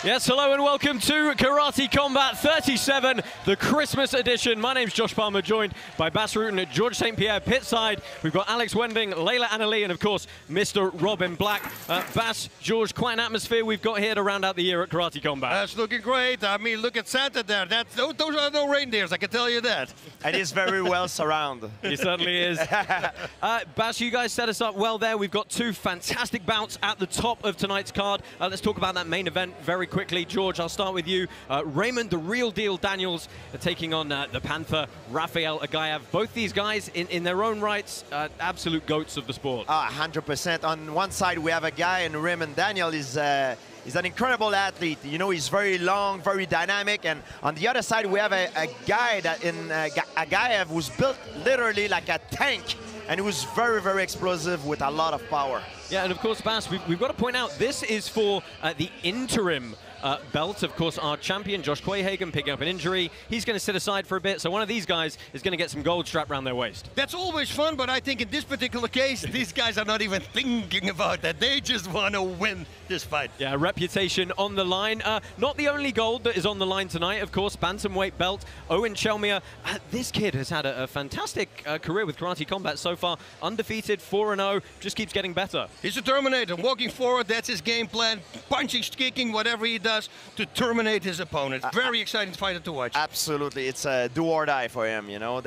Yes, hello and welcome to Karate Combat 37, the Christmas edition. My name's Josh Palmer, joined by Bas Rutten at George St. Pierre Pitside. We've got Alex Wending, Layla Annalee, and of course, Mr. Robin Black. Bas, George, quite an atmosphere we've got here to round out the year at Karate Combat. That's looking great. I mean, look at Santa there. Those are no reindeers, I can tell you that. And he's very well surrounded. He certainly is. Bas, you guys set us up well there. We've got two fantastic bouts at the top of tonight's card. Let's talk about that main event very quickly. George, I'll start with you. Raymond, the real deal Daniels, taking on the Panther, Rafael Aghayev. Both these guys, in their own rights, absolute goats of the sport. 100%. On one side, we have a guy, and Raymond Daniel is he's an incredible athlete. You know, he's very long, very dynamic. And on the other side, we have a guy that in Aghayev who's built literally like a tank, and who's very, very explosive with a lot of power. Yeah, and of course, Bas, we've got to point out, this is for the interim belt. Of course, our champion, Josh Quayhagen, picking up an injury. He's going to sit aside for a bit, so one of these guys is going to get some gold strapped around their waist. That's always fun, but I think in this particular case, these guys are not even thinking about that. They just want to win this fight. Yeah, reputation on the line. Not the only gold that is on the line tonight, of course, bantamweight belt. Eoghan Chelmiah. This kid has had a fantastic career with Karate Combat so far. Undefeated, 4-0, just keeps getting better. He's a Terminator, walking forward, that's his game plan. Punching, kicking, whatever he does to terminate his opponent. Very exciting fighter to watch. Absolutely, it's a do or die for him, you know.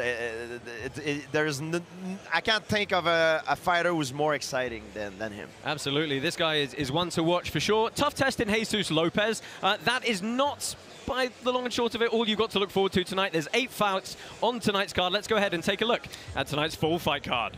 I can't think of a fighter who's more exciting than him. Absolutely, this guy is one to watch for sure. Tough test in Jesus Lopez. That is not, by the long and short of it, all you've got to look forward to tonight. There's 8 fights on tonight's card. Let's go ahead and take a look at tonight's full fight card.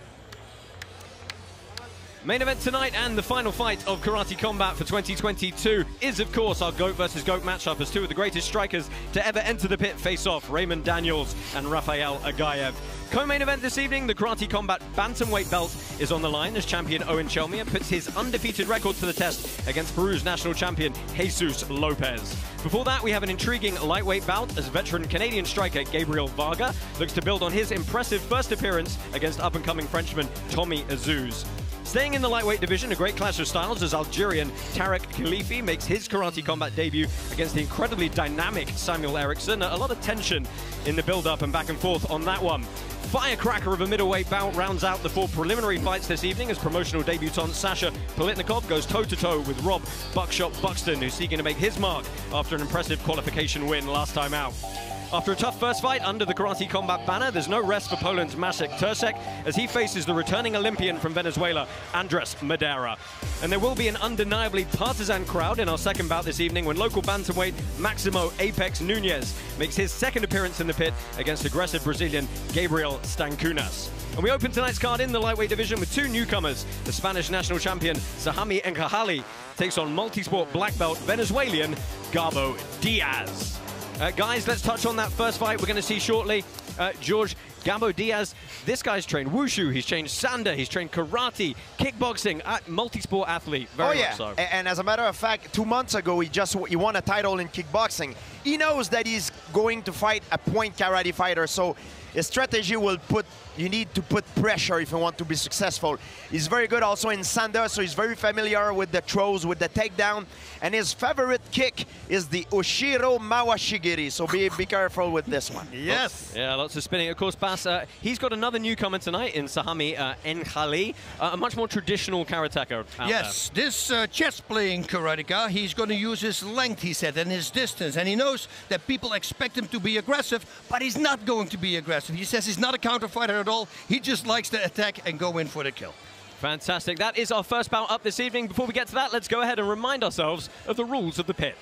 Main event tonight and the final fight of Karate Combat for 2022 is, of course, our GOAT versus GOAT matchup as two of the greatest strikers to ever enter the pit face off, Raymond Daniels and Rafael Aghayev. Co-main event this evening, the Karate Combat bantamweight belt is on the line as champion Eoghan Chelmiah puts his undefeated record to the test against Peru's national champion Jesus Lopez. Before that, we have an intriguing lightweight bout as veteran Canadian striker Gabriel Varga looks to build on his impressive first appearance against up-and-coming Frenchman Tommy Azouz. Staying in the lightweight division, a great clash of styles as Algerian Tarek Khelifi makes his Karate Combat debut against the incredibly dynamic Samuel Ericsson. A lot of tension in the build-up and back and forth on that one. Firecracker of a middleweight bout rounds out the 4 preliminary fights this evening as promotional debutant Sasha Palatnikov goes toe-to-toe with Rob Buxton, who's seeking to make his mark after an impressive qualification win last time out. After a tough first fight under the Karate Combat banner, there's no rest for Poland's Maciej Tercjak as he faces the returning Olympian from Venezuela, Andres Madera. And there will be an undeniably partisan crowd in our second bout this evening when local bantamweight Maximo Apex Nunez makes his second appearance in the pit against aggressive Brazilian Gabriel Stankunas. And we open tonight's card in the lightweight division with 2 newcomers. The Spanish national champion Sahami Enkahali takes on multi-sport black belt Venezuelan Gabo Diaz. Guys, let's touch on that first fight we're going to see shortly. George, Gabo Diaz, this guy's trained wushu, he's trained sanda, he's trained karate, kickboxing, multi-sport athlete, very much so. And as a matter of fact, 2 months ago, he won a title in kickboxing. He knows that he's going to fight a point karate fighter, so his strategy will you need to put pressure if you want to be successful. He's very good also in sanda, so he's very familiar with the throws, with the takedown. And his favorite kick is the Oshiro Mawashigiri, so be careful with this one. Yes. Yeah, lots of spinning. Of course, Bas, he's got another newcomer tonight in Sahami Enkahali, a much more traditional karateka. Yes, this chess-playing karateka, he's going to use his length, he said, and his distance. And he knows that people expect him to be aggressive, but he's not going to be aggressive. He says he's not a counter fighter at all. He just likes to attack and go in for the kill. Fantastic. That is our first bout up this evening. Before we get to that, let's go ahead and remind ourselves of the rules of the pit.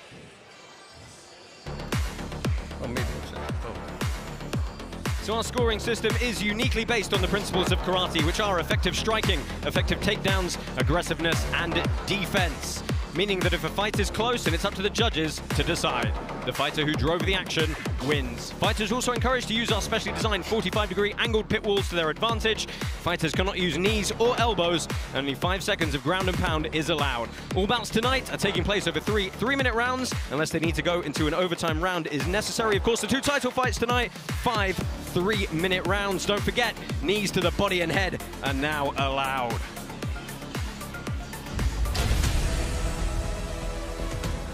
So our scoring system is uniquely based on the principles of karate, which are effective striking, effective takedowns, aggressiveness, and defense. Meaning that if a fight is close, then it's up to the judges to decide. The fighter who drove the action wins. Fighters are also encouraged to use our specially designed 45-degree angled pit walls to their advantage. Fighters cannot use knees or elbows. Only 5 seconds of ground and pound is allowed. All bouts tonight are taking place over 3 3-minute rounds, unless they need to go into an overtime round is necessary. Of course, the 2 title fights tonight, 5 3-minute rounds. Don't forget, knees to the body and head are now allowed.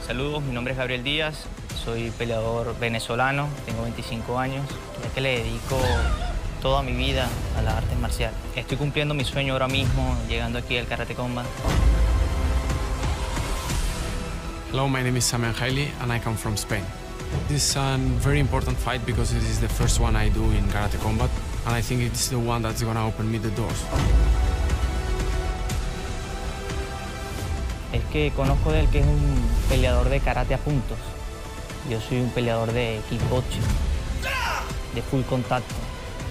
Saludos, mi nombre es Gabriel Díaz, soy peleador venezolano, tengo 25 años, ya que le dedico toda mi vida a las artes marciales. Estoy cumpliendo mi sueño ahora mismo, llegando aquí al Karate Combat. Hello, my name is Sami and I come from Spain. This is a very important fight because it is the first one I do in Karate Combat, and I think it's the one that's gonna open me the doors. Es que conozco de él que es un peleador de karate a puntos. Yo soy un peleador de kickboxing, de full contacto.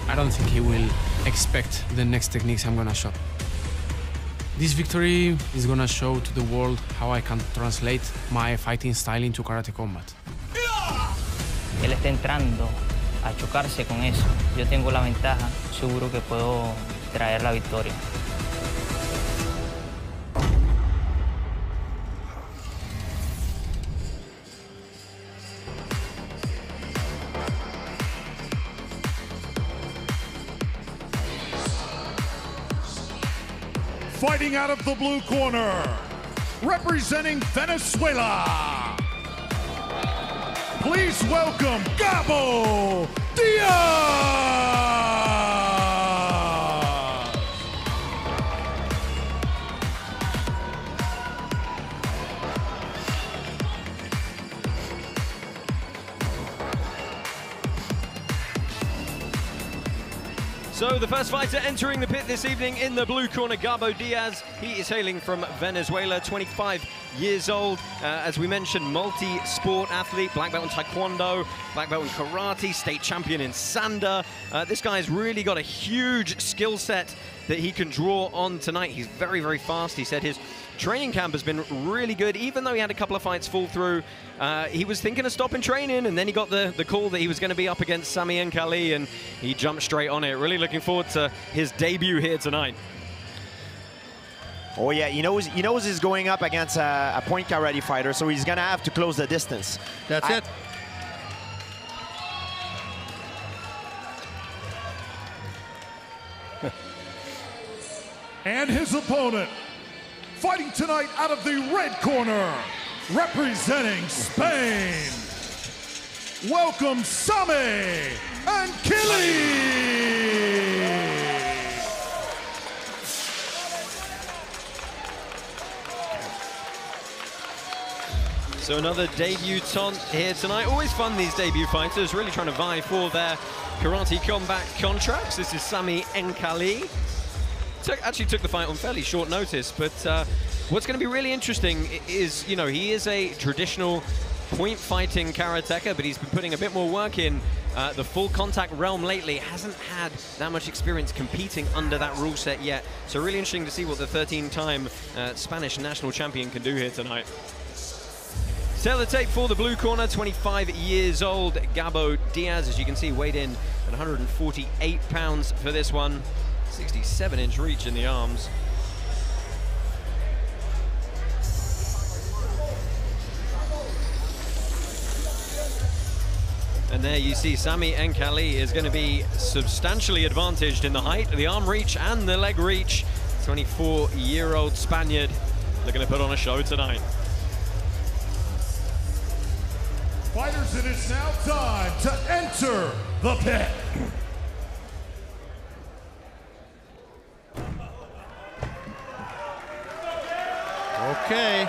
I don't think he will expect the next techniques I'm gonna show. This victory is gonna show to the world how I can translate my fighting style into Karate Combat. Él está entrando a chocarse con eso. Yo tengo la ventaja, seguro que puedo traer la victoria. Fighting out of the blue corner, representing Venezuela, please welcome Gabo Diaz! So the first fighter entering the pit this evening in the blue corner, Gabo Diaz. He is hailing from Venezuela, 25 years old. As we mentioned, multi-sport athlete, black belt in Taekwondo, black belt in Karate, state champion in Sanda. This guy's really got a huge skill set that he can draw on tonight. He's very, very fast. He said his training camp has been really good, even though he had a couple of fights fall through. He was thinking of stopping training, and then he got the call that he was going to be up against Sami Enkali, and he jumped straight on it. Really looking forward to his debut here tonight. Oh yeah, he knows he's going up against a point karate fighter, so he's gonna have to close the distance. That's it. And his opponent, fighting tonight out of the red corner, representing Spain, welcome Sami Enkali! So another debutant here tonight. Always fun, these debut fighters, really trying to vie for their Karate Combat contracts. This is Sami Enkali. Actually took the fight on fairly short notice, but what's going to be really interesting is, you know, he is a traditional point fighting karateka, but he's been putting a bit more work in the full contact realm lately. Hasn't had that much experience competing under that rule set yet. So really interesting to see what the 13-time Spanish national champion can do here tonight. Tail the tape for the blue corner, 25 years old, Gabo Diaz. As you can see, weighed in at 148 pounds for this one. 67-inch reach in the arms. And there you see Sami Enkali is going to be substantially advantaged in the height, the arm reach and the leg reach. 24-year-old Spaniard looking to put on a show tonight. Fighters, it is now time to enter the pit. Okay.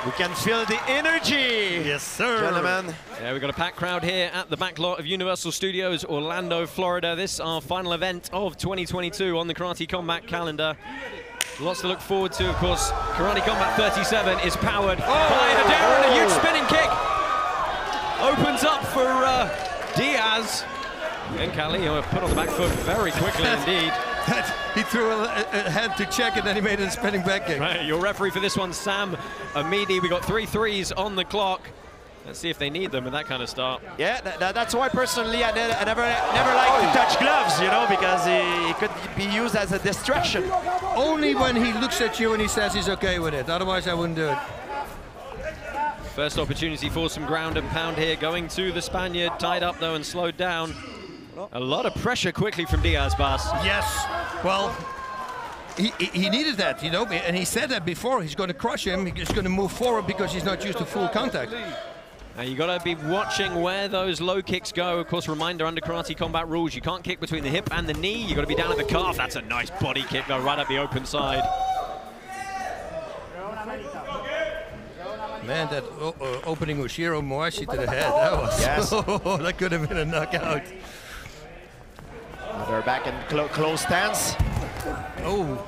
We can feel the energy. Yes, sir. Gentlemen. Yeah, we've got a packed crowd here at the back lot of Universal Studios, Orlando, Florida. This is our final event of 2022 on the Karate Combat calendar. Lots to look forward to, of course. Karate Combat 37 is powered by Madera, and a huge spinning kick. Opens up for Diaz. Enkali put on the back foot very quickly indeed. He threw a head to check it, then he made a spinning back kick. Right, your referee for this one, Sam Amidi. We got 3 threes on the clock. Let's see if they need them with that kind of start. Yeah, that's why personally I never like to touch gloves, you know, because it could be used as a distraction. Only when he looks at you and he says he's okay with it. Otherwise, I wouldn't do it. First opportunity for some ground and pound here, going to the Spaniard, tied up though and slowed down. A lot of pressure quickly from Diaz, Bas. Yes, well, he needed that, you know, and he said that before. He's going to crush him. He's going to move forward because he's not used to full contact. Now you got to be watching where those low kicks go. Of course, reminder under karate combat rules, you can't kick between the hip and the knee. You got to be down at the calf. That's a nice body kick, though, right up the open side. Man, that opening Ushiro Moashi to the head, that was, yes. That could have been a knockout. They're back in close stance. Oh,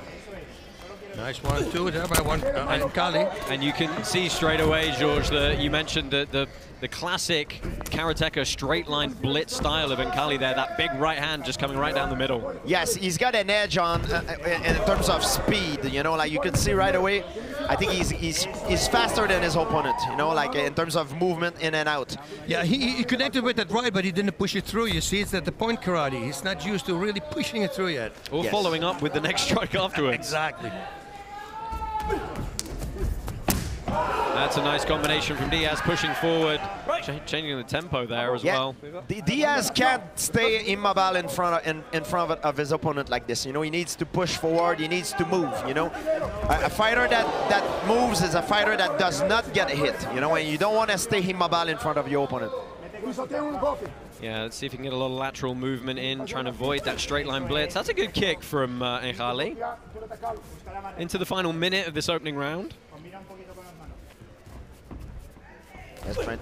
nice 1-2 there by Kali. And you can see straight away, George, that you mentioned the classic karateka straight line blitz style of Nkali there, that big right hand just coming right down the middle. Yes, he's got an edge on in terms of speed, you know, like you can see right away. I think he's faster than his opponent, you know, like in terms of movement in and out. Yeah, he connected with that right, but he didn't push it through. You see, it's at the point karate. He's not used to really pushing it through yet. Or following up with the next strike afterwards. Exactly. That's a nice combination from Diaz, pushing forward, changing the tempo there as well. Diaz can't stay immobile in front of his opponent like this. You know, he needs to push forward. He needs to move. You know, a fighter that moves is a fighter that does not get hit. You know, and you don't want to stay immobile in front of your opponent. Yeah, let's see if he can get a little lateral movement in, trying to avoid that straight line blitz. That's a good kick from Nkali. Into the final minute of this opening round. Yes, Trent.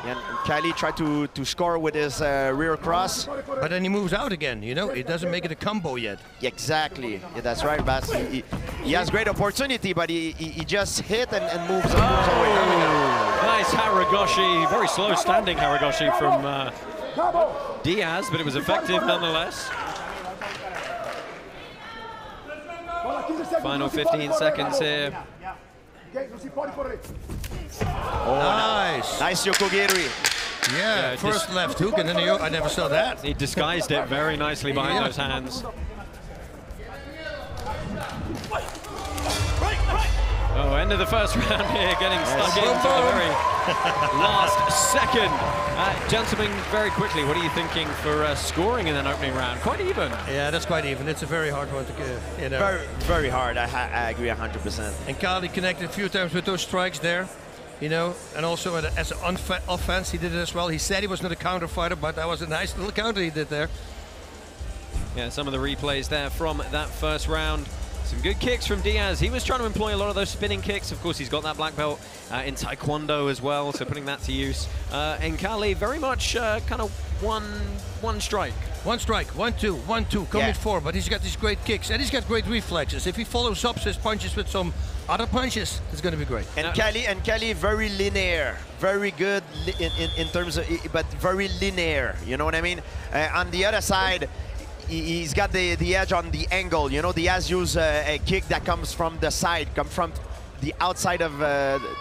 And Kheli tried to score with his rear cross. But then he moves out again, you know? It doesn't make it a combo yet. Exactly. Yeah, that's right, Bas. He has great opportunity, but he just hit and moves away. Nice Haragoshi, very slow standing Haragoshi from Diaz, but it was effective nonetheless. Final 15 seconds here. Oh, nice. Nice Yokogiri. Yeah, first left hook, and then I never saw that. He disguised it very nicely behind those hands. Oh, end of the first round here, getting stuck into the very last second. Gentlemen, very quickly, what are you thinking for scoring in an opening round? Quite even. Yeah, that's quite even. It's a very hard one to get. You know. Very, very hard. I agree 100%. And Kali connected a few times with those strikes there, you know, and also as an offense, he did it as well. He said he was not a counter fighter, but that was a nice little counter he did there. Yeah, some of the replays there from that first round. Some good kicks from Diaz. He was trying to employ a lot of those spinning kicks. Of course, he's got that black belt in Taekwondo as well, so putting that to use. And Nkali very much kind of one strike. One strike, 1-2, 1-2, coming forward, but he's got these great kicks, and he's got great reflexes. If he follows up his punches with some other punches, it's going to be great. And Kheli very linear, very good in terms of, but very linear, you know what I mean? On the other side, he's got the edge on the angle, you know. Diaz used a kick that comes from the side, from the outside of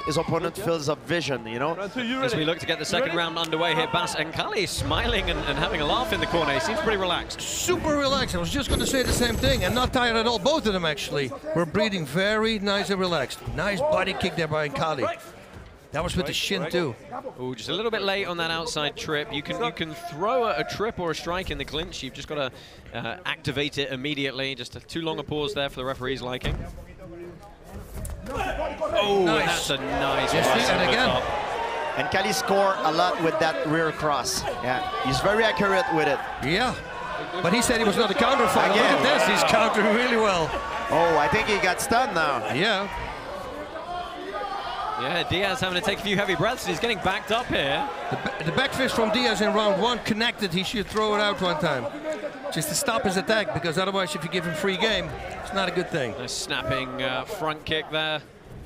his opponent's field of vision, you know. As we look to get the second round underway here, Bas, and Nkali smiling and having a laugh in the corner. He seems pretty relaxed. Super relaxed. I was just going to say the same thing, and not tired at all. Both of them actually were breathing very nice and relaxed. Nice body kick there by Nkali. That was with the shin too. Oh, just a little bit late on that outside trip. You can throw a trip or a strike in the clinch. You've just got to activate it immediately. Just too long a pause there for the referee's liking. Oh, nice. That's a nice one. And again. And Kheli scored a lot with that rear cross. Yeah, he's very accurate with it. Yeah, but he said he was not a counter fighter. Look at this, he's countering really well. Oh, I think he got stunned now. Yeah. Yeah, Diaz having to take a few heavy breaths. He's getting backed up here. The back fist from Diaz in round one connected. He should throw it out one time, just to stop his attack, because otherwise if you give him free game, it's not a good thing. Nice snapping front kick there.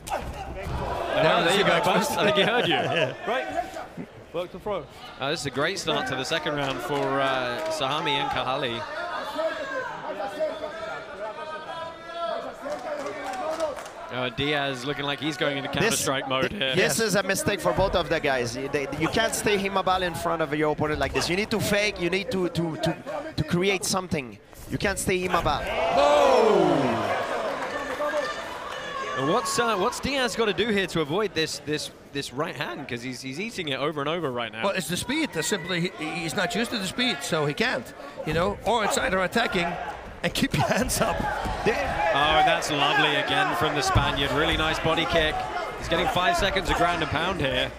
There you go, Bas. I think he heard you. Right. Work the throw. This is a great start to the second round for Sahami and Khali. Diaz looking like he's going into counter-strike mode here. This is a mistake for both of the guys. You can't stay immobile in front of your opponent like this. You need to fake. You need to create something. You can't stay immobile. Oh! And what's Diaz got to do here to avoid this right hand? Because he's eating it over and over right now. Well, it's the speed. Simply, he's not used to the speed, so he can't. You know, or it's either attacking and keep your hands up. Oh, and that's lovely again from the Spaniard. Really nice body kick. He's getting 5 seconds of ground and pound here.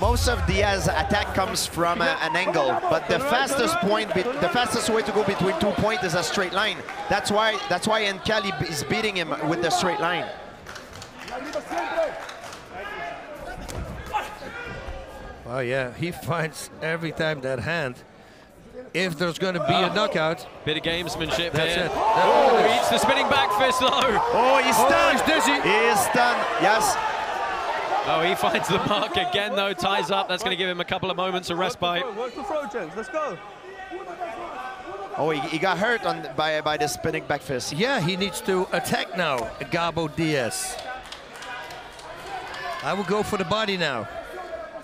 Most of Diaz's attack comes from an angle, but the fastest way to go between 2 points is a straight line. That's why Nkali is beating him with the straight line. Oh yeah, he finds every time that hand. If there's going to be a knockout. Bit of gamesmanship that's here. It. Oh, he eats the spinning back fist low. Oh, he's stunned. He's dizzy. He is stunned, yes. Oh, he finds the mark again, though, ties up. That's going to give him a couple of moments of respite. Work the throw, gents. Let's go. Oh, he got hurt by the spinning back fist. Yeah, he needs to attack now, Gabo Diaz. I will go for the body now,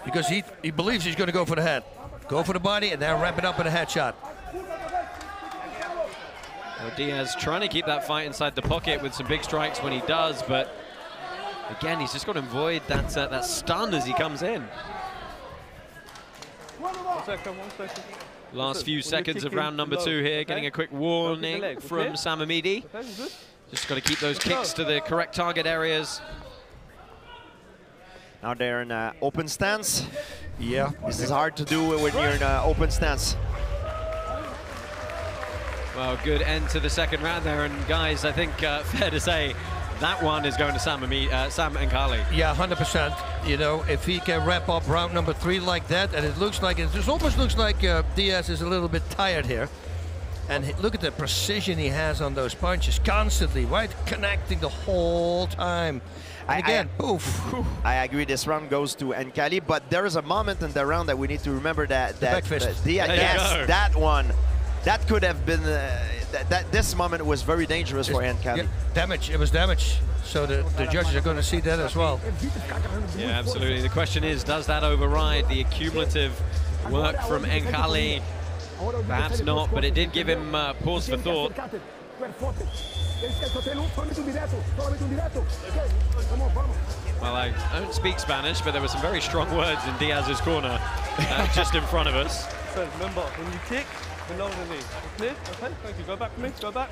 because he believes he's going to go for the head. Go for the body and then wrap it up in a headshot. Well, Diaz trying to keep that fight inside the pocket with some big strikes when he does, but again, he's just got to avoid that stun as he comes in. 1 second. Last few seconds of round number 2 here, getting a quick warning from Sam Amidi. Just got to keep those kicks to the correct target areas. Now they're in open stance. Yeah. This is hard to do when you're in open stance. Well, good end to the second round there, and guys, I think fair to say that one is going to Sam Nkali. Yeah, 100%. You know, if he can wrap up round number 3 like that, and it almost looks like Diaz is a little bit tired here. And look at the precision he has on those punches, constantly, right? Connecting the whole time. And again, poof. I agree, this round goes to Nkali, but there is a moment in the round that we need to remember that that one, that could have been, this moment was very dangerous for Nkali. Yeah, damage, it was damage. So the judges are going to see that as well. Yeah, absolutely. The question is, does that override the accumulative work from Nkali? Perhaps not, but it did give him pause for thought. Well, I don't speak Spanish, but there were some very strong words in Diaz's corner, just in front of us. So remember, when you kick, below the knee. Clear? Okay, thank you. Go back for me. Go back.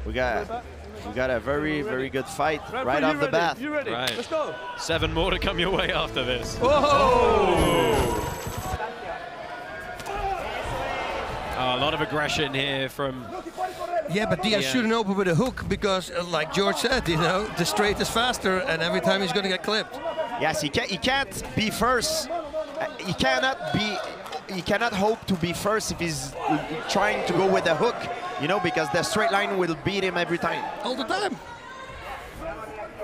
We got a very good fight right off the bat. You ready? Right. Let's go. 7 more to come your way after this. Whoa! Oh, a lot of aggression here from... Yeah, but Diaz shouldn't open with a hook because, like George said, you know, the straight is faster, and every time he's going to get clipped. Yes, he can't be first. He cannot hope to be first if he's trying to go with a hook, you know, because the straight line will beat him every time. All the time.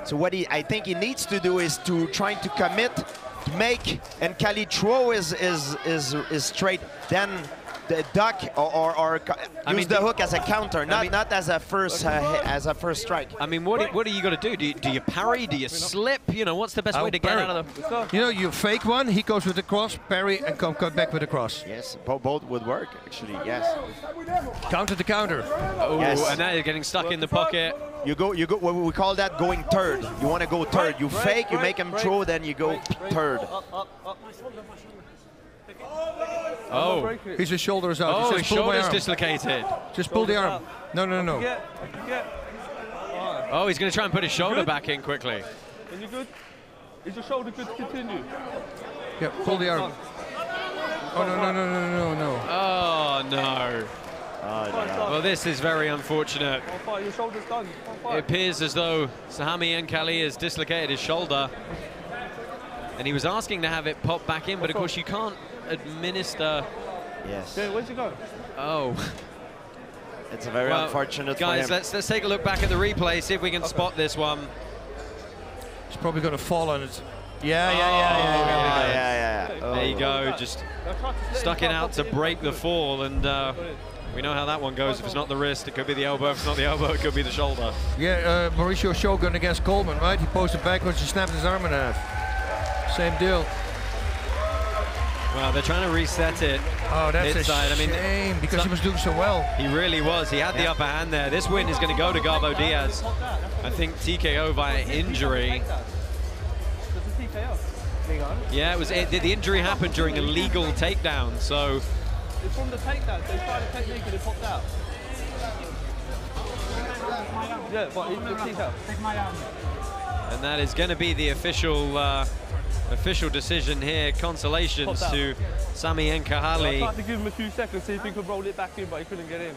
So what I think he needs to do is to try to commit, to make Nkali throw his straight, then the duck or use the hook as a counter, not as a first strike. I mean, what are you going to do? Do you parry? Do you slip? You know, what's the best way to get out of them? You know, you fake one, he goes with the cross, parry, and come back with the cross. Yes, both would work, actually, yes. Counter to counter. Oh, yes. And now you're getting stuck in the pocket. You go, what we call that going third. You want to go third. You fake, you make him throw, then you go third. Oh. His shoulders out. Oh, his shoulder's dislocated. Just pull the arm. No. Oh, he's going to try and put his shoulder back in quickly. Are you good? Is your shoulder good to continue? Yeah, pull the arm. Oh, no. Oh, no. Well, this is very unfortunate. Your shoulder's done. It appears as though Sahami Nkali has dislocated his shoulder. And he was asking to have it pop back in, but of course you can't administer. Yes. Yeah, where'd you go? Oh. It's a very unfortunate guys, for him. let's take a look back at the replay, see if we can spot this one. He's probably going to fall on it. Yeah. There you go, just stuck it out to break the fall, and we know how that one goes. If it's not the wrist, it could be the elbow. If it's not the elbow, it could be the shoulder. Yeah, Mauricio Shogun against Coleman, right? He posted backwards, he snapped his arm in half. Same deal. Well, they're trying to reset it. Oh, that's inside. a shame, because he was doing so well. He really was. He had the upper hand there. This win is going to go to Gabo Diaz. I think TKO via injury. Yeah, it was. The injury happened during a legal takedown, so. It's from the takedown. They tried a technique and it popped out. Yeah, but he's the kick out. And that is going to be the official decision here. Consolations to Sami I Enkahali. tried to give him a few seconds, see if he could roll it back in, but he couldn't get in.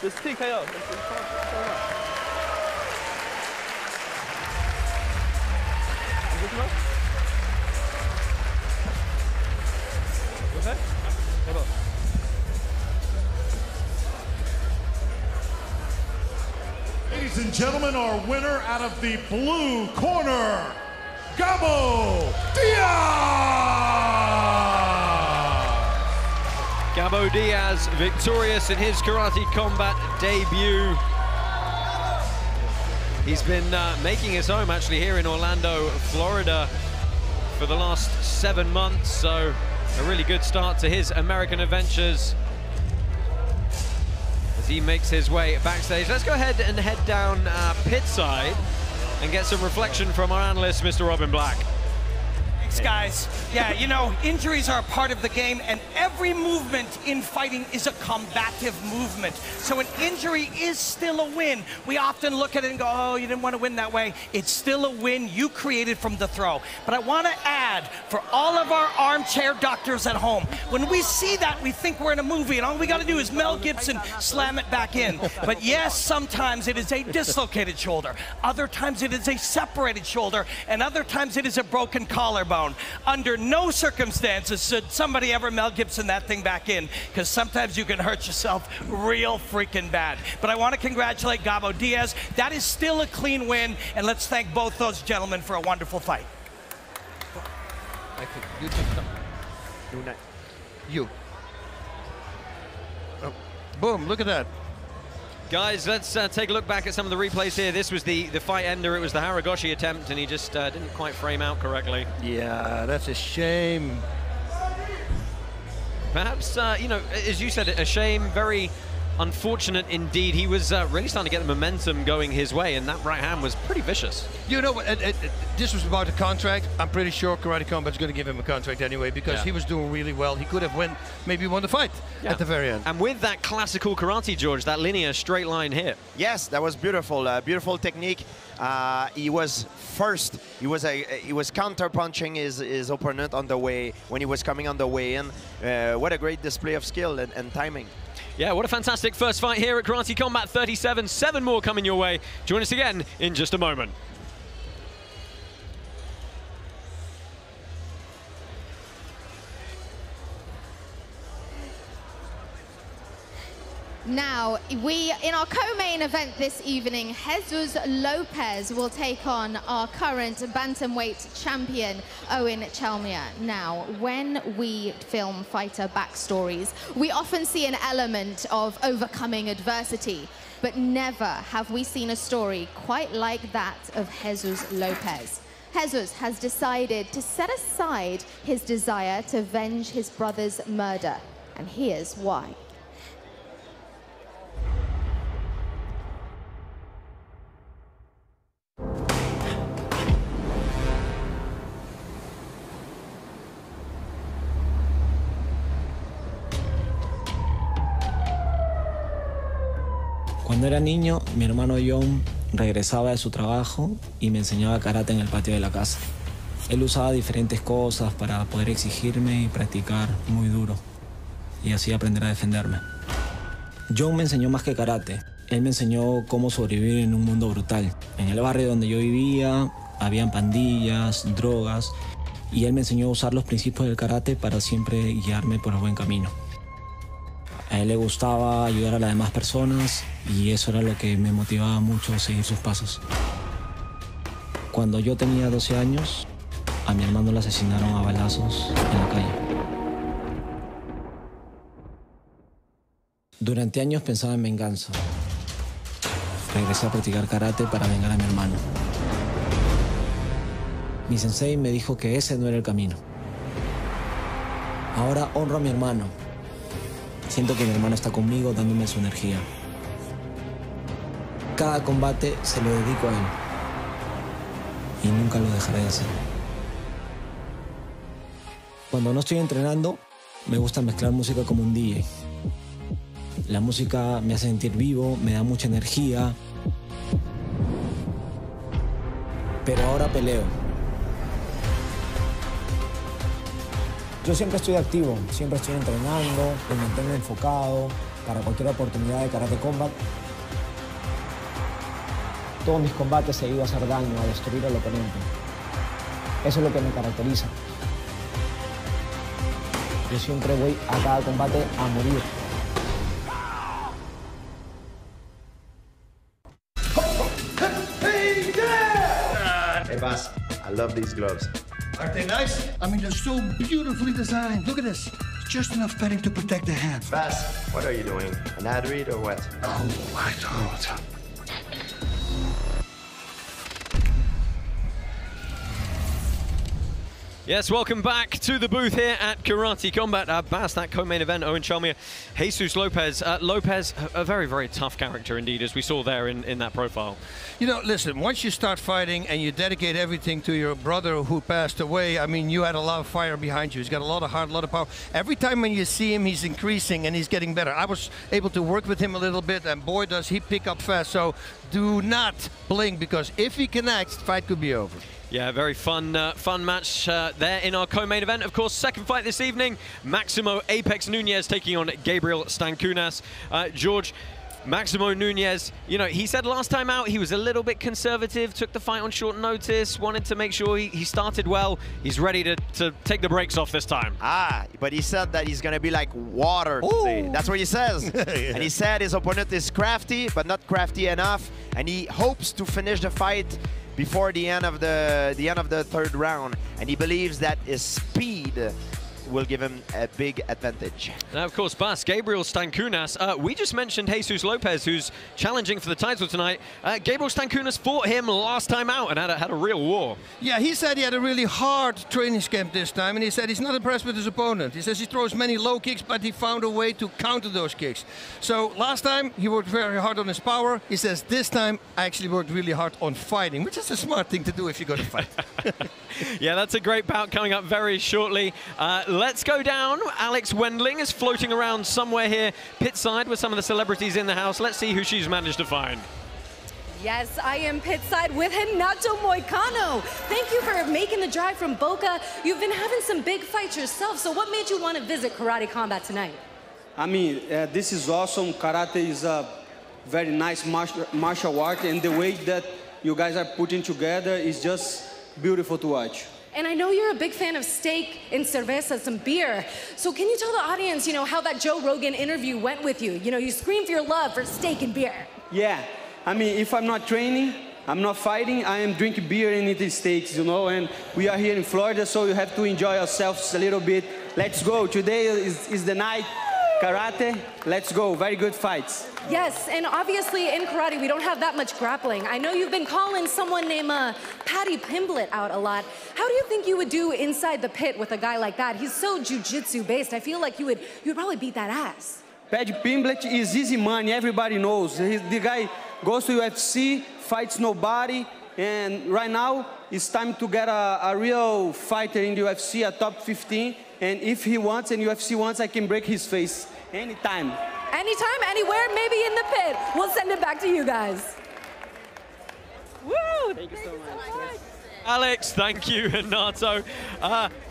Just TKO. Okay? Hold on. Ladies and gentlemen, our winner out of the blue corner, Gabo Diaz! Gabo Diaz victorious in his karate combat debut. He's been making his home actually here in Orlando, Florida for the last 7 months, so a really good start to his American adventures as he makes his way backstage. Let's go ahead and head down pit side and get some reflection from our analyst, Mr. Robin Black. Thanks, guys. Yeah, you know, injuries are a part of the game, and every movement in fighting is a combative movement. So an injury is still a win. We often look at it and go, oh, you didn't want to win that way. It's still a win you created from the throw. But I want to add, for all of our armchair doctors at home, when we see that, we think we're in a movie, and all we got to do is Mel Gibson slam it back in. But yes, sometimes it is a dislocated shoulder. Other times it is a separated shoulder, and other times it is a broken collarbone. Under no circumstances should somebody ever Mel Gibson that thing back in, because sometimes you can hurt yourself real freaking bad. But I want to congratulate Gabo Diaz. That is still a clean win, and let's thank both those gentlemen for a wonderful fight. You take some. You. Oh, boom, look at that. Guys, let's take a look back at some of the replays here. This was the fight ender. It was the Haragoshi attempt, and he just didn't quite frame out correctly. Yeah, that's a shame. Perhaps, you know, as you said, a shame, very unfortunate indeed. He was really starting to get the momentum going his way, and that right hand was pretty vicious. You know, this was about a contract. I'm pretty sure Karate Combat's going to give him a contract anyway, because he was doing really well. He could have maybe won the fight at the very end. And with that classical karate, George, that linear straight line hit. Yes, that was beautiful. Beautiful technique. He was first. He was counter punching his opponent on the way when he was coming on the way in. What a great display of skill and timing. Yeah, what a fantastic first fight here at Karate Combat 37. 7 more coming your way. Join us again in just a moment. Now, in our co-main event this evening, Azouz Lopez will take on our current bantamweight champion, Eoghan Chelmiah. Now, when we film fighter backstories, we often see an element of overcoming adversity, but never have we seen a story quite like that of Azouz Lopez. Azouz has decided to set aside his desire to avenge his brother's murder, and here's why. Cuando era niño, mi hermano John regresaba de su trabajo y me enseñaba karate en el patio de la casa. Él usaba diferentes cosas para poder exigirme y practicar muy duro, y así aprender a defenderme. John me enseñó más que karate. Él me enseñó cómo sobrevivir en un mundo brutal. En el barrio donde yo vivía, habían pandillas, drogas, y él me enseñó a usar los principios del karate para siempre guiarme por el buen camino. A él le gustaba ayudar a las demás personas, y eso era lo que me motivaba mucho a seguir sus pasos. Cuando yo tenía 12 años, a mi hermano lo asesinaron a balazos en la calle. Durante años pensaba en venganza. Regresé a practicar karate para vengar a mi hermano. Mi sensei me dijo que ese no era el camino. Ahora honro a mi hermano. Siento que mi hermano está conmigo dándome su energía. Cada combate se lo dedico a él. Y nunca lo dejaré de hacer. Cuando no estoy entrenando, Me gusta mezclar música como un DJ. La música me hace sentir vivo, me da mucha energía. Pero ahora peleo. Yo siempre estoy activo, siempre estoy entrenando, me mantengo enfocado para cualquier oportunidad de karate combat. Todos mis combates he ido a hacer daño, a destruir al oponente. Eso es lo que me caracteriza. Yo siempre voy a cada combate a morir. Hey, boss, I love these gloves. Aren't they nice? I mean, they're so beautifully designed. Look at this. It's just enough padding to protect the hand. Bass, what are you doing? An ad read or what? Oh, I don't. Yes, welcome back to the booth here at Karate Combat. Bass, that co-main event, Owen Chelmiah, Jesus Lopez. Lopez, a very, very tough character indeed, as we saw there in that profile. You know, listen, once you start fighting and you dedicate everything to your brother who passed away, I mean, you had a lot of fire behind you. He's got a lot of heart, a lot of power. Every time when you see him, he's increasing and he's getting better. I was able to work with him a little bit, and boy, does he pick up fast. So do not blink, because if he connects, the fight could be over. Yeah, very fun match there in our co-main event. Of course, second fight this evening, Maximo Apex Nunez taking on Gabriel Stankunas. George, Maximo Nunez, you know, he said last time out he was a little bit conservative, took the fight on short notice, wanted to make sure he started well. He's ready to take the brakes off this time. But he said that he's going to be like water today. That's what he says. Yeah. And he said his opponent is crafty, but not crafty enough. And he hopes to finish the fight before the end of the third round, and he believes that his speed will give him a big advantage. Now, of course, Bas, Gabriel Stankunas, we just mentioned Jesus Lopez, who's challenging for the title tonight. Gabriel Stankunas fought him last time out and had a real war. Yeah, he said he had a really hard training camp this time, and he said he's not impressed with his opponent. He says he throws many low kicks, but he found a way to counter those kicks. So last time he worked very hard on his power. He says this time I actually worked really hard on fighting, which is a smart thing to do if you're going to fight. Yeah, that's a great bout coming up very shortly. Let's go down. Alex Wendling is floating around somewhere here, pit side, with some of the celebrities in the house. Let's see who she's managed to find. Yes, I am pit side with Renato Moicano. Thank you for making the drive from Boca. You've been having some big fights yourself, so what made you want to visit Karate Combat tonight? I mean, this is awesome. Karate is a very nice martial art, and the way that you guys are putting together is just beautiful to watch. And I know you're a big fan of steak and cerveza, some beer. So can you tell the audience, you know, how that Joe Rogan interview went with you? You know, you scream for your love for steak and beer. Yeah, I mean, if I'm not training, I'm not fighting, I am drinking beer and eating steaks, you know, and we are here in Florida, so you have to enjoy yourselves a little bit. Let's go. Today is the night. Karate, let's go. Very good fights. Yes, and obviously in karate, we don't have that much grappling. I know you've been calling someone named Paddy Pimblett out a lot. How do you think you would do inside the pit with a guy like that? He's so jiu-jitsu based. I feel like you'd probably beat that ass. Paddy Pimblett is easy money. Everybody knows. The guy goes to UFC, fights nobody, and right now it's time to get a real fighter in the UFC, a top 15. And if he wants and UFC wants, I can break his face anytime. Anytime, anywhere, maybe in the pit. We'll send it back to you guys. Woo! Thank you so much. Alex, thank you, Renato.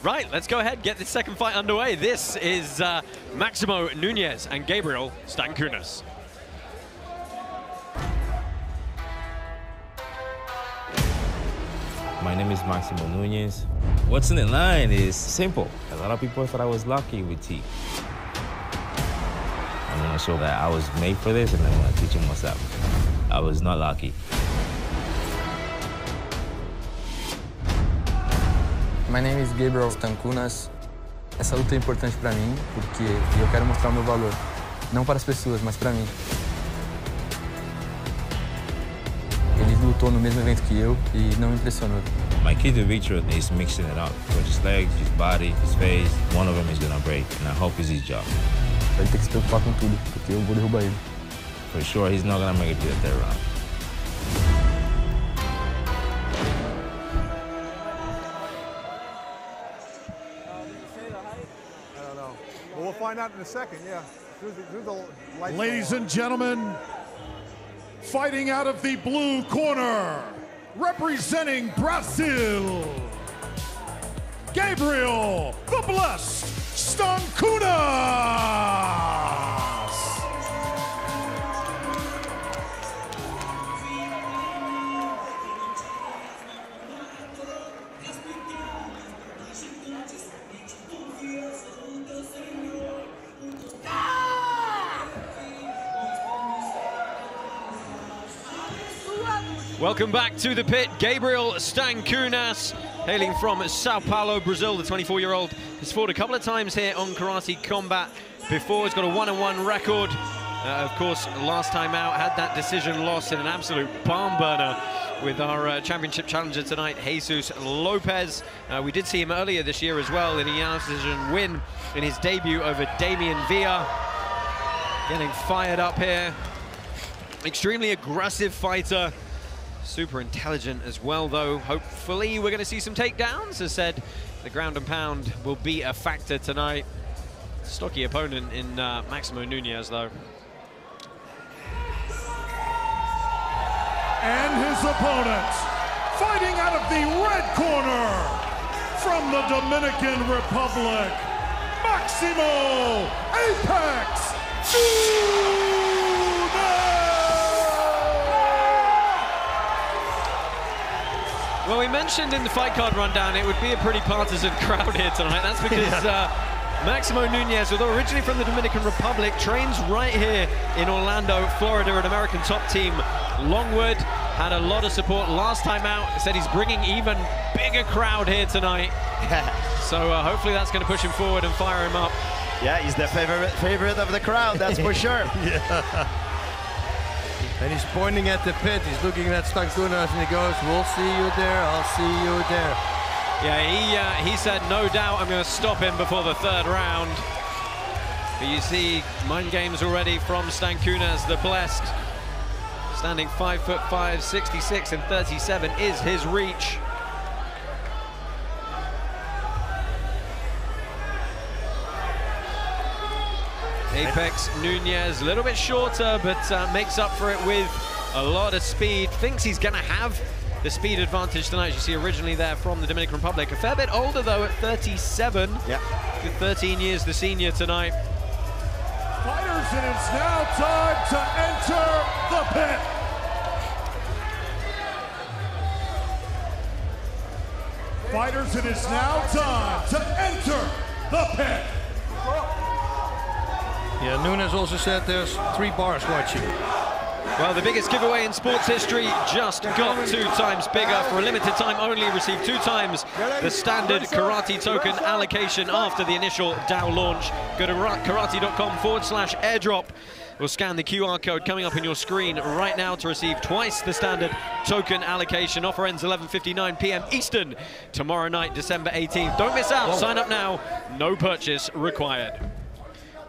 Right, let's go ahead and get this second fight underway. This is Maximo Nunez and Gabriel Stankunas. My name is Maximo Nunez. What's in the line is simple. A lot of people thought I was lucky with teeth. I'm gonna show that I was made for this, and I'm gonna teach them what's up. I was not lucky. My name is Gabriel Stankunas. Essa luta é importante para mim, porque eu quero mostrar o meu valor. Não para as pessoas, mas para mim. Ele lutou no mesmo evento que eu e não me impressionou. My key to victory is mixing it up. With his legs, his body, his face. One of them is gonna break, and I hope it's his job. Ele tem que se preocupar com tudo, porque eu vou derrubar ele. For sure, he's not gonna make it to the third round. I don't know. But we'll find out in a second, yeah. Ladies and gentlemen, fighting out of the blue corner, representing Brazil, Gabriel, the Blessed Stankunas. Welcome back to the pit, Gabriel Stankunas, hailing from Sao Paulo, Brazil. The 24-year-old has fought a couple of times here on Karate Combat before. He's got a 1-1 record. Of course, last time out, had that decision loss in an absolute barn burner with our championship challenger tonight, Azouz Lopez. We did see him earlier this year as well in a unanimous decision win in his debut over Damian Villa. Getting fired up here. Extremely aggressive fighter. Super intelligent as well, though. Hopefully we're going to see some takedowns. As said, the ground and pound will be a factor tonight. Stocky opponent in Maximo Nunez, though. And his opponent, fighting out of the red corner, from the Dominican Republic, Maximo Apex Well, we mentioned in the fight card rundown it would be a pretty partisan crowd here tonight. That's because Maximo Nunez, although originally from the Dominican Republic, trains right here in Orlando, Florida, an American top team, Longwood. Had a lot of support last time out. Said he's bringing even bigger crowd here tonight. So hopefully that's going to push him forward and fire him up. Yeah, he's the favorite of the crowd, that's for sure. Yeah. And he's pointing at the pit. He's looking at Stankunas and he goes, "We'll see you there, I'll see you there." Yeah, he said, "No doubt I'm going to stop him before the third round." But you see mind games already from Stankunas, the Blessed. Standing 5'5", 66 and 37 is his reach. Apex Nunez, a little bit shorter, but makes up for it with a lot of speed. Thinks he's going to have the speed advantage tonight, as you see originally there from the Dominican Republic. A fair bit older, though, at 37. Yeah. With 13 years the senior tonight. Fighters, and it's now time to enter the pit. Fighters, it is now time to enter the pit. Yeah, Nunez also said there's 3 bars watching. Well, the biggest giveaway in sports history just got 2 times bigger. For a limited time only, received 2 times the standard karate token allocation after the initial DAO launch. Go to karate.com/airdrop or scan the QR code coming up on your screen right now to receive twice the standard token allocation. Offer ends 11:59 p.m. Eastern tomorrow night, December 18th. Don't miss out. Sign up now. No purchase required.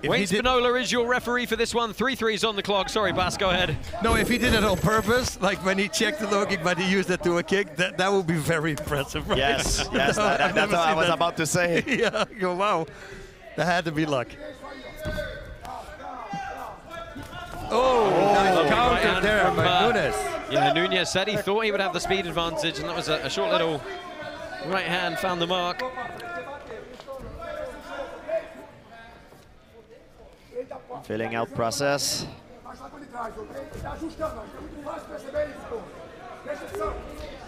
Wayne Spinola is your referee for this one. 3-3s on the clock. Sorry, Bas, go ahead. No, if he did it on purpose, like when he checked the low kick, but he used it to a kick, that would be very impressive, right? Yes, yes, that's what I was about to say. Yeah, go, wow. That had to be luck. Oh, nice counter there by Nunez. Yeah, Nunez said he thought he would have the speed advantage, and that was a short little right hand, found the mark. Filling out process.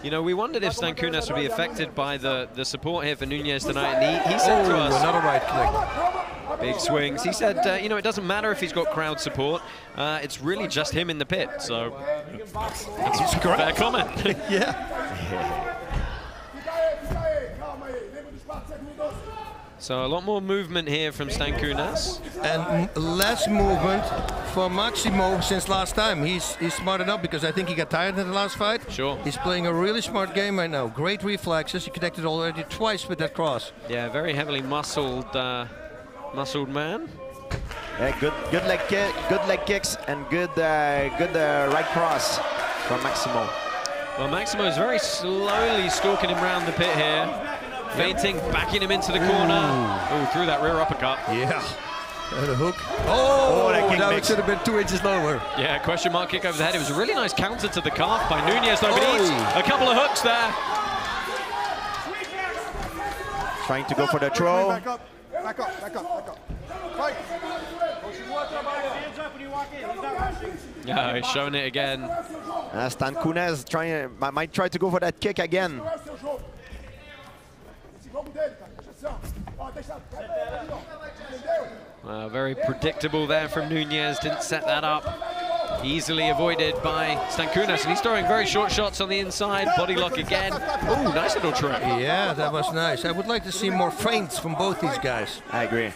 You know, we wondered if Stankunas would be affected by the support here for Nunez tonight, and he said to us... another right click. Big swings. He said, you know, it doesn't matter if he's got crowd support. It's really just him in the pit, so... That's a fair comment. Yeah. So a lot more movement here from Stankunas. And less movement for Maximo since last time. He's smart enough because I think he got tired in the last fight. Sure. He's playing a really smart game right now. Great reflexes. He connected already twice with that cross. Yeah, very heavily muscled man. Yeah, good leg kicks and good right cross from Maximo. Well, Maximo is very slowly stalking him around the pit here. Feinting, backing him into the corner. Oh, through that rear uppercut. Yeah. And a hook. Oh, that should have been 2 inches lower. Yeah, question mark kick over the head. It was a really nice counter to the calf by Nunez, though, but a couple of hooks there. Trying to go for the throw. Back up, back up, back up, back up. Fight. Yeah, he's showing it again. Stankunas might try to go for that kick again. Very predictable there from Nunez, didn't set that up. Easily avoided by Stankunas, and he's throwing very short shots on the inside. Body lock again. Oh, nice little trick. Yeah, that was nice. I would like to see more feints from both these guys. I agree.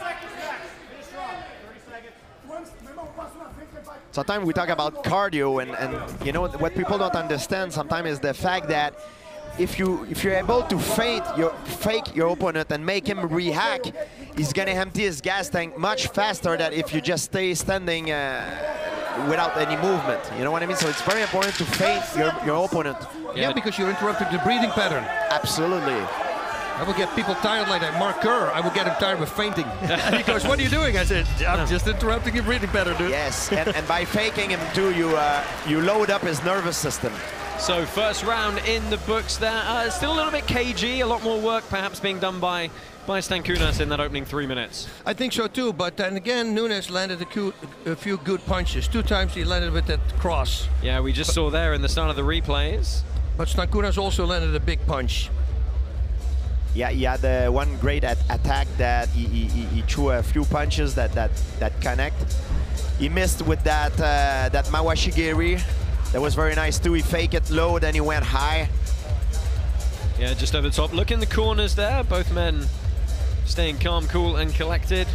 Sometimes we talk about cardio, and you know what people don't understand sometimes is the fact that if you're able to fake your opponent and make him react, he's gonna empty his gas tank much faster than if you just stay standing without any movement. You know what I mean? So it's very important to feint your opponent. Yeah, because you're interrupting the breathing pattern. Absolutely. I will get people tired like that. Mark Kerr, I will get him tired with feinting. He goes, what are you doing? I said, I'm just interrupting your breathing pattern, dude. Yes, and by faking him too, you load up his nervous system. So first round in the books there. Still a little bit cagey, a lot more work perhaps being done by Stankunas in that opening 3 minutes. I think so too, but then again, Nunez landed a few good punches. 2 times he landed with that cross. Yeah, we just saw there in the start of the replays. But Stankunas also landed a big punch. Yeah, he had one great attack that he threw a few punches that connect. He missed with that Mawashigiri. That was very nice too. He faked it low, then he went high. Yeah, just over the top. Look in the corners there. Both men staying calm, cool, and collected.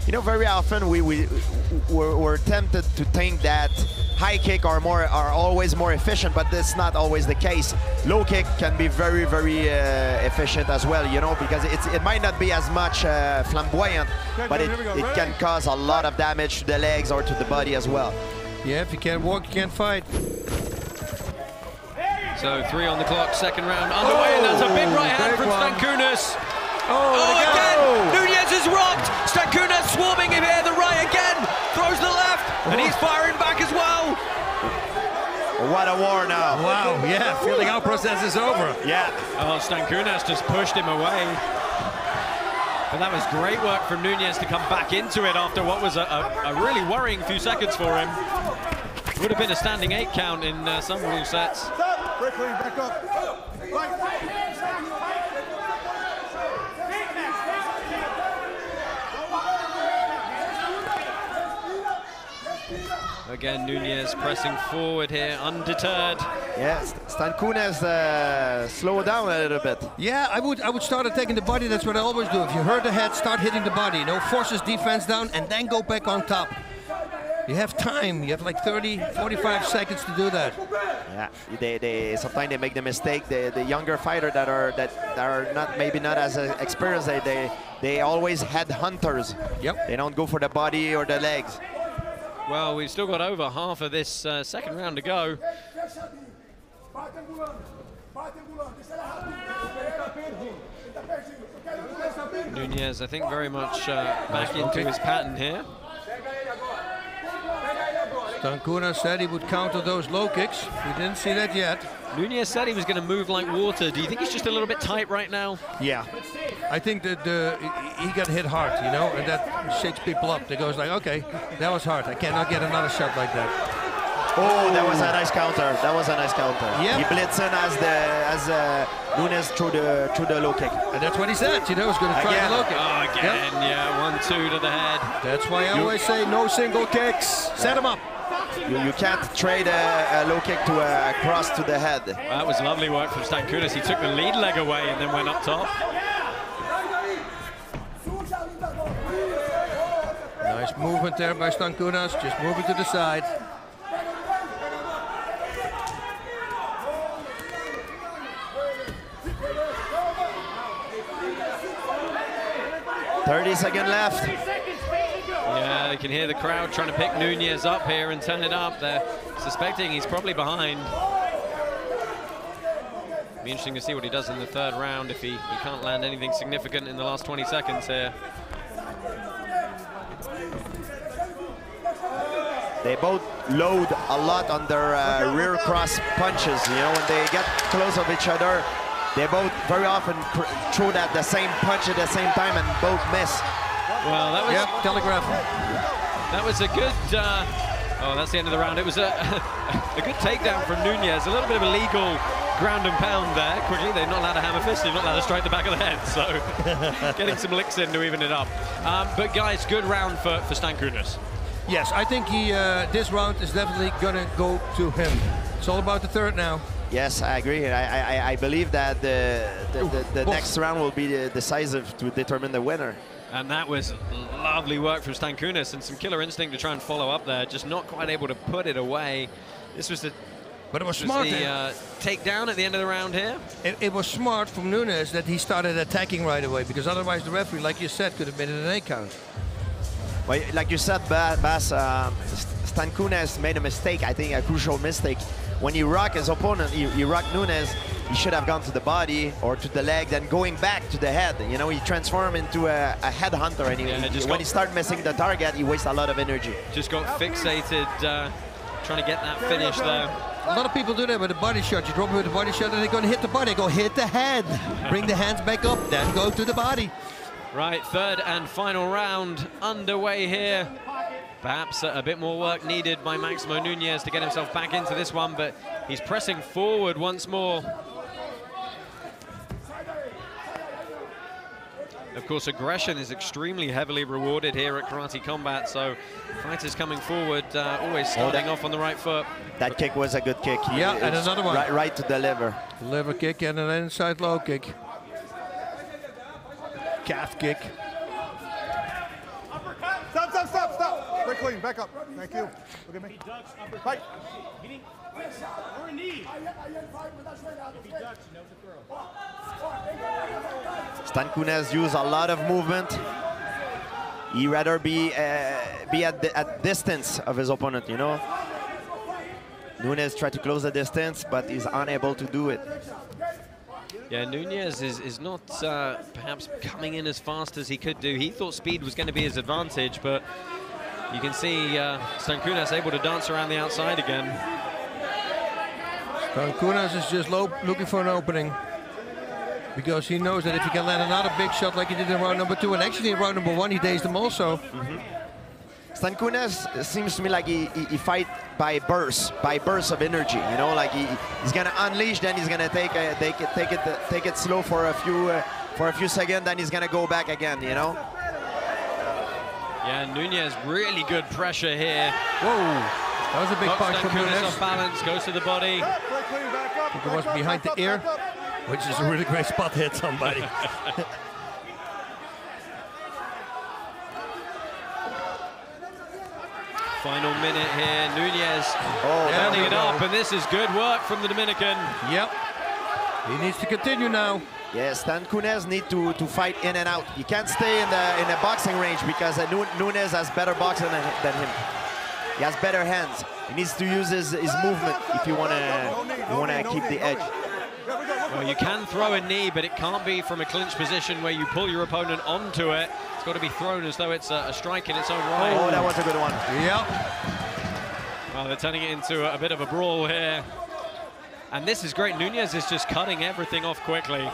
You know, very often we're tempted to think that high kick are always more efficient, but that's not always the case. Low kick can be very, very efficient as well, you know, because it might not be as much flamboyant, but it can cause a lot of damage to the legs or to the body as well. Yeah, if you can't walk, you can't fight. So 3 on the clock, second round underway, and that's a big right hand from Stankunas. Oh, again! Nunez is rocked! Stankunas swarming him here, the right again! Throws the left, and he's firing back as well! What a war now. Wow, yeah, feeling our process is over. Yeah. Oh, Stankunas just pushed him away. But that was great work from Nunez to come back into it after what was a really worrying few seconds for him. Would have been a standing 8 count in some rule sets. Quickly, back up. Again, Nunez pressing forward here, undeterred. Yes, Stankunas slow down a little bit. Yeah, I would start attacking the body. That's what I always do. If you hurt the head, start hitting the body. You know, force his defense down and then go back on top. You have time. You have like 30, 45 seconds to do that. Yeah, sometimes they make the mistake. The younger fighter that are not maybe not as experienced. They always head hunters. Yep. They don't go for the body or the legs. Well, we've still got over half of this second round to go. Nunez, I think, very much back into his pattern here. Stankunas said he would counter those low kicks. We didn't see that yet. Nunez said he was going to move like water. Do you think he's just a little bit tight right now? Yeah. I think that he got hit hard, you know, and that shakes people up. They goes like, okay, that was hard. I cannot get another shot like that. Oh, that was a nice counter. That was a nice counter. Yep. He blitzed in as Nunez threw the low kick. And that's what he said, you know, he's going to try the low kick. Oh, again, yeah, 1-2 to the head. That's why I always say no single kicks. Set him up. You can't trade a low kick to a cross to the head. Well, that was lovely work from Stankunas. He took the lead leg away and then went up top. Nice movement there by Stankunas, just moving to the side. .30 seconds left. Yeah, you can hear the crowd trying to pick Nunez up here and turn it up. They're suspecting he's probably behind. Be interesting to see what he does in the third round if he can't land anything significant in the last 20 seconds here. They both load a lot on their rear cross punches. You know, when they get close of each other, they both very often throw that the same punch at the same time and both miss. Well, that was... Yep, telegraph. That was a good... oh, that's the end of the round. It was a good takedown from Nunez. A little bit of illegal ground and pound there. Quickly, they're not allowed to hammer fist. They're not allowed to strike the back of the head. So getting some licks in to even it up. But guys, good round for Stankunas. Yes, I think this round is definitely going to go to him. It's all about the third now. Yes, I agree. I believe that the next round will be decisive to determine the winner. And that was lovely work from Stankunas and some killer instinct to try and follow up there. Just not quite able to put it away. This was the... But it was smart. The takedown at the end of the round here. It was smart from Nunez that he started attacking right away, because otherwise the referee, like you said, could have made it an 8 count. Well, like you said, Bas, Stankunas made a mistake, I think a crucial mistake. When he rocked his opponent, he rocked Nunez, he should have gone to the body or to the leg, then going back to the head. You know, he transformed into a headhunter, and when he started missing the target, he wastes a lot of energy. Just got fixated, trying to get that finish there. A lot of people do that with a body shot. You drop him with a body shot and they're going to hit the body. Go hit the head. Bring the hands back up, then go to the body. Right, third and final round underway here. Perhaps a bit more work needed by Maximo Nunez to get himself back into this one, but he's pressing forward once more. Of course, aggression is extremely heavily rewarded here at Karate Combat, so fighters coming forward always starting off on the right foot. That kick was a good kick. Yeah, and another one. Right to the liver. Liver kick and an inside low kick. Calf kick. Stop. Break clean, back up. Thank you. Look at me. Fight. Or a knee. Stankunas used a lot of movement. He'd rather be at distance of his opponent, you know. Nunez tried to close the distance, but he's unable to do it. Yeah, Nunez is not perhaps coming in as fast as he could do. He thought speed was going to be his advantage, but you can see Stankunas able to dance around the outside again. Stankunas is just looking for an opening, because he knows that if he can land another big shot like he did in round number 2, and actually in round number 1 he dazed him also. Stankunas seems to me like he fight by bursts of energy. You know, like he's gonna unleash, then he's gonna take it slow for a few seconds, then he's gonna go back again. You know. Yeah, Nunez really good pressure here. Whoa, that was a big punch from Nunez. Off balance, goes to the body. I think it was behind the ear, which is a really great spot to hit somebody. Final minute here, Nunez landing it up, and this is good work from the Dominican. Yep, he needs to continue now. Yes, Stankunas need to fight in and out. He can't stay in the boxing range, because Nunez has better boxing than him. He has better hands. He needs to use his movement if you wanna keep the edge. Well, you can throw a knee, but it can't be from a clinch position where you pull your opponent onto it. It's got to be thrown as though it's a strike in its own right. Oh, that was a good one. Yep. Well, they're turning it into a bit of a brawl here. And this is great. Nunez is just cutting everything off quickly.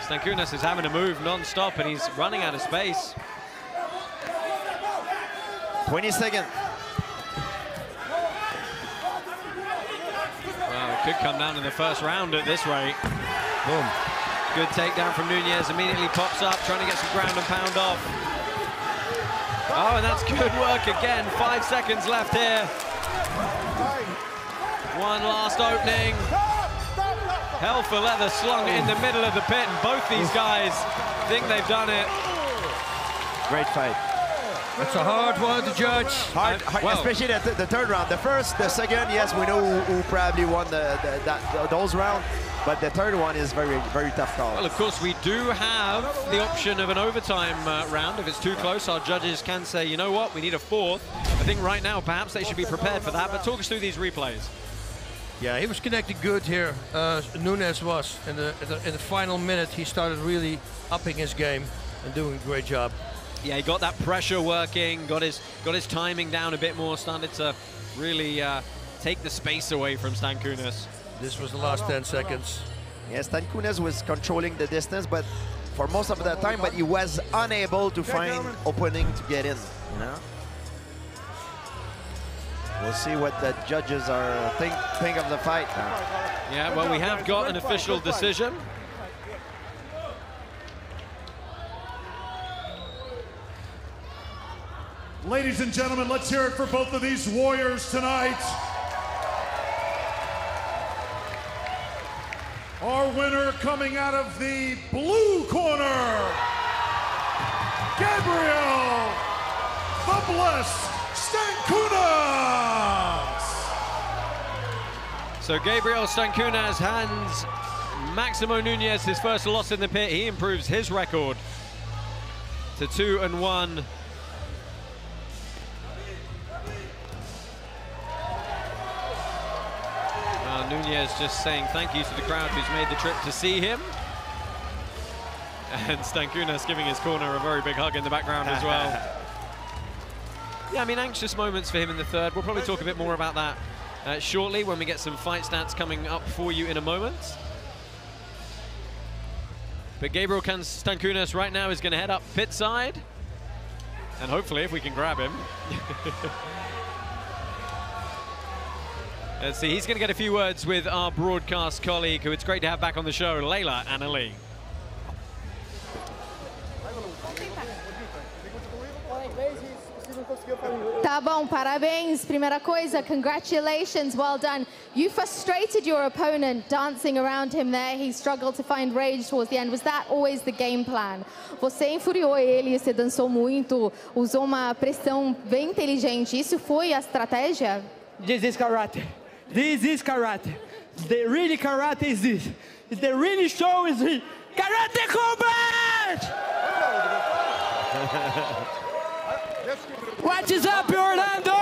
Stankunas is having to move non-stop, and he's running out of space. 20 seconds. Well, it could come down in the first round at this rate. Boom. Good takedown from Nunez, immediately pops up, trying to get some ground and pound off. Oh, and that's good work again. 5 seconds left here. One last opening. Hell for leather slung in the middle of the pit, and both these guys think they've done it. Great fight. That's a hard one to judge. Hard, well, especially the third round. The first, the second, yes, we know who probably won those rounds. But the third one is very, very tough call. Well, of course, we do have the option of an overtime round. If it's too close, our judges can say, you know what, we need a fourth. I think right now, perhaps they should be prepared for that. But talk us through these replays. Yeah, he was connected good here. Nunez was. In the final minute, he started really upping his game and doing a great job. Yeah, he got that pressure working, got his timing down a bit more, started to really take the space away from Stankunas. This was the last 10 seconds. Yeah, Stankunas was controlling the distance, but for most of the time, but he was unable to find opening to get in, you know? We'll see what the judges are think of the fight now. Yeah, well, we have got an official decision. Ladies and gentlemen, let's hear it for both of these warriors tonight. Our winner coming out of the blue corner, Gabriel, the Blessed Stankunas. So Gabriel Stankunas hands Maximo Nunez his first loss in the pit. He improves his record to 2-1. Nunez just saying thank you to the crowd who's made the trip to see him. And Stankunas giving his corner a very big hug in the background as well. Yeah, I mean, anxious moments for him in the third. We'll probably talk a bit more about that shortly when we get some fight stats coming up for you in a moment. But Gabriel Stankunas right now is going to head up pit side. And hopefully, if we can grab him. Let's see, he's going to get a few words with our broadcast colleague, who it's great to have back on the show, Leila Anali. Tá bom, parabéns. Primeira coisa, congratulations, well done. You frustrated your opponent dancing around him there. He struggled to find rage towards the end. Was that always the game plan? Você infuriou ele, você dançou muito, usou uma pressão bem inteligente. Isso foi a estratégia? This is karate. This is karate. The really karate is this. The really show is the karate combat! What is up, Orlando?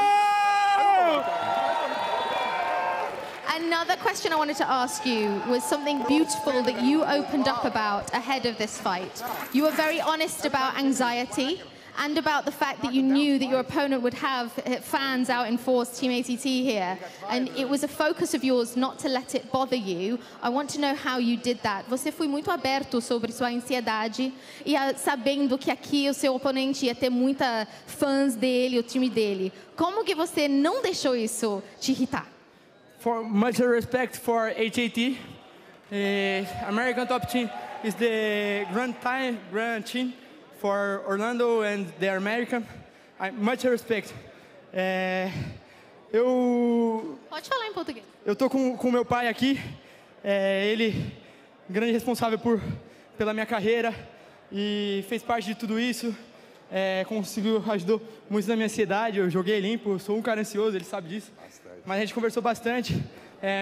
Another question I wanted to ask you was something beautiful that you opened up about ahead of this fight. You were very honest about anxiety and about the fact that you knew that your opponent would have fans out in force, Team ATT here. And it was a focus of yours not to let it bother you. I want to know how you did that. Você foi muito aberto sobre sua ansiedade e sabendo que aqui o seu oponente ia ter muita fãs dele, o time dele. Como que você não deixou isso te irritar? For much respect for HAT, American Top Team is the grand team for Orlando and the American. Much respect. Pode falar em português. Eu tô com meu pai aqui. Ele grande responsável pela minha carreira e fez parte de tudo isso. Ajudou muito na minha ansiedade. Eu joguei limpo, sou um cara ansioso, ele sabe disso. Mas a gente conversou bastante.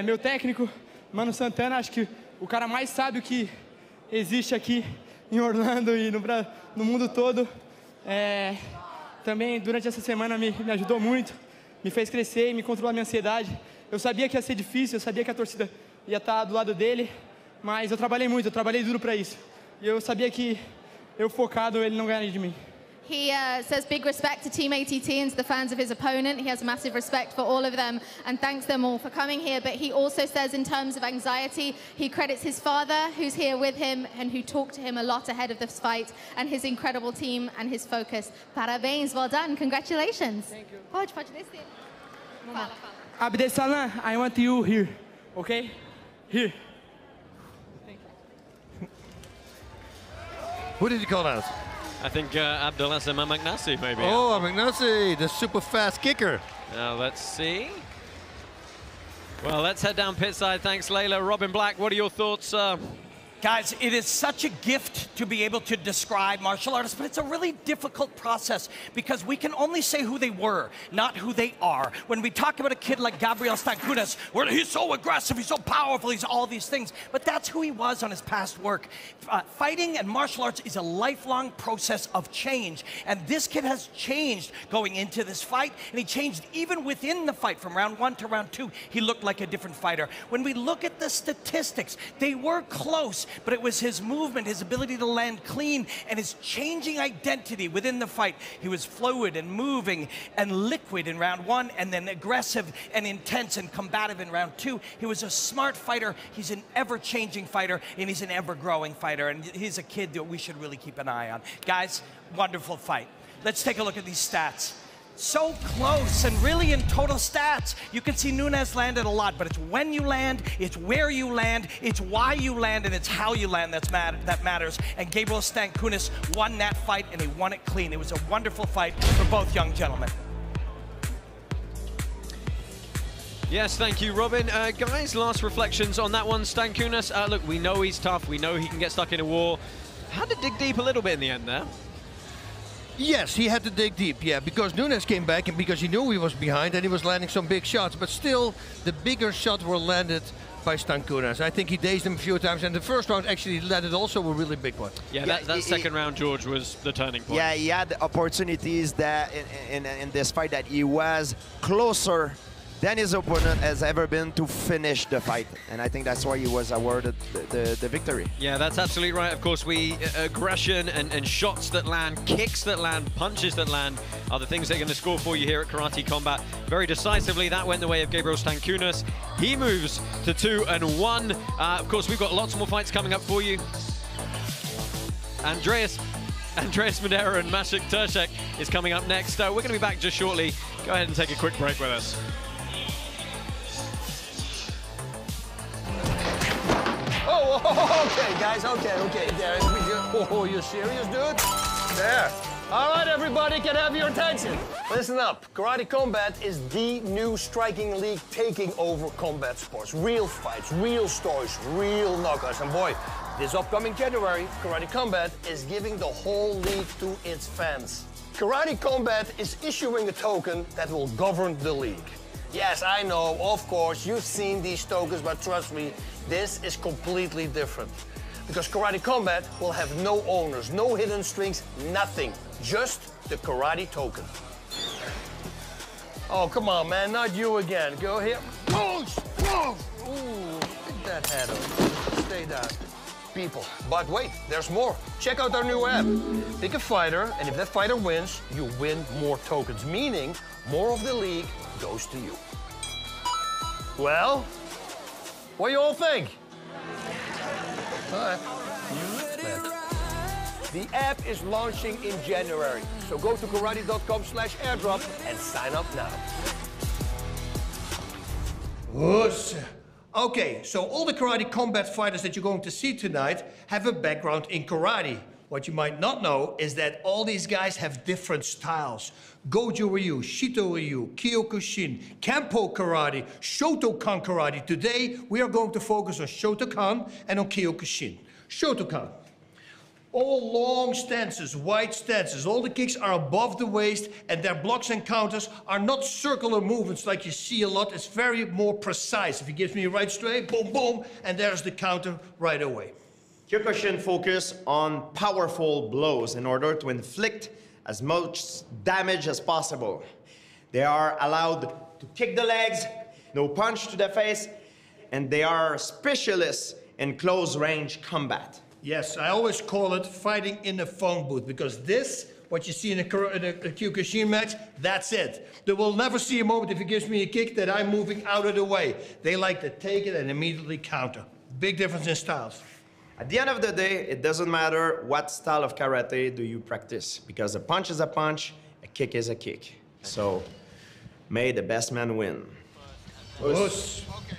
Meu técnico, Mano Santana, acho que o cara mais sábio que existe aqui em Orlando e no mundo todo. Também durante essa semana me ajudou muito, me fez crescer e me controlou a minha ansiedade. Eu sabia que ia ser difícil, eu sabia que a torcida ia estar do lado dele, mas eu trabalhei muito, eu trabalhei duro para isso. E eu sabia que eu focado, ele não ganharia de mim. He says big respect to Team ATT and to the fans of his opponent. He has massive respect for all of them and thanks them all for coming here. But he also says in terms of anxiety, he credits his father, who's here with him and who talked to him a lot ahead of this fight, and his incredible team and his focus. Parabéns, well done, congratulations. Thank you. Pode descer. Fala. Abdesalam, I want you here, okay? Here. Who did you call out? I think Abdelasam Amagnassi, maybe. Oh, Amagnassi, the super fast kicker. Now let's see. Well, let's head down pit side. Thanks, Layla. Robin Black, what are your thoughts Guys, it is such a gift to be able to describe martial artists, but it's a really difficult process because we can only say who they were, not who they are. When we talk about a kid like Gabriel Stankunas, where he's so aggressive, he's so powerful, he's all these things, but that's who he was on his past work. Fighting and martial arts is a lifelong process of change, and this kid has changed going into this fight, and he changed even within the fight from round 1 to round 2. He looked like a different fighter. When we look at the statistics, they were close, but it was his movement, his ability to land clean, and his changing identity within the fight. He was fluid and moving and liquid in round 1, and then aggressive and intense and combative in round 2. He was a smart fighter. He's an ever-changing fighter, and he's an ever-growing fighter, and he's a kid that we should really keep an eye on. Guys, wonderful fight. Let's take a look at these stats. So close, and really in total stats, you can see Nunez landed a lot, but it's when you land, it's where you land, it's why you land, and it's how you land that matters. And Gabriel Stankunas won that fight, and he won it clean. It was a wonderful fight for both young gentlemen. Yes, thank you, Robin. Guys, last reflections on that one. Stankunas, look, we know he's tough. We know he can get stuck in a war. Had to dig deep a little bit in the end there. Yes, he had to dig deep, yeah, because Nunez came back and because he knew he was behind and he was landing some big shots, but still the bigger shots were landed by Stankunas. I think he dazed him a few times, and the first round actually landed also a really big one. Yeah, that second round, George, was the turning point. Yeah, he had opportunities that in this fight that he was closer than his opponent has ever been to finish the fight, and I think that's why he was awarded the victory. Yeah, that's absolutely right. Of course, aggression and shots that land, kicks that land, punches that land are the things that are going to score for you here at Karate Combat. Very decisively, that went the way of Gabriel Stankunas. He moves to 2-1. Of course, we've got lots more fights coming up for you. Andreas Madera and Maciej Tercjak is coming up next. We're going to be back just shortly. Go ahead and take a quick break with us. Okay, guys, okay. There, oh, you serious, dude? There. All right, everybody, can I have your attention? Listen up. Karate Combat is the new striking league taking over combat sports. Real fights, real stories, real knockouts. And boy, this upcoming January, Karate Combat is giving the whole league to its fans. Karate Combat is issuing a token that will govern the league. Yes, I know, of course, you've seen these tokens, but trust me, this is completely different. Because Karate Combat will have no owners, no hidden strings, nothing. Just the Karate token. Oh, come on, man, not you again. Go here. Boom! Ooh, pick that head up. Stay down. People. But wait, there's more. Check out our new app. Pick a fighter, and if that fighter wins, you win more tokens, meaning more of the league goes to you. Well, what do you all think? All right. The app is launching in January, so go to karate.com/airdrop and sign up now. Whoosh. Okay, so all the Karate Combat fighters that you're going to see tonight have a background in karate. What you might not know is that all these guys have different styles. Goju Ryu, Shito Ryu, Kyokushin, Kempo Karate, Shotokan Karate. Today, we are going to focus on Shotokan and on Kyokushin. Shotokan. All long stances, wide stances. All the kicks are above the waist, and their blocks and counters are not circular movements like you see a lot. It's very more precise. If he gives me a right straight, boom, boom, and there's the counter right away. Kyokushin focus on powerful blows in order to inflict as much damage as possible. They are allowed to kick the legs, no punch to the face, and they are specialists in close-range combat. Yes, I always call it fighting in a phone booth, because this, what you see in a Kyokushin match, that's it. They will never see a moment if he gives me a kick that I'm moving out of the way. They like to take it and immediately counter. Big difference in styles. At the end of the day, it doesn't matter what style of karate do you practice, because a punch is a punch, a kick is a kick. So, may the best man win. Us. Okay,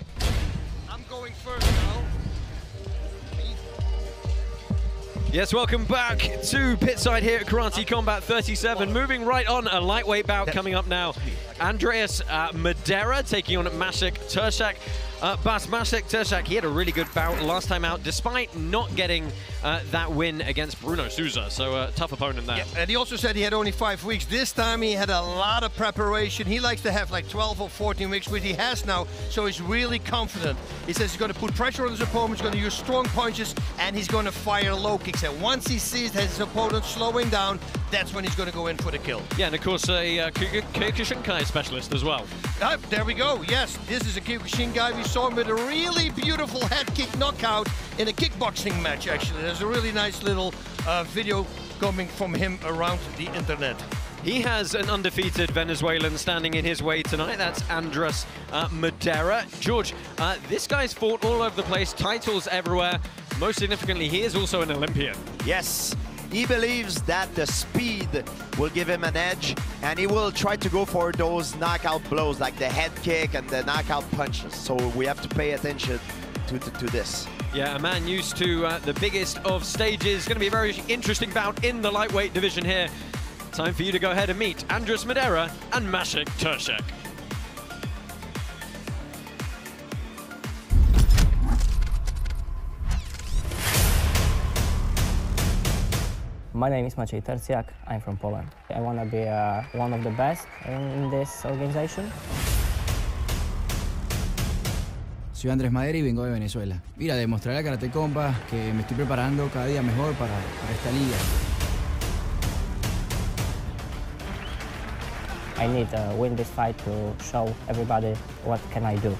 I'm going first now. Yes, welcome back to Pitside here at Karate Combat 37. Moving right on, a lightweight bout coming up now. Andreas Madera taking on Maciej Tercjak. Maciej Tercjak, he had a really good bout last time out, despite not getting that win against Bruno Souza. So a tough opponent there. Yeah, and he also said he had only 5 weeks. This time he had a lot of preparation. He likes to have like 12 or 14 weeks, which he has now, so he's really confident. He says he's going to put pressure on his opponent, he's going to use strong punches, and he's going to fire low kicks. And once he sees his opponent slowing down, that's when he's going to go in for the kill. Yeah, and of course a Kyokushinkai specialist as well. There we go, yes. This is a Kyokushinkai. We saw him with a really beautiful head kick knockout in a kickboxing match, actually. There's a really nice little video coming from him around the internet. He has an undefeated Venezuelan standing in his way tonight. That's Andres Madera. George, this guy's fought all over the place, titles everywhere. Most significantly, he is also an Olympian. Yes. He believes that the speed will give him an edge, and he will try to go for those knockout blows, like the head kick and the knockout punches. So we have to pay attention to this. Yeah, a man used to the biggest of stages. Going to be a very interesting bout in the lightweight division here. Time for you to go ahead and meet Andres Madera and Maciej Tercjak. My name is Maciej Tercjak. I'm from Poland. I want to be one of the best in this organization. Soy Andrés Madera y vengo de Venezuela. Mira, demostrarle a Karate Combat que me estoy preparando cada día mejor para esta liga. I need to win this fight to show everybody what can I do.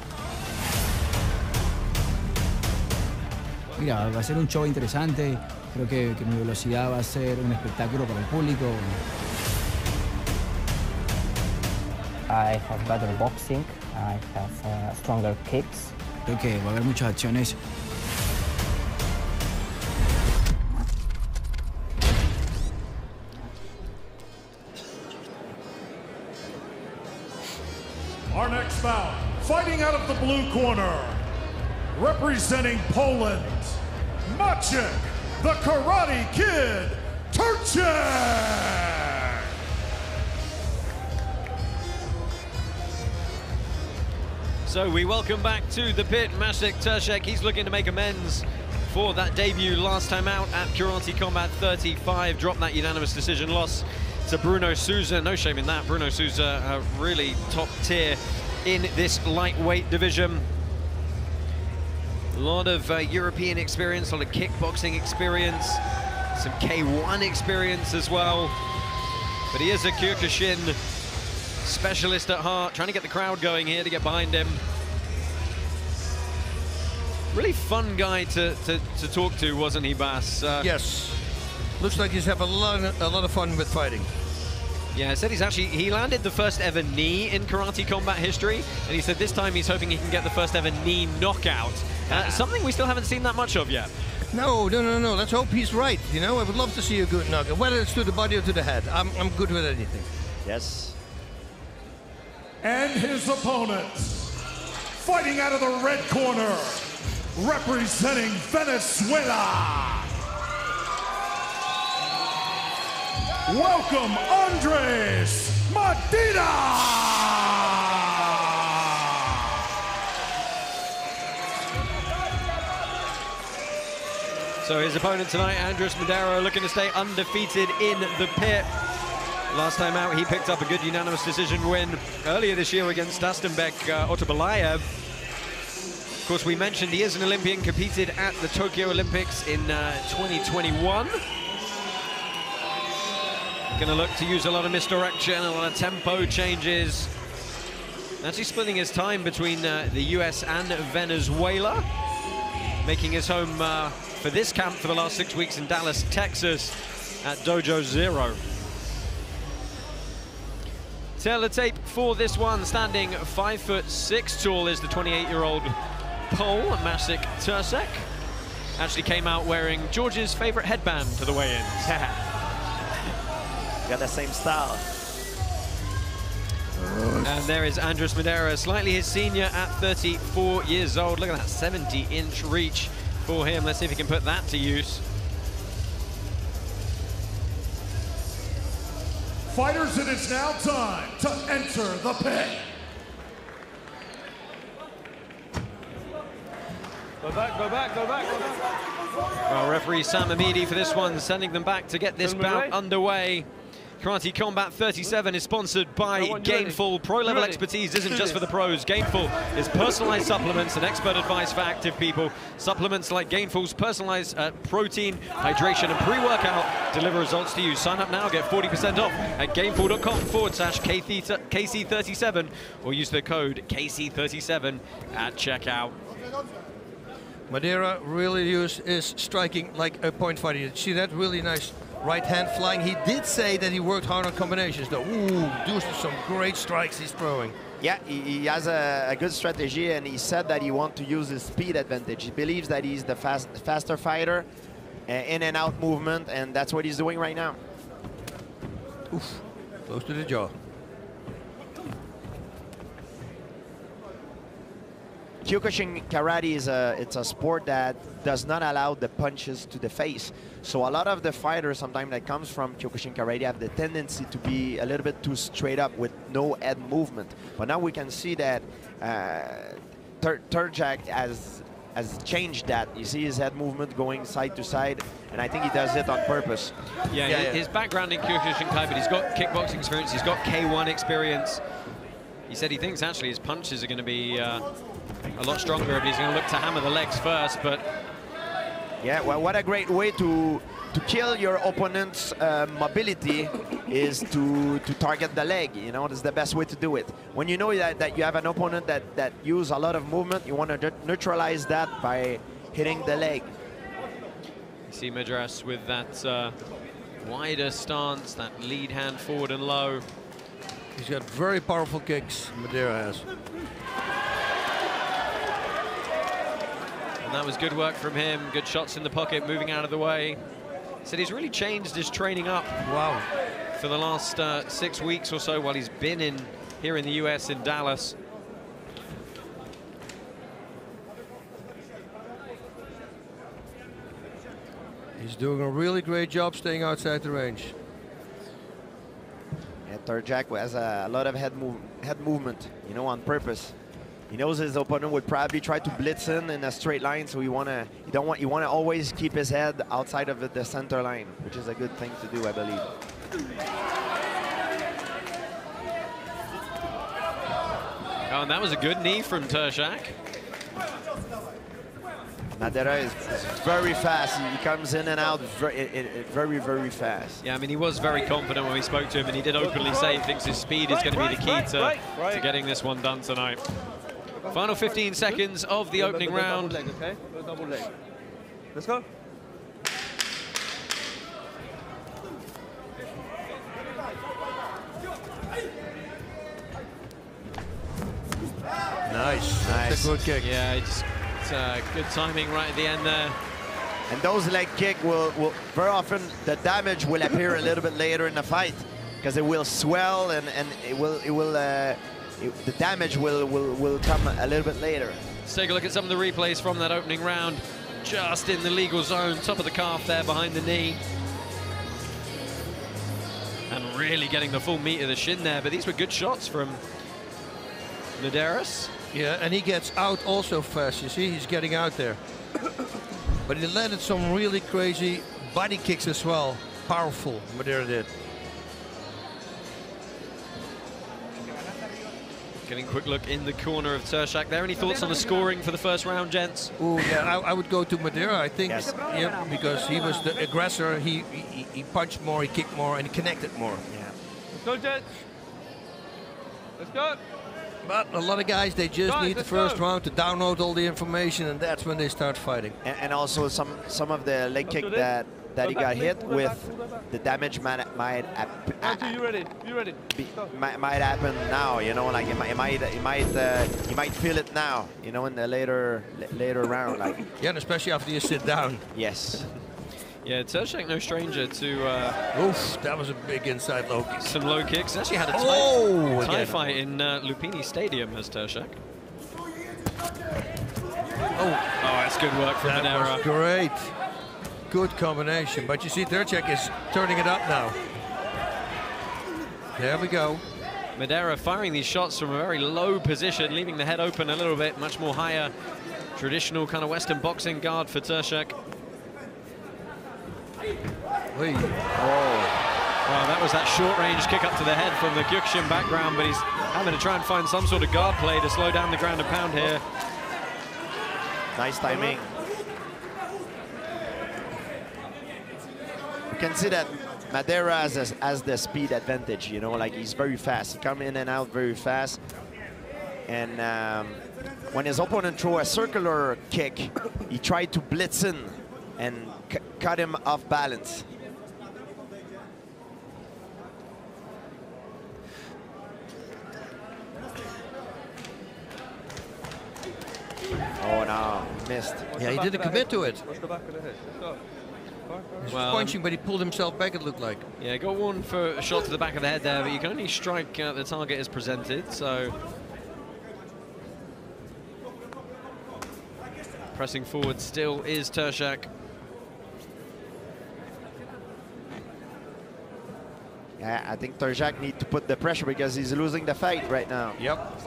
Mira, va a ser un show interesante. Creo que mi velocidad va a ser un espectáculo para el público. I have better boxing. I have stronger kicks. Creo que va a haber muchas acciones. Our next bout, fighting out of the blue corner, representing Poland, Maciej, the Karate Kid, Tercjak! So we welcome back to the pit Maciej Tercjak. He's looking to make amends for that debut last time out at Karate Combat 35. Dropped that unanimous decision loss to Bruno Souza. No shame in that. Bruno Souza, really top tier in this lightweight division. A lot of European experience, a lot of kickboxing experience, some K1 experience as well. But he is a Kyokushin specialist at heart, trying to get the crowd going here to get behind him. Really fun guy to talk to, wasn't he, Bas? Yes. Looks like he's having a lot of fun with fighting. Yeah, I said he landed the first ever knee in Karate Combat history, and he said this time he's hoping he can get the first ever knee knockout. Something we still haven't seen that much of yet. No. Let's hope he's right. You know, I would love to see a good knockout, whether it's to the body or to the head. I'm good with anything. Yes. And his opponent, fighting out of the red corner, representing Venezuela. Welcome, Andres Madera! So his opponent tonight, Andres Madera, looking to stay undefeated in the pit. Last time out, he picked up a good unanimous decision win earlier this year against Stankunas Otabalayev. Of course, we mentioned he is an Olympian, competed at the Tokyo Olympics in 2021. Gonna look to use a lot of misdirection, a lot of tempo changes. Actually splitting his time between the US and Venezuela. Making his home for this camp for the last 6 weeks in Dallas, Texas at Dojo Zero. Teletape for this one, standing 5'6" tall is the 28-year-old Pole, Maciej Tercjak. Actually came out wearing George's favorite headband to the weigh-ins. Got the same style. And there is Andres Madera, slightly his senior at 34 years old. Look at that 70-inch reach for him. Let's see if he can put that to use. Fighters, it is now time to enter the pit. Go back, go back, go back, go back. Well, referee Sam Amidi for this one, sending them back to get this bout underway. Karate Combat 37 is sponsored by Gainful. Pro-level expertise isn't just for the pros. Gainful is personalized supplements and expert advice for active people. Supplements like Gainful's personalized protein, hydration, and pre-workout deliver results to you. Sign up now, get 40% off at gainful.com/KC37 or use the code KC37 at checkout. Madera really is striking like a point fighter. You see that? Really nice right hand flying. He did say that he worked hard on combinations though. Ooh, those are some great strikes he's throwing. Yeah, he has a good strategy, and he said that he wants to use his speed advantage. He believes that he's the faster fighter, in and out movement, and that's what he's doing right now. Oof, close to the jaw. Kyokushin karate is it's a sport that does not allow the punches to the face. So a lot of the fighters sometimes that comes from Kyokushin karate have the tendency to be a little bit too straight up with no head movement. But now we can see that Tercjak has changed that. You see his head movement going side to side, and I think he does it on purpose. Yeah, his background in Kyokushin Kai, he's got kickboxing experience, he's got K1 experience. He said he thinks actually his punches are going to be a lot stronger if he's going to look to hammer the legs first, but... Yeah, well, what a great way to kill your opponent's mobility is to target the leg. You know, that's the best way to do it. When you know that you have an opponent that use a lot of movement, you want to neutralize that by hitting the leg. You see Madras with that wider stance, that lead hand forward and low. He's got very powerful kicks, Madera has. And that was good work from him. Good shots in the pocket, moving out of the way. Said he's really changed his training up. Wow. For the last 6 weeks or so while he's been here in the US in Dallas. He's doing a really great job staying outside the range. Yeah, Tercjak has a lot of head movement, you know, on purpose. He knows his opponent would probably try to blitz in a straight line, so you want to always keep his head outside of the center line, which is a good thing to do, I believe. Oh, and that was a good knee from Tercjak. Madera is very fast. He comes in and out very, very fast. Yeah, I mean, he was very confident when we spoke to him, and he did openly say he thinks his speed is going to be the key to getting this one done tonight. Final 15 seconds of the opening round. Leg, okay? Double leg. Let's go. Nice. That's a good kick. Yeah, just good timing right at the end there. And those leg kick will very often the damage will appear a little bit later in the fight because it will swell and the damage will come a little bit later. Let's take a look at some of the replays from that opening round. Just in the legal zone, top of the calf there behind the knee. And really getting the full meat of the shin there, but these were good shots from Maderas. Yeah, and he gets out also fast. You see, he's getting out there. But he landed some really crazy body kicks as well. Powerful, Madera did. Getting a quick look in the corner of Tercjak there. Any thoughts on the scoring for the first round, gents? Oh, yeah, I would go to Madera, I think. Yes. Yeah, because he was the aggressor. He punched more, he kicked more, and he connected more. Yeah. Let's go, gents. Let's go. But a lot of guys, they just need the first round to download all the information, and that's when they start fighting. And also some of the leg kick that he got hit with, the damage might happen now. You know, like you might feel it now. You know, in the later round, like. Yeah, and especially after you sit down. Yes. Yeah, Tercjak no stranger to... Oof, that was a big inside low kick. Some low kicks. Actually had a tie fight in Lupini Stadium as Tercjak. Oh, that's good work from Madera. That was great. Good combination. But you see, Tercjak is turning it up now. There we go. Madera firing these shots from a very low position, leaving the head open a little bit, much more higher, Traditional kind of Western boxing guard for Tercjak. Well, that was that short-range kick up to the head from the Kyokushin background, but he's having to try and find some sort of guard play to slow down the ground and pound here. Nice timing. You can see that Madera has the speed advantage, you know, like he's very fast. He comes in and out very fast. And when his opponent throw a circular kick, he tried to blitz in and cut him off balance. Oh no, missed. Yeah, he didn't commit to it. He was Well, punching, but he pulled himself back, it looked like. Yeah, got one for a shot to the back of the head there, but you can only strike the target as presented, so... Pressing forward still is Tercjak. Yeah, I think Tercjak needs to put the pressure because he's losing the fight right now. Yep.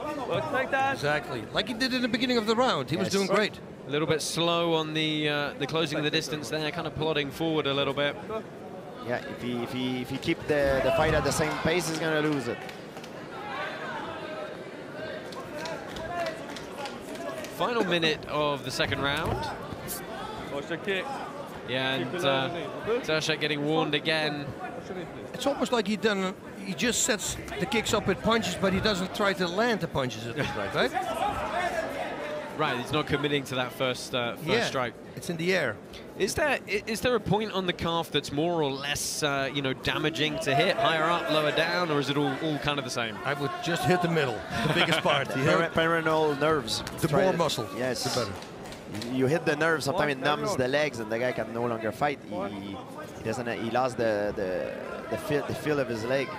Exactly. Like he did in the beginning of the round. He was doing great. A little bit slow on the closing of the distance there, kind of plodding forward a little bit. Yeah, if he keep the fight at the same pace, he's gonna lose it. Final minute of the second round. Watch the kick. Yeah, and Tercjak getting warned again. It's almost like he just sets the kicks up with punches, but he doesn't try to land the punches, it looks like, right? Right, he's not committing to that first strike. It's in the air. Is there a point on the calf that's more or less, you know, damaging to hit? Higher up, lower down, or is it all kind of the same? I would just hit the middle, the biggest part. Peroneal nerves. The more muscle, yes, the better. You hit the nerve, sometimes it numbs the legs, and the guy can no longer fight. He doesn't. He lost the feel of his leg.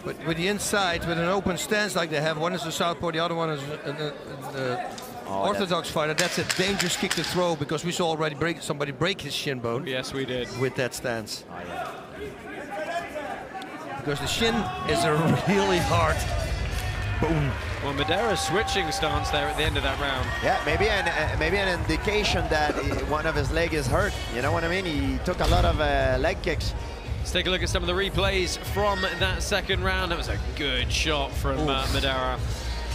But with the inside, with an open stance like they have, one is the southpaw, the other one is the orthodox fighter. That's a dangerous kick to throw because we saw already somebody break his shin bone. Yes, we did. With that stance. Because the shin is a really hard boom. Well, Madera's switching stance there at the end of that round. Yeah, maybe an indication that one of his leg is hurt. You know what I mean? He took a lot of leg kicks. Let's take a look at some of the replays from that second round. That was a good shot from Madera.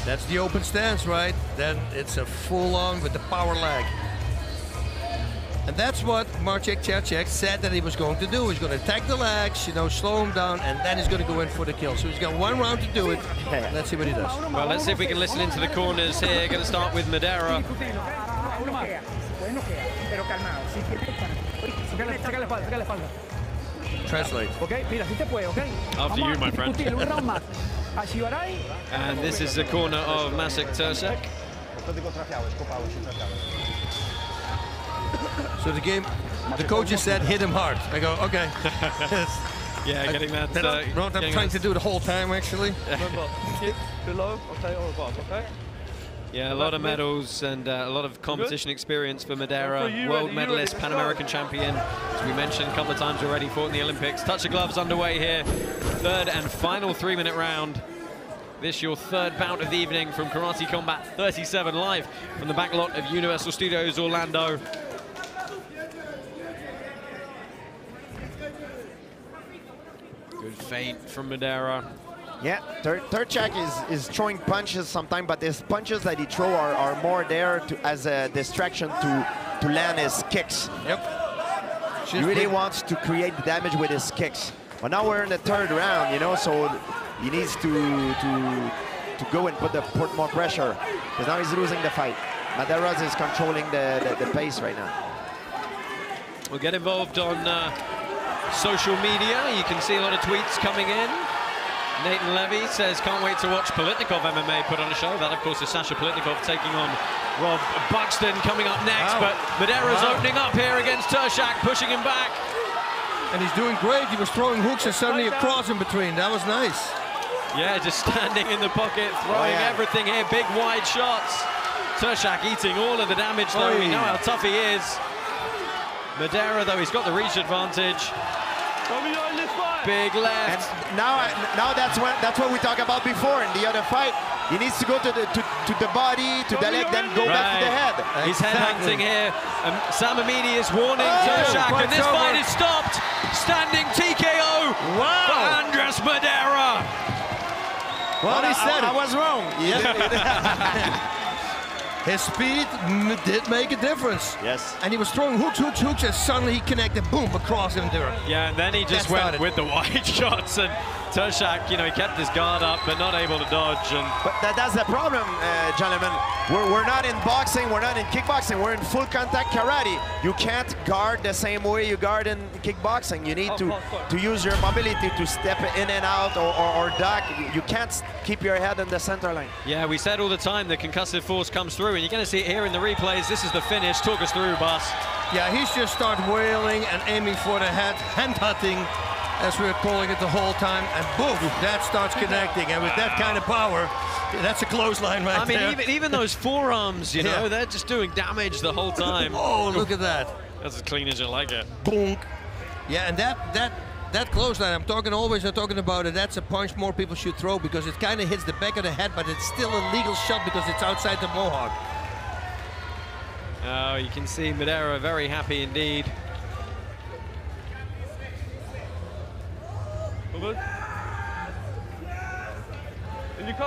That's the open stance, right? Then it's a full-on with the power leg. And that's what Maciej Tercjak said that he was going to do. He's going to attack the legs, you know, slow him down, and then he's going to go in for the kill. So he's got one round to do it. Let's see what he does. Well, let's see if we can listen into the corners here. Going to start with Madera. Translate. After you, my friend. And this is the corner of Maciej Tercjak. So the coaches said hit him hard. I go, okay. Yeah, getting that. What I'm trying to do the whole time, actually. Kick below, okay, or above, okay? Yeah, a lot of medals and a lot of competition experience for Madera. World medalist, Pan American champion. As we mentioned a couple of times already, fought in the Olympics. Touch of gloves underway here. Third and final 3-minute round. This your third bout of the evening from Karate Combat 37 live from the back lot of Universal Studios Orlando. Good feint from Madera. Yeah, Tercjak is throwing punches sometimes, but his punches that he throw are more there as a distraction to land his kicks. Yep. He really wants to create the damage with his kicks. But now we're in the third round, you know, so he needs to go and put more pressure, because now he's losing the fight. Madera is controlling the pace right now. We'll get involved on social media. You can see a lot of tweets coming in. Nathan Levy says, can't wait to watch Palatnikov MMA put on a show. That, of course, is Sasha Palatnikov taking on Rob Buxton coming up next. But Madera's opening up here against Tercjak, pushing him back. And he's doing great. He was throwing hooks and suddenly a cross in between. That was nice. Yeah, just standing in the pocket, throwing everything here. Big, wide shots. Tercjak eating all of the damage, though. We know how tough he is. Madera, though, he's got the reach advantage. Big left. And now that's what we talked about before in the other fight. He needs to go to the body, to the leg, then go back to the head. He's headhunting here. Sam Amini is warning Tercjak, and this fight is stopped. Standing TKO for Andres Madera. Well, he said I was wrong. Yeah. His speed did make a difference. Yes. And he was throwing hooks, and suddenly he connected, boom, across him there. Yeah, and then he just went with the wide shots, and Tercjak, you know, he kept his guard up, but not able to dodge. But that's the problem, gentlemen. We're not in boxing, we're not in kickboxing, we're in full contact karate. You can't guard the same way you guard in kickboxing. You need to use your mobility to step in and out or duck. You can't keep your head in the center line. Yeah, we said all the time the concussive force comes through, and you're going to see it here in the replays. This is the finish. Talk us through, Bas. Yeah, he's just started wailing and aiming for the head, hand-hunting, as we're calling it the whole time, and boom, that starts connecting. And with that kind of power, that's a clothesline right there. I mean, even those forearms, you know, they're just doing damage the whole time. Oh, look at that. That's as clean as you like it. Boom. Yeah, and that clothesline, I'm talking about it, that's a punch more people should throw because it kind of hits the back of the head, but it's still a legal shot because it's outside the mohawk. Oh, you can see Madera very happy indeed.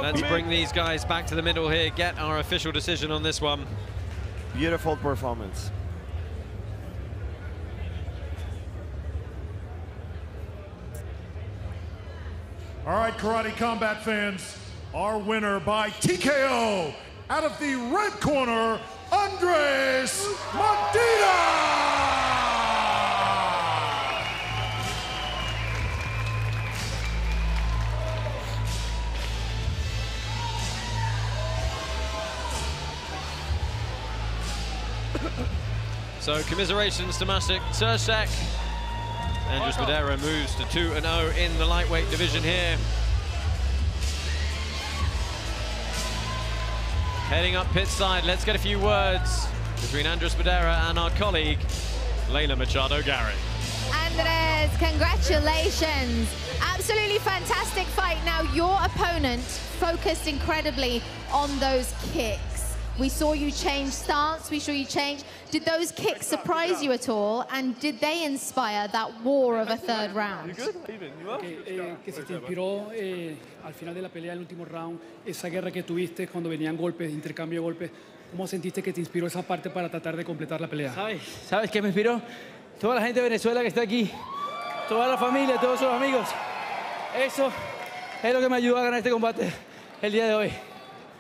Let's bring these guys back to the middle here, get our official decision on this one. Beautiful performance. All right, Karate Combat fans, our winner by TKO out of the red corner, Andres Madera! So commiserations to Maciej Tercjak. Andres Madera moves to 2-0 in the lightweight division here. Heading up pit side, let's get a few words between Andres Madera and our colleague, Layla Machado-Garry. Andres, congratulations. Absolutely fantastic fight. Now, your opponent focused incredibly on those kicks. We saw you change stance, we saw you change. Did those kicks surprise you at all? And did they inspire that war of a third round? Que se te inspiró al final de la pelea, el último round, esa guerra que tuviste cuando venían golpes, intercambio de golpes. ¿Cómo sentiste que te inspiró esa parte para tratar de completar la pelea? ¿Sabes qué me inspiró? Toda la gente de Venezuela que está aquí, toda la familia, todos sus amigos. Eso es lo que me ayudó a ganar este combate el día de hoy.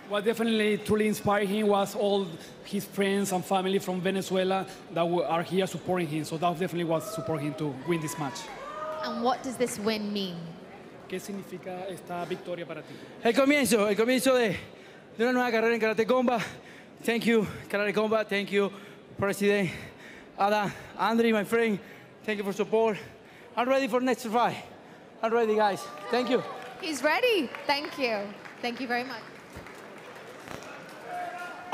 What definitely truly inspired him was all his friends and family from Venezuela that are here supporting him. So that definitely was supporting him to win this match. And what does this win mean? ¿Qué significa esta victoria para ti? El comienzo de una nueva carrera en Karate Combat. Thank you, Karate Combat. Thank you, President Ada, Andre, my friend. Thank you for support. I'm ready for next fight. I'm ready, guys. Thank you. He's ready. Thank you. Thank you very much.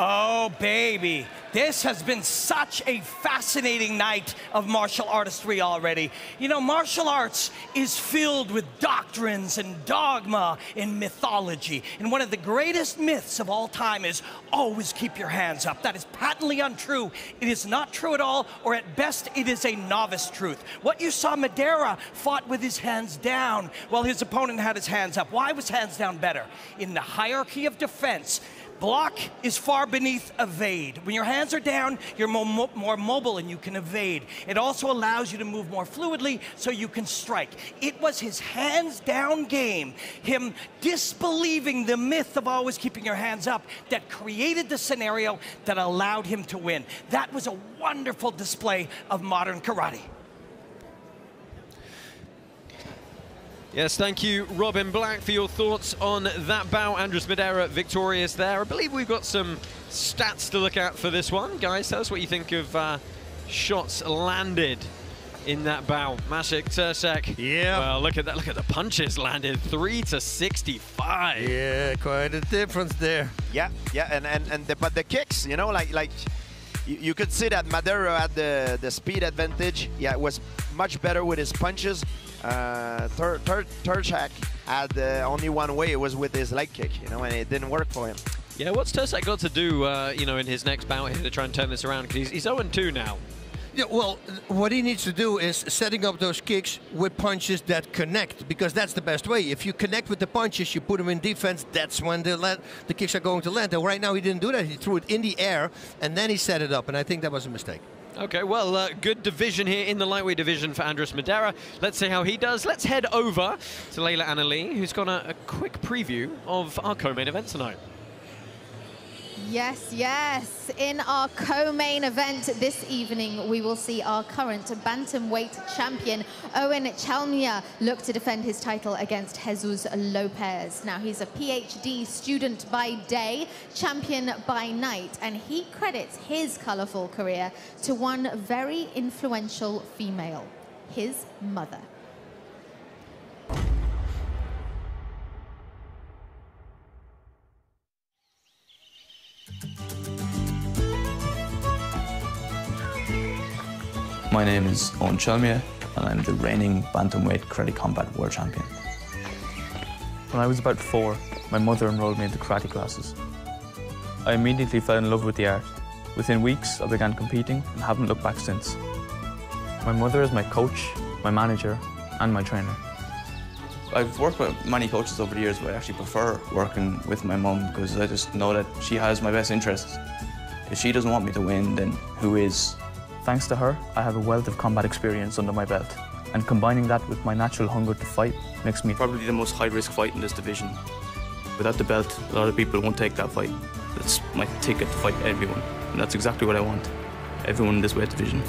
Oh, baby. This has been such a fascinating night of martial artistry already. You know, martial arts is filled with doctrines and dogma and mythology. And one of the greatest myths of all time is always keep your hands up. That is patently untrue. It is not true at all, or at best, it is a novice truth. What you saw, Madera fought with his hands down while his opponent had his hands up. Why was hands down better? In the hierarchy of defense, block is far beneath evade. When your hands are down, you're more mobile and you can evade. It also allows you to move more fluidly so you can strike. It was his hands down game, him disbelieving the myth of always keeping your hands up, that created the scenario that allowed him to win. That was a wonderful display of modern karate. Yes, thank you, Robin Black, for your thoughts on that bout. Andres Madera victorious there. I believe we've got some stats to look at for this one. Guys, tell us what you think of shots landed in that bout. Maciej Tercjak. Yeah. Well, look at that. Look at the punches landed. 3 to 65. Yeah, quite a difference there. Yeah, yeah, but the kicks, you know, like You could see that Madera had the speed advantage. Yeah, it was much better with his punches. Tercjak had only one way, it was with his leg kick, you know, and it didn't work for him. Yeah, what's Tercjak got to do, you know, in his next bout here to try and turn this around? Because he's 0-2 now. Yeah, well, what he needs to do is setting up those kicks with punches that connect, because that's the best way. If you connect with the punches, you put them in defense, that's when the kicks are going to land. And right now he didn't do that. He threw it in the air, and then he set it up, and I think that was a mistake. Okay, well, good division here in the lightweight division for Andres Madera. Let's see how he does. Let's head over to Layla Annali, who's got a quick preview of our co-main event tonight. Yes, yes. In our co-main event this evening, we will see our current bantamweight champion, Eoghan Chelmiah, look to defend his title against Azouz Lopez. Now, he's a PhD student by day, champion by night, and he credits his colorful career to one very influential female, his mother. My name is Eoghan Chelmiah, and I'm the reigning bantamweight karate combat world champion. When I was about 4, my mother enrolled me into karate classes. I immediately fell in love with the art. Within weeks, I began competing and haven't looked back since. My mother is my coach, my manager, and my trainer. I've worked with many coaches over the years, but I actually prefer working with my mum because I just know that she has my best interests. If she doesn't want me to win, then who is? Thanks to her, I have a wealth of combat experience under my belt, and combining that with my natural hunger to fight makes me probably the most high-risk fight in this division. Without the belt, a lot of people won't take that fight. That's my ticket to fight everyone, and that's exactly what I want. Everyone in this weight division.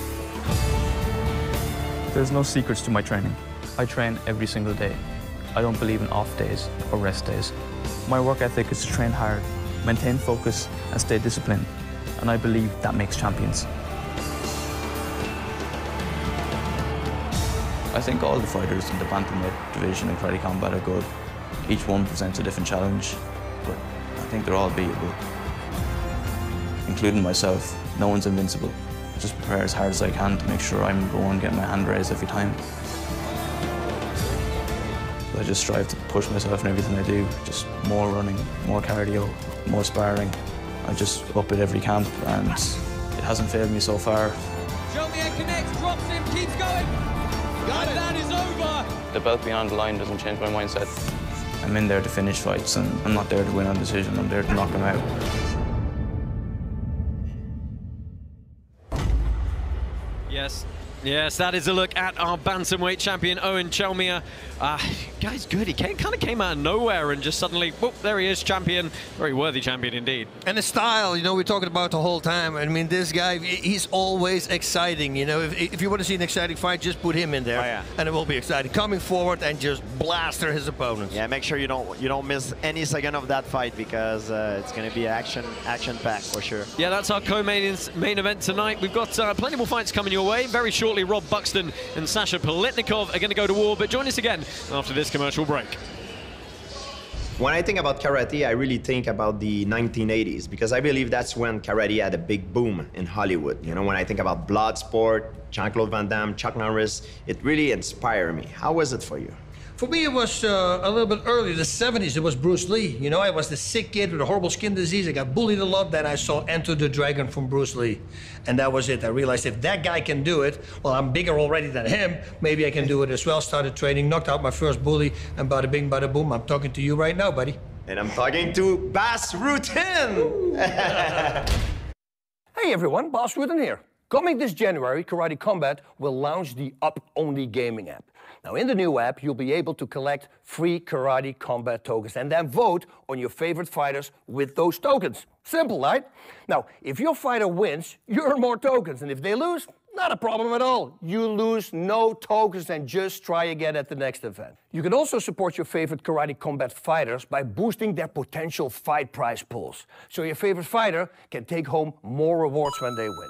There's no secrets to my training. I train every single day. I don't believe in off days or rest days. My work ethic is to train hard, maintain focus, and stay disciplined, and I believe that makes champions. I think all the fighters in the bantamweight division in karate combat are good. Each one presents a different challenge, but I think they're all beatable. Including myself, no one's invincible. I just prepare as hard as I can to make sure I'm number one, getting my hand raised every time. I just strive to push myself in everything I do. Just more running, more cardio, more sparring. I just up at every camp, and it hasn't failed me so far. Chelmiah connects, drops him, keeps going. And that is over. The belt being on the line doesn't change my mindset. I'm in there to finish fights, and I'm not there to win on decision. I'm there to knock them out. Yes. Yes, that is a look at our bantamweight champion, Eoghan Chelmiah. Guy's good. He kind of came out of nowhere and just suddenly, whoop, there he is, champion. Very worthy champion indeed. And the style, you know, we're talking about the whole time. I mean, this guy, he's always exciting. You know, if you want to see an exciting fight, just put him in there, and it will be exciting. Coming forward and just blaster his opponents. Yeah, make sure you don't miss any second of that fight, because it's going to be action-packed for sure. Yeah, that's our main event tonight. We've got plenty more fights coming your way. Very shortly, Rob Buxton and Sasha Palatnikov are going to go to war, but join us again after this commercial break. When I think about karate, I really think about the 1980s, because I believe that's when karate had a big boom in Hollywood. You know, when I think about Bloodsport, Jean-Claude Van Damme, Chuck Norris, it really inspired me. How was it for you? For me, it was a little bit early, the 70s. It was Bruce Lee. You know, I was the sick kid with a horrible skin disease. I got bullied a lot. Then I saw Enter the Dragon from Bruce Lee. And that was it. I realized if that guy can do it, well, I'm bigger already than him. Maybe I can do it as well. Started training, knocked out my first bully, and bada bing, bada boom. I'm talking to you right now, buddy. And I'm talking to Bas Rutten. Hey everyone, Bas Rutten here. Coming this January, Karate Combat will launch the Up-Only gaming app. Now, in the new app, you'll be able to collect free Karate Combat tokens and then vote on your favorite fighters with those tokens. Simple, right? Now, if your fighter wins, you earn more tokens, and if they lose, not a problem at all. You lose no tokens and just try again at the next event. You can also support your favorite Karate Combat fighters by boosting their potential fight prize pools, so your favorite fighter can take home more rewards when they win.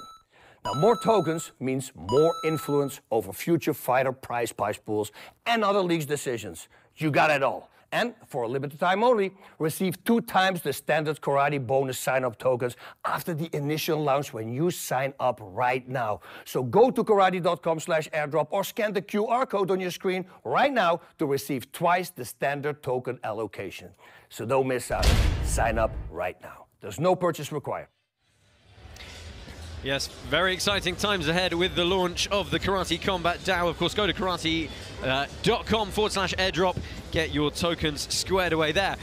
Now, more tokens means more influence over future fighter prize pools and other leagues' decisions. You got it all. And for a limited time only, receive 2 times the standard karate bonus sign-up tokens after the initial launch when you sign up right now. So go to karate.com/airdrop or scan the QR code on your screen right now to receive twice the standard token allocation. So don't miss out. Sign up right now. There's no purchase required. Yes, very exciting times ahead with the launch of the Karate Combat DAO. Of course, go to karate.com/airdrop. Get your tokens squared away there.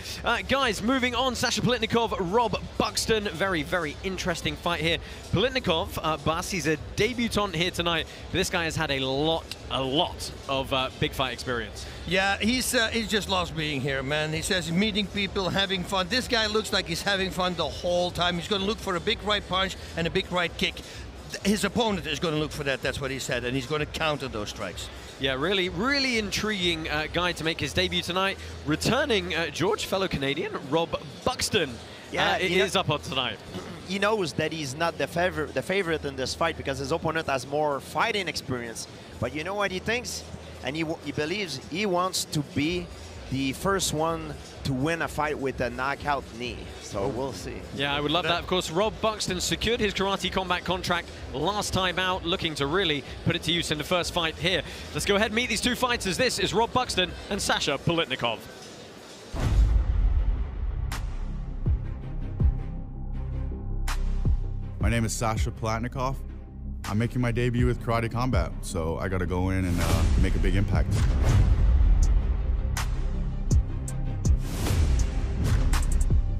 Guys, moving on, Sasha Palatnikov, Rob Buxton. Very, very interesting fight here. Palatnikov, Bas, he's a debutant here tonight. But this guy has had a lot of big fight experience. Yeah, he's just lost being here, man. He says he's meeting people, having fun. This guy looks like he's having fun the whole time. He's going to look for a big right punch and a big right kick. His opponent is going to look for that, that's what he said, and he's going to counter those strikes. Yeah, really, really intriguing guy to make his debut tonight. Returning, George, fellow Canadian, Rob Buxton. Yeah, is up on tonight. He knows that he's not the favorite in this fight because his opponent has more fighting experience. But you know what he thinks? And he believes he wants to be the first one to win a fight with a knockout knee. So we'll see. Yeah, I would love that. Of course, Rob Buxton secured his Karate Combat contract last time out, looking to really put it to use in the first fight here. Let's go ahead and meet these two fighters. This is Rob Buxton and Sasha Palatnikov. My name is Sasha Palatnikov. I'm making my debut with Karate Combat, so I gotta go in and make a big impact.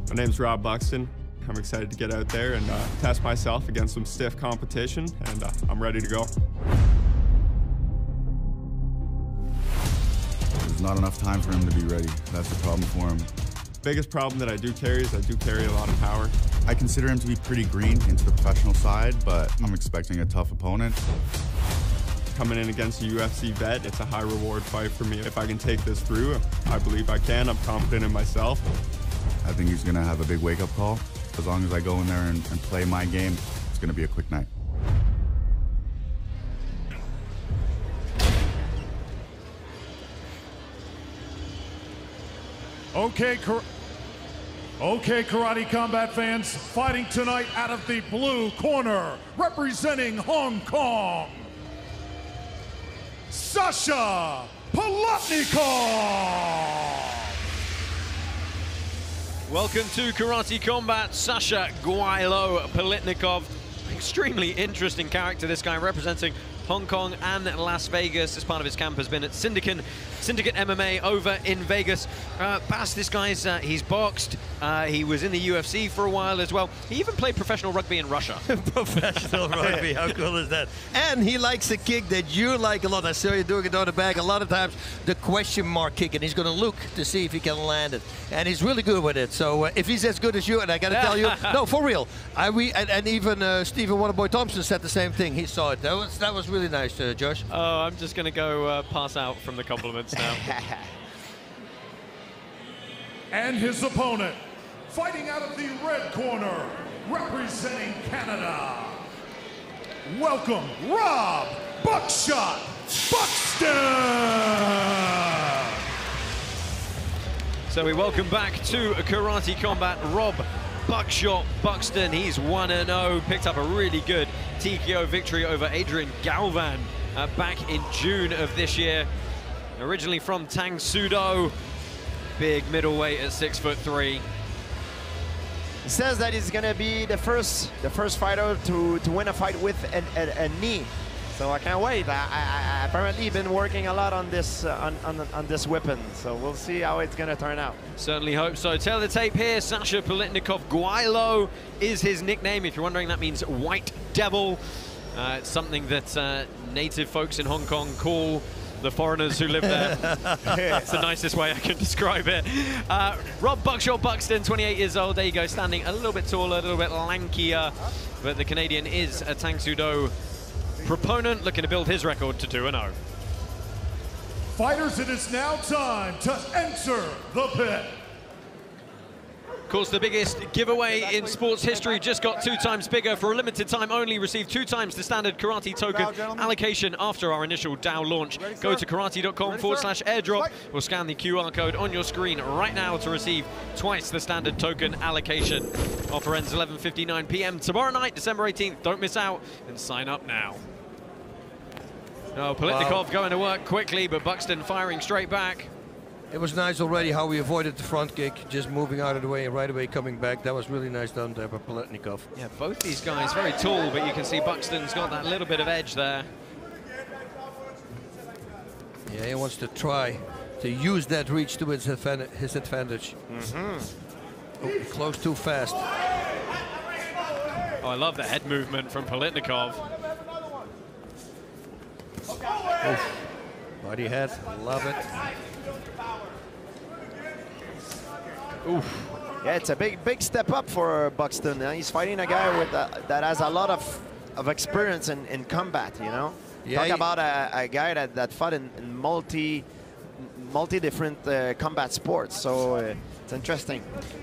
My name's Rob Buxton. I'm excited to get out there and test myself against some stiff competition, and I'm ready to go. There's not enough time for him to be ready. That's the problem for him. Biggest problem that I do carry is I do carry a lot of power. I consider him to be pretty green into the professional side, but I'm expecting a tough opponent. Coming in against a UFC vet, it's a high reward fight for me. If I can take this through, I believe I can. I'm confident in myself. I think he's gonna have a big wake-up call. As long as I go in there and play my game, it's gonna be a quick night. Okay, Karate Combat fans, fighting tonight out of the blue corner, representing Hong Kong, Sasha Palatnikov. Welcome to Karate Combat, Sasha Guailo Palatnikov. Extremely interesting character, this guy, representing Hong Kong and Las Vegas. As part of his camp has been at Syndicate MMA over in Vegas. Bas, this guy's, he's boxed. He was in the UFC for a while as well. He even played professional rugby in Russia. Professional rugby, how cool is that? And he likes a kick that you like a lot. I saw you doing it on the back a lot of times, the question mark kick, and he's going to look to see if he can land it. And he's really good with it. So if he's as good as you, and I got to tell you, no, for real. And even Stephen Wonderboy Thompson said the same thing. He saw it. That was really nice, Josh. Oh, I'm just going to go pass out from the compliments now. And his opponent, fighting out of the red corner, representing Canada. Welcome, Rob Buckshot Buxton! So we welcome back to Karate Combat Rob Buckshot Buxton. He's 1-0, picked up a really good TKO victory over Adrian Galvan back in June of this year. Originally from Tang Soo Do, big middleweight at 6'3". He says that he's gonna be the first fighter to win a fight with a knee. So I can't wait. I apparently been working a lot on this on this weapon. So we'll see how it's gonna turn out. Certainly hope so. Tail the tape here. Sasha Palatnikov Guailo is his nickname. If you're wondering, that means White Devil. It's something that native folks in Hong Kong call the foreigners who live there. It's the nicest way I can describe it. Rob Buckshot Buxton, 28 years old. There you go, standing a little bit taller, a little bit lankier. But the Canadian is a Tang Soo Do proponent, looking to build his record to 2-0. Fighters, it is now time to enter the pit. Of course, the biggest giveaway in sports history just got 2 times bigger. For a limited time only, receive 2 times the standard karate token allocation after our initial DAO launch. Go to karate.com/airdrop or scan the QR code on your screen right now to receive twice the standard token allocation. Offer ends 11:59 p.m. tomorrow night, December 18th. Don't miss out and sign up now. Oh, Palatnikov going to work quickly, but Buxton firing straight back. It was nice already how we avoided the front kick, just moving out of the way and right away coming back. That was really nice done there by Palatnikov. Yeah, both these guys very tall, but you can see Buxton's got that little bit of edge there. Yeah, he wants to try to use that reach to his advantage. Oh, close too fast. Oh, I love the head movement from Palatnikov. Oof. Body head, love it. Oof. Yeah, it's a big step up for Buxton. He's fighting a guy with that has a lot of experience in combat, you know? Yeah, Talk about a guy that fought in multi different combat sports, so it's interesting.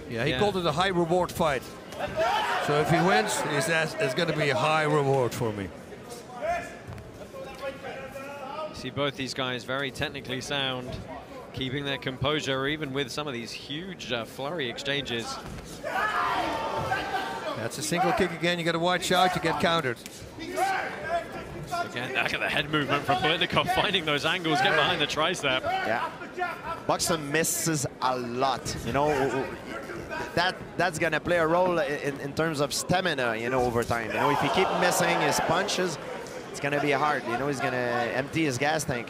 Yeah, he called it a high reward fight. So if he wins, it's going to be a high reward for me. See both these guys very technically sound, keeping their composure even with some of these huge flurry exchanges. That's a single kick again. You got to watch out, you get countered. Again, look at the head movement from Palatnikov, finding those angles, get behind the tricep. Yeah, Buxton misses a lot, you know. That's gonna play a role in terms of stamina, you know, over time. You know, if he keep missing his punches, it's gonna be hard. You know, he's gonna empty his gas tank.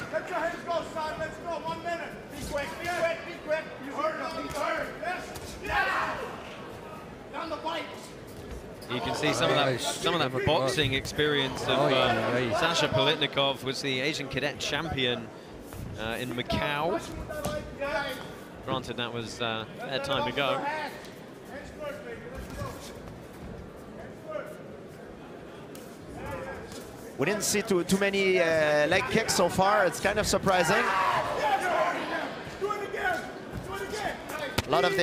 You can see some of that boxing experience of Sasha Palatnikov, was the Asian cadet champion in Macau. Granted, that was their time to go. We didn't see too many leg kicks so far. It's kind of surprising. A lot of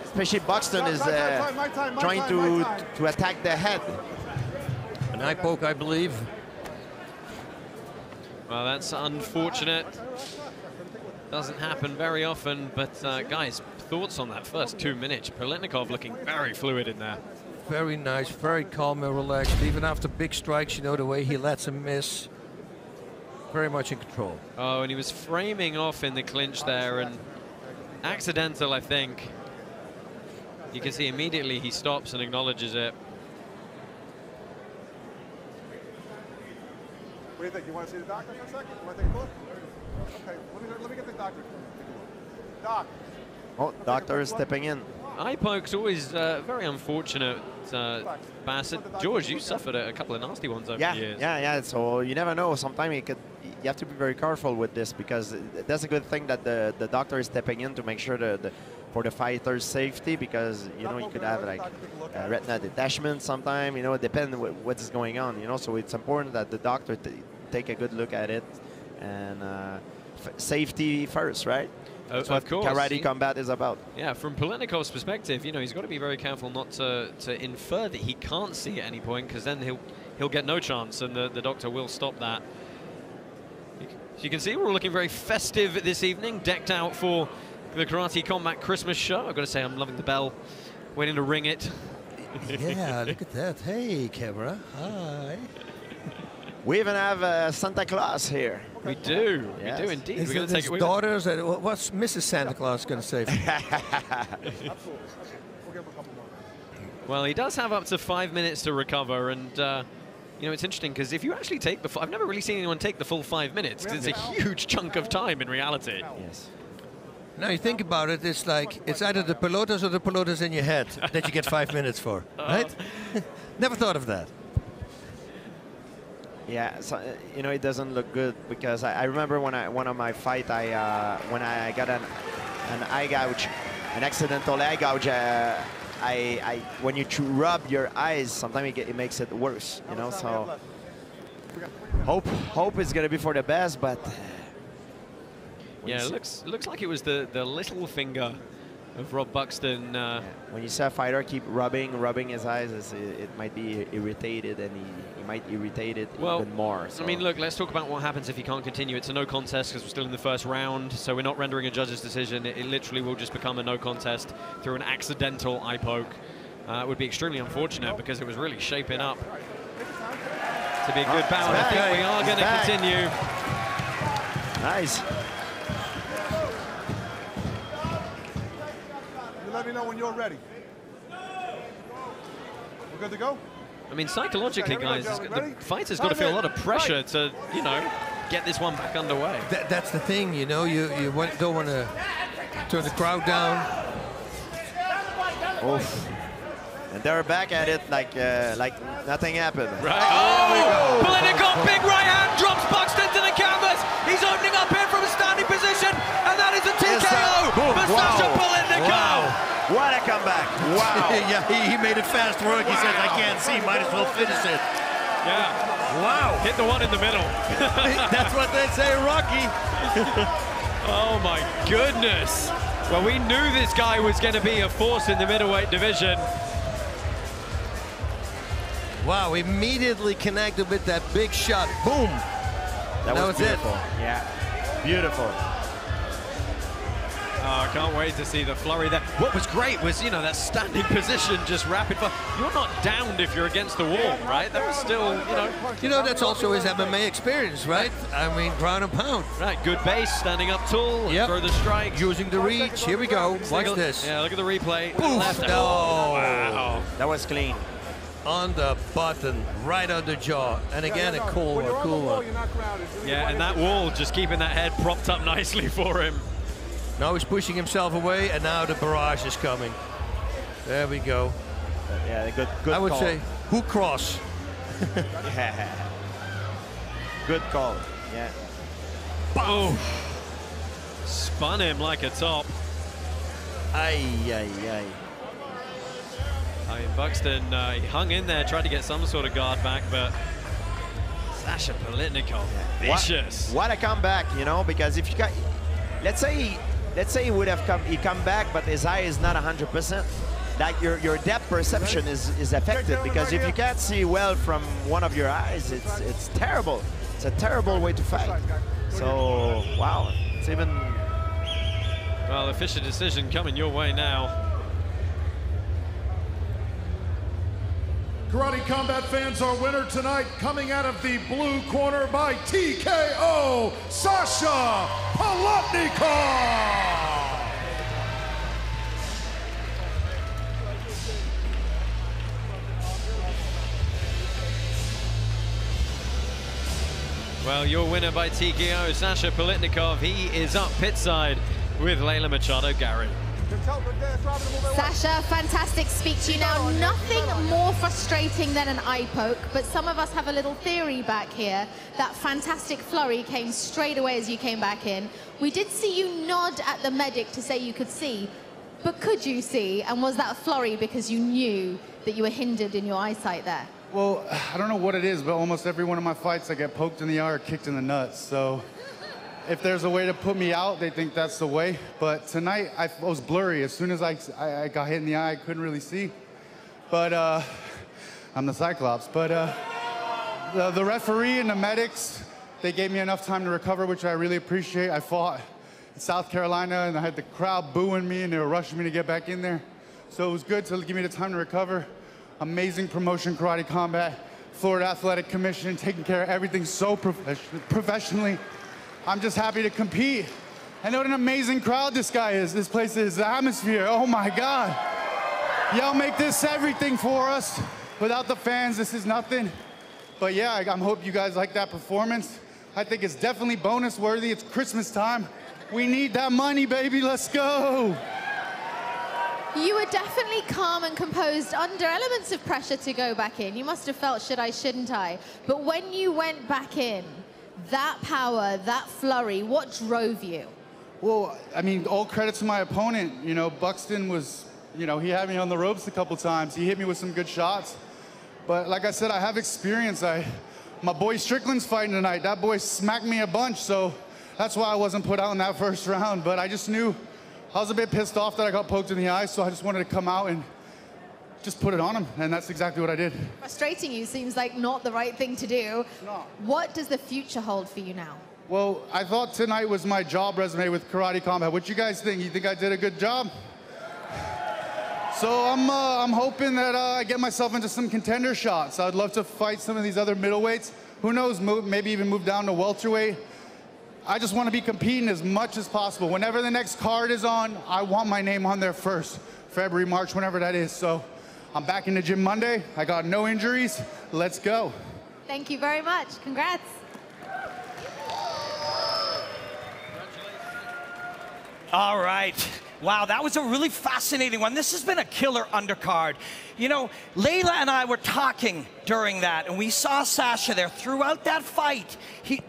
especially Buxton is trying to attack the head. An eye poke, I believe. Well, that's unfortunate. Doesn't happen very often, but guys, thoughts on that first 2 minutes? Palatnikov looking very fluid in there. Very nice, very calm and relaxed. Even after big strikes, you know, the way he lets him miss. Very much in control. Oh, and he was framing off in the clinch there, and accidental, I think. You can see immediately he stops and acknowledges it. What do you think? You want to see the doctor for a second? You want to take a look? Okay, let me get the doctor. Doc. Oh, doctor is stepping in. Eye poke's always very unfortunate, Bassett. George, you suffered a couple of nasty ones over the years. Yeah. So you never know. Sometimes you have to be very careful with this, because that's a good thing that the doctor is stepping in to make sure for the fighter's safety, because you know you could have like retina detachment sometime. You know, it depends what is going on. You know, so it's important that the doctor take a good look at it, and safety first, right? That's what karate combat is about. Yeah, from Palatnikov's perspective, you know, he's got to be very careful not to infer that he can't see at any point, because then he'll get no chance, and the doctor will stop that. So you can see we're all looking very festive this evening, decked out for the Karate Combat Christmas show. I've got to say, I'm loving the bell, waiting to ring it. Yeah, look at that. Hey, camera. Hi. We even have Santa Claus here. We do. Yes. We do indeed. We're going to take it. Daughters. What's Mrs. Santa Claus going to say? Well, he does have up to 5 minutes to recover, and you know, it's interesting because if you actually take I've never really seen anyone take the full 5 minutes, because it's a huge chunk of time in reality. Yes. Now you think about it, it's like it's either the pelotas or the pelotas in your head that you get 5 minutes for, right? Never thought of that. Yeah, so, you know, it doesn't look good, because I remember when one of my fight, when I got an eye gouge, an accidental eye gouge. When you rub your eyes, sometimes it makes it worse. You know, so hope it's gonna be for the best, but yeah, it looks like it was the little finger of Rob Buxton. When you see a fighter keep rubbing his eyes, it might be irritated, and he might irritate it even more. So. I mean, look, let's talk about what happens if he can't continue. It's a no contest because we're still in the first round, so we're not rendering a judge's decision. It literally will just become a no contest through an accidental eye poke. It would be extremely unfortunate because it was really shaping up to be a good bout. I think we are going to continue. Nice. You let me know when you're ready. We're good to go? I mean, psychologically, guys, the fighter's got to feel a lot of pressure to, you know, get this one back underway. That's the thing, you know, you don't want to turn the crowd down. Oof. And they're back at it like nothing happened. Right. Oh! Palatnikov, big right hand, drops Buxton to the canvas. He's opening up here from a standing position, and that is a TKO for Sasha Palatnikov. Wow. What a comeback. Wow. Yeah, he made it fast work. He says, I can't see, might as well finish it. Yeah. Wow. Hit the one in the middle. That's what they say, Rocky. Oh, my goodness. Well, we knew this guy was going to be a force in the middleweight division. Wow, immediately connected with that big shot. Boom. That was beautiful. It. Yeah. Beautiful. Oh, I can't wait to see the flurry there. What was great was, you know, that standing position, just rapid fire. You're not downed if you're against the wall, right? That was still, you know. You know, that's also his MMA experience, right? I mean, ground and pound. Right, good base, standing up tall, further strike. Using the reach. Here we go. Watch this. Yeah, look at the replay. Poof. Left. No. Oh, wow. That was clean. On the button, right on the jaw. And again, a cool one. Yeah, and that wall just keeping that head propped up nicely for him. Now he's pushing himself away, and now the barrage is coming. There we go. Yeah, good I would call. say, who cross? Yeah. Good call. Yeah. Oh. Spun him like a top. Ay, ay, ay. I mean, Buxton, he hung in there, tried to get some sort of guard back, but Sasha Palatnikov, vicious. What a comeback, you know, because if you got, let's say he would have come back, but his eye is not 100%. Like your depth perception is affected, because if you can't see well from one of your eyes, it's terrible. It's a terrible way to fight. So wow, it's even. Well, the Fisher decision coming your way now. Karate Combat fans, our winner tonight, coming out of the blue corner by TKO, Sasha Palatnikov. Well, your winner by TKO, Sasha Palatnikov. He is up pit side with Layla Machado Gary. Sasha, fantastic speak to you now. Nothing more frustrating than an eye poke, but some of us have a little theory back here. That fantastic flurry came straight away as you came back in. We did see you nod at the medic to say you could see, but could you see? And was that flurry because you knew that you were hindered in your eyesight there? Well, I don't know what it is, but almost every one of my fights I get poked in the eye or kicked in the nuts, so if there's a way to put me out, they think that's the way. But tonight, I was blurry. As soon as I got hit in the eye, I couldn't really see. But I'm the Cyclops. But the referee and the medics, they gave me enough time to recover, which I really appreciate. I fought in South Carolina, and I had the crowd booing me, and they were rushing me to get back in there. So it was good to give me the time to recover. Amazing promotion, Karate Combat, Florida Athletic Commission, taking care of everything so professionally. I'm just happy to compete. And what an amazing crowd this guy is. This place is the atmosphere. Oh my God. Y'all make this everything for us. Without the fans, this is nothing. But yeah, I hope you guys like that performance. I think it's definitely bonus worthy. It's Christmas time. We need that money, baby. Let's go. You were definitely calm and composed under elements of pressure to go back in. You must have felt, should I, shouldn't I? But when you went back in, that power, that flurry, what drove you? Well, I mean, all credit to my opponent. You know, Buxton was, you know, he had me on the ropes a couple times. He hit me with some good shots. But like I said, I have experience. My boy Strickland's fighting tonight. That boy smacked me a bunch, so that's why I wasn't put out in that first round. But I just knew I was a bit pissed off that I got poked in the eye, so I just wanted to come out and just put it on him, and that's exactly what I did. Frustrating you seems like not the right thing to do. It's not. What does the future hold for you now? Well, I thought tonight was my job resume with Karate Combat. What you guys think? You think I did a good job? So I'm hoping that I get myself into some contender shots. I'd love to fight some of these other middleweights. Who knows, maybe even move down to welterweight. I just want to be competing as much as possible. Whenever the next card is on, I want my name on there first. February, March, whenever that is. So I'm back in the gym Monday. I got no injuries. Let's go. Thank you very much. Congrats. All right. Wow, that was a really fascinating one. This has been a killer undercard. You know, Layla and I were talking during that, and we saw Sasha there throughout that fight.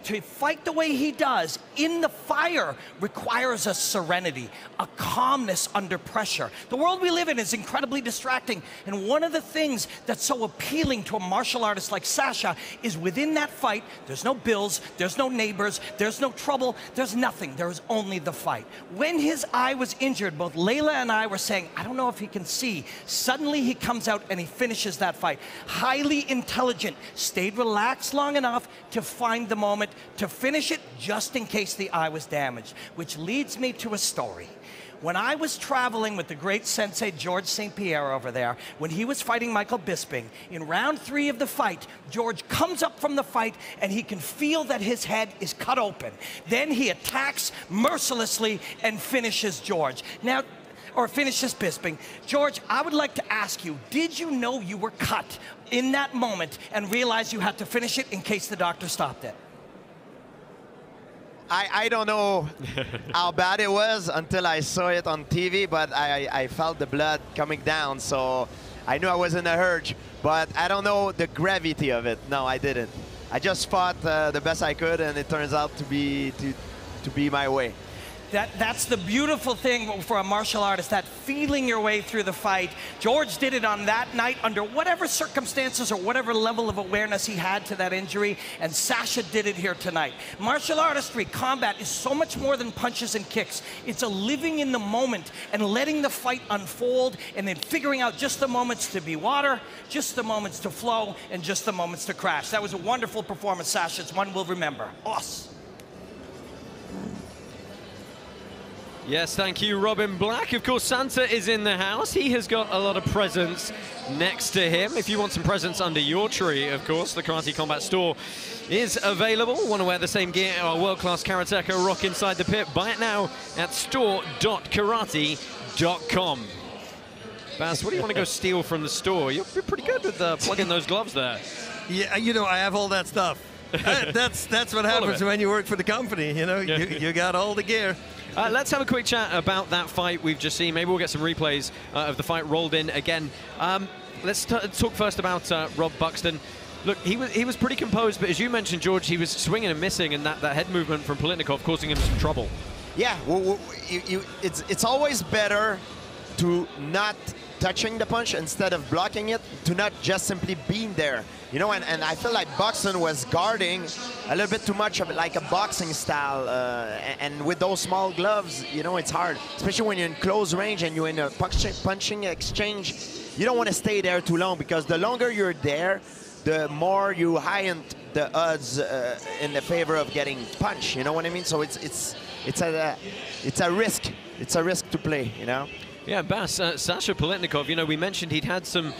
To fight the way he does in the fire requires a serenity, a calmness under pressure. The world we live in is incredibly distracting, and one of the things that's so appealing to a martial artist like Sasha is within that fight, there's no bills, there's no neighbors, there's no trouble, there's nothing. There is only the fight. When his eye was injured, both Layla and I were saying, I don't know if he can see. Suddenly he comes out and he finishes that fight. Highly intelligent, stayed relaxed long enough to find the moment to finish it just in case the eye was damaged, which leads me to a story. When I was traveling with the great sensei George St. Pierre over there, when he was fighting Michael Bisping, in round 3 of the fight, George comes up from the fight and he can feel that his head is cut open. Then he attacks mercilessly and finishes George. Now, or finishes Bisping. George, I would like to ask you, did you know you were cut in that moment and realize you had to finish it in case the doctor stopped it? I don't know how bad it was until I saw it on TV, but I felt the blood coming down, so I knew I was in a hurry, but I don't know the gravity of it. No, I didn't. I just fought the best I could, and it turns out to be my way. That's the beautiful thing for a martial artist, that feeling your way through the fight. George did it on that night under whatever circumstances or whatever level of awareness he had to that injury, and Sasha did it here tonight. Martial artistry, combat, is so much more than punches and kicks. It's a living in the moment and letting the fight unfold and then figuring out just the moments to be water, just the moments to flow, and just the moments to crash. That was a wonderful performance, Sasha. It's one we'll remember. Awesome. Yes, thank you, Robin Black. Of course, Santa is in the house. He has got a lot of presents next to him. If you want some presents under your tree, of course, the Karate Combat store is available. Want to wear the same gear our world-class karateka rock inside the pit? Buy it now at store.karate.com. Baz, what do you want to go steal from the store? You're pretty good with plugging those gloves there. Yeah, you know, I have all that stuff. That's what happens when you work for the company, you know. Yeah. You got all the gear. Let's have a quick chat about that fight we've just seen. Maybe we'll get some replays of the fight rolled in again. Let's talk first about Rob Buxton. Look, he was pretty composed, but as you mentioned, George, he was swinging and missing, and that head movement from Palatnikov causing him some trouble. Yeah, it's always better to not touching the punch instead of blocking it, to not just simply being there. You know, and I feel like Buxton was guarding a little bit too much of it, like a boxing style, and with those small gloves, you know, it's hard, especially when you're in close range and you're in a punching exchange. You don't want to stay there too long, because the longer you're there, the more you heighten the odds in the favor of getting punched. You know what I mean? So it's a risk. It's a risk to play. You know. Yeah, Bas, Sasha Palatnikov, you know, we mentioned he'd had some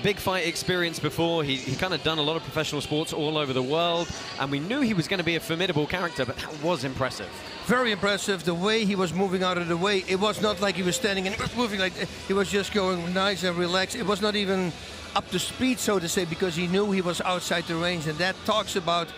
big fight experience before. He kind of done a lot of professional sports all over the world, and we knew he was going to be a formidable character, but that was impressive. Very impressive. The way he was moving out of the way, it was not like he was standing and moving like he was just going nice and relaxed. It was not even up to speed, so to say, because he knew he was outside the range, and that talks about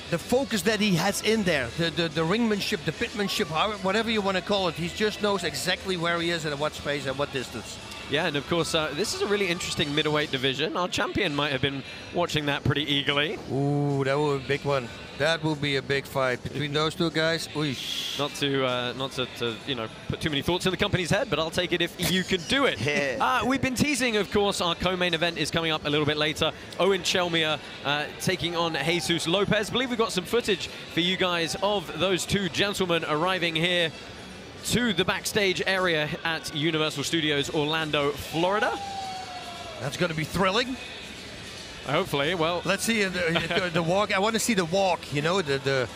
the focus that he has in there, the ringmanship, the pitmanship, whatever you want to call it. He just knows exactly where he is and at what space and what distance. Yeah, and of course, this is a really interesting middleweight division. Our champion might have been watching that pretty eagerly. Ooh, that will be a big one. That will be a big fight between those two guys. Oosh. Not to you know, put too many thoughts in the company's head, but I'll take it if you can do it. We've been teasing, of course, our co-main event is coming up a little bit later. Chelmiah taking on Azouz Lopez. I believe we've got some footage for you guys of those two gentlemen arriving here to the backstage area at Universal Studios Orlando, Florida. That's going to be thrilling. Hopefully, well... Let's see the walk. I want to see the walk, you know, the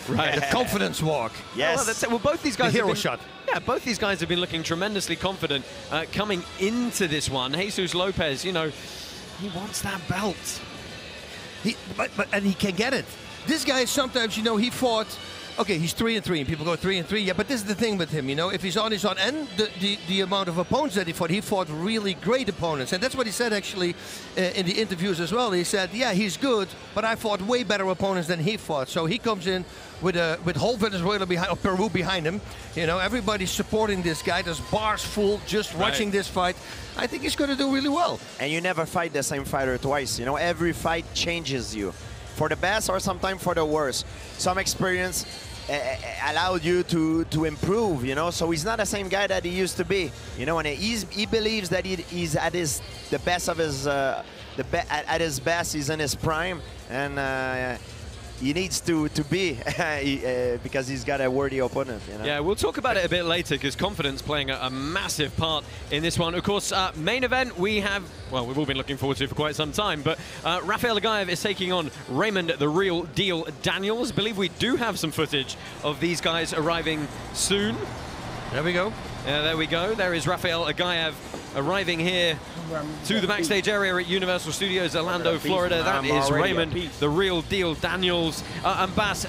confidence walk. Yes. Well, that's it. Well, both these guys the hero have been, shot. Yeah, both these guys have been looking tremendously confident coming into this one. Jesus Lopez, you know, he wants that belt. And he can get it. This guy sometimes, you know, he fought... Okay, he's 3-3, and people go 3-3. Yeah, but this is the thing with him, you know. If he's on, he's on. And the amount of opponents that he fought really great opponents. And that's what he said, actually, in the interviews as well. He said, yeah, he's good, but I fought way better opponents than he fought. So he comes in with whole Venezuela behind, or Peru behind him. You know, everybody's supporting this guy. There's bars full just watching this fight. I think he's going to do really well. And you never fight the same fighter twice. You know, every fight changes you. For the best or sometimes for the worst. Some experience allowed you to improve, you know, so he's not the same guy that he used to be, you know, and he believes that he's at the best of his at his best. He's in his prime, and he needs to be because he's got a worthy opponent, you know? Yeah, we'll talk about it a bit later because confidence playing a massive part in this one. Of course, main event we have, well, we've all been looking forward to for quite some time, but Rafael Aghayev is taking on Raymond, the real deal Daniels. I believe we do have some footage of these guys arriving soon. There we go. There we go. There is Rafael Aghayev arriving here to the backstage area at Universal Studios Orlando, Florida. That is Raymond, the real deal Daniels. And Bass,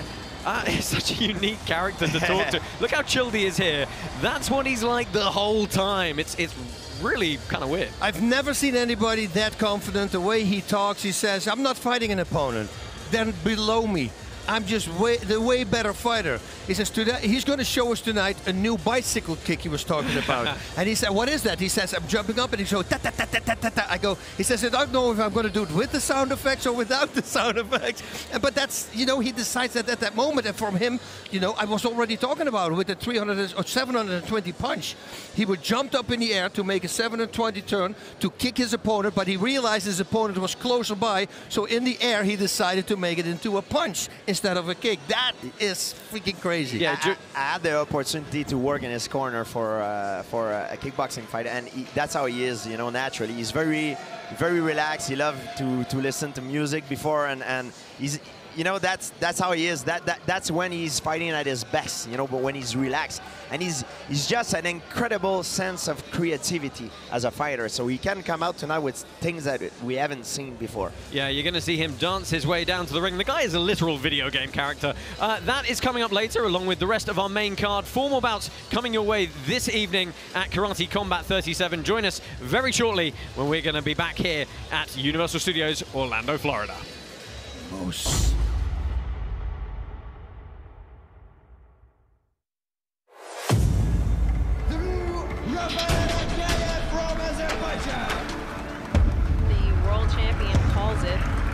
he's such a unique character to talk to. Look how chilled he is here. That's what he's like the whole time. It's really kind of weird. I've never seen anybody that confident. The way he talks, he says, I'm not fighting an opponent. They're below me. I'm just the way better fighter. He says today he's going to show us tonight a new bicycle kick he was talking about. And he said, what is that? He says, I'm jumping up, and he goes, ta ta ta ta ta ta ta. I go, he says, I don't know if I'm going to do it with the sound effects or without the sound effects. But that's, you know, he decides that at that moment. And from him, you know, I was already talking about it with the 300 or 720 punch. He would jump up in the air to make a 720 turn to kick his opponent, but he realized his opponent was closer by. So in the air, he decided to make it into a punch instead of a kick. That is freaking crazy. Yeah, I had the opportunity to work in his corner for a kickboxing fight, and that's how he is, you know, naturally. He's very relaxed. He loves to listen to music before, and he's, you know, that's how he is. That's when he's fighting at his best, you know, but when he's relaxed. And he's just an incredible sense of creativity as a fighter. So he can come out tonight with things that we haven't seen before. Yeah, you're going to see him dance his way down to the ring. The guy is a literal video game character. That is coming up later, along with the rest of our main card. 4 more bouts coming your way this evening at Karate Combat 37. Join us very shortly when we're going to be back here at Universal Studios, Orlando, Florida.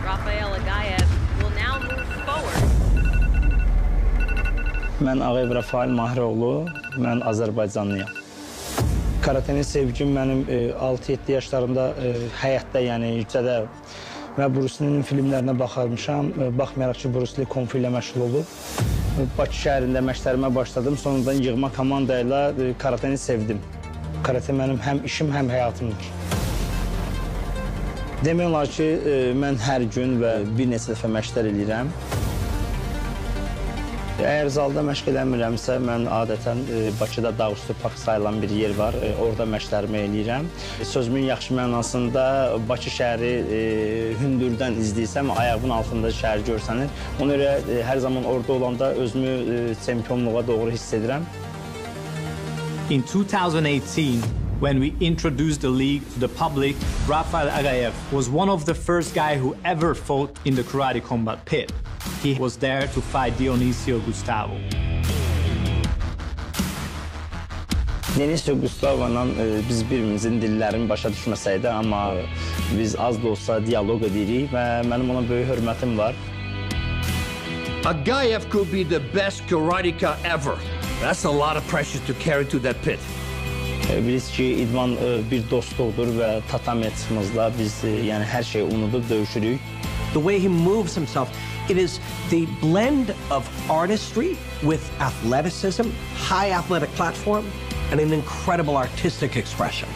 Rafael Aghayev will now move forward. Mən Aghayev Rafael Mahiroğlu, mən Azərbaycanlıyam. Karatenin sevgim mənim 6-7 yaşlarımda həyətdə, yəni yüksədə və Bruce Lee'nin filmlərinə baxarmışam. Baxmayaraq ki, Bruce Lee Kung Fu ilə məşğul olub. Bakı şəhərində məşqlərimə başladım. Sonradan yığma komanda ilə karateni sevdim. Karate mənim həm işim, həm həyatımdır. Demək olar ki, mən hər gün və bir neçə dəfə məşqlər edirəm. Əgər zalda məşq eləmirəmsə, mən adətən Bakıda Dağüstü Park sayılan bir yer var, orada məşqlərimi eləyirəm. Sözümün yaxşı mənasında Bakı şəhəri hündürdən izləyirsəm, ayağımın altında şəhər görsənir. Ona görə hər zaman orada olanda özümü çempionluğa doğru hiss edirəm. In 2018, when we introduced the league to the public, Rafael Aghayev was one of the first guys who ever fought in the Karate Combat pit. He was there to fight Dionisio Gustavo. Dionisio Gustavo'yla biz birimizin dillərini başa düşməsəydi, amma biz az da olsa diyaloq edirik və mənim ona böyük hörmətim var. Aghayev could be the best karateka ever. That's a lot of pressure to carry to that pit. Bilirsiniz ki, idman bir dostluqdur və tatami çıxımızda biz yəni hər şeyi unudub döyüşürük. The way he moves himself, it is the blend of artistry with athleticism, high athletic platform, and an incredible artistic expression.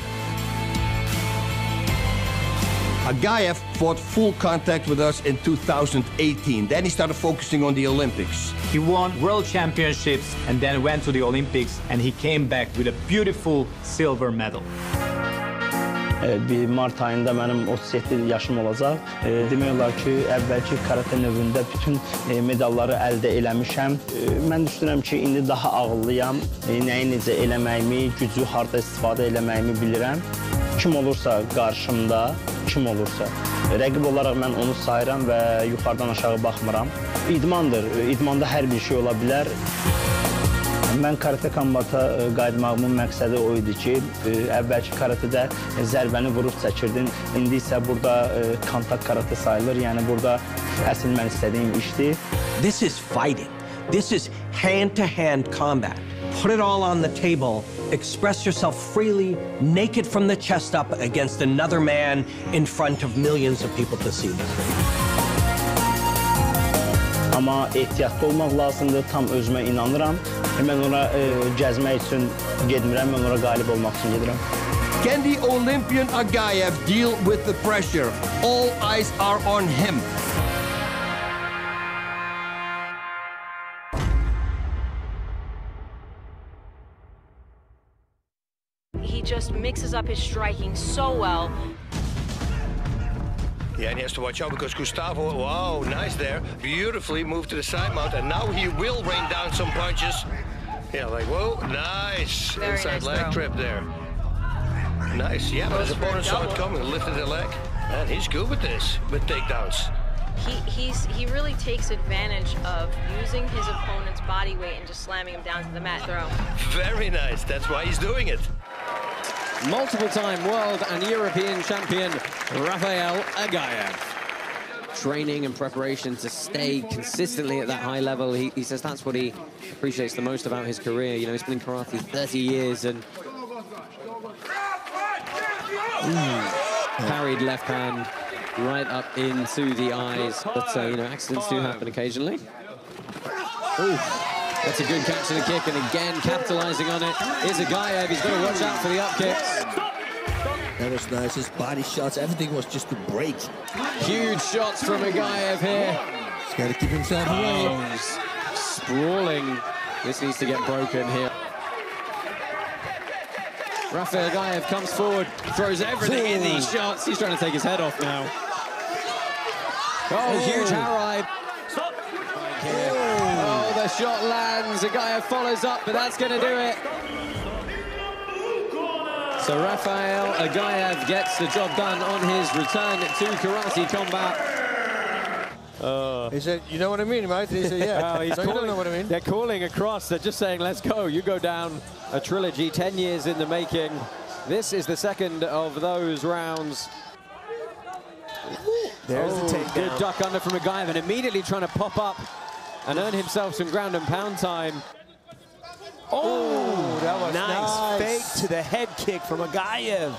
Aghayev fought full contact with us in 2018. Then he started focusing on the Olympics. He won world championships and then went to the Olympics, and he came back with a beautiful silver medal. Bir Mart ayında mənim 37 yaşım olacaq. Demək olar ki, əvvəlki karate növündə bütün medalları əldə eləmişəm. Mən düşünürəm ki, indi daha ağıllıyam. Nəyi necə eləməyimi, gücü harda istifadə eləməyimi bilirəm. Kim olursa qarşımda, kim olursa. Rəqib olaraq mən onu sayıram və yuxarıdan aşağı baxmıram. İdmandır. İdmanda hər bir şey ola bilər. Mən karate kombata qayıtmağımın məqsədi o idi ki, əvvəlki karatedə zərbəni vurub çəkirdin. İndi isə burada kontakt karate sayılır. Yəni burada əsl mən istədiyim işdir. This is fighting. This is hand-to-hand combat. Put it all on the table. Express yourself freely, naked from the chest up against another man in front of millions of people to see this. Amma ehtiyatlı olmaq lazımdır, tam özümə inanıram. Mən ora gəzmək üçün getmirəm, mən ora qalib olmaq üçün gedirəm. Can the Olympian Aghayev deal with the pressure? All eyes are on him. He just mixes up his striking so well. Yeah, and he has to watch out because Gustavo, wow, nice there. Beautifully moved to the side mount, and now he will rain down some punches. Yeah, like, whoa, nice. Very inside nice leg throw. trip there. Nice, yeah, but his opponent saw it coming, lifted the leg. And he's good with this, with takedowns. He really takes advantage of using his opponent's body weight and just slamming him down to the mat throw. Very nice, that's why he's doing it. Multiple-time world and European champion Rafael Aghayev. Training and preparation to stay consistently at that high level. He says that's what he appreciates the most about his career. You know, he's been in karate 30 years and parried left hand right up into the eyes. But, you know, accidents do happen occasionally. Ooh. That's a good catch and a kick, and again, capitalizing on it is Aghayev. He's got to watch out for the up kicks. That was nice. His body shots, everything was just to break. Huge shots from Aghayev here. He's got to keep himself away. He's sprawling. This needs to get broken here. Rafael Aghayev comes forward, throws everything in these shots. He's trying to take his head off now. Oh, huge Haride. Oh, the shot lands. Aghayev follows up, but that's going to do it. So Rafael Aghayev gets the job done on his return to karate combat. He said, you know what I mean, right? He said, yeah. He's so calling, you don't know what I mean. They're calling across. They're just saying, let's go. You go down. A trilogy, 10 years in the making. This is the second of those rounds. There's the takedown. Good duck under from Aghayev, and immediately trying to pop up and earn himself some ground and pound time. Oh, that was nice. Fake to the head kick from Aghayev.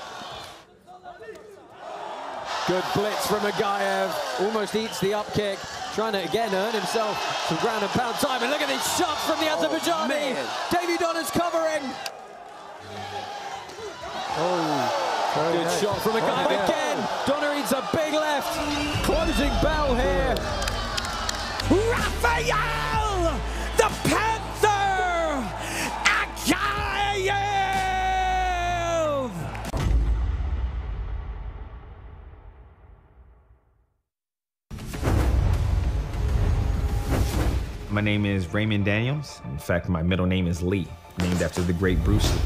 Good blitz from Aghayev. Almost eats the up kick. Trying to, again, earn himself some ground and pound time. And look at these shots from the Azerbaijani. Davy Donner's covering. Good nice. shot from Aghayev again. Donner eats a big left. Closing bell here. Rafael, the Panther, Aghayev! My name is Raymond Daniels. In fact, my middle name is Lee, named after the great Bruce Lee.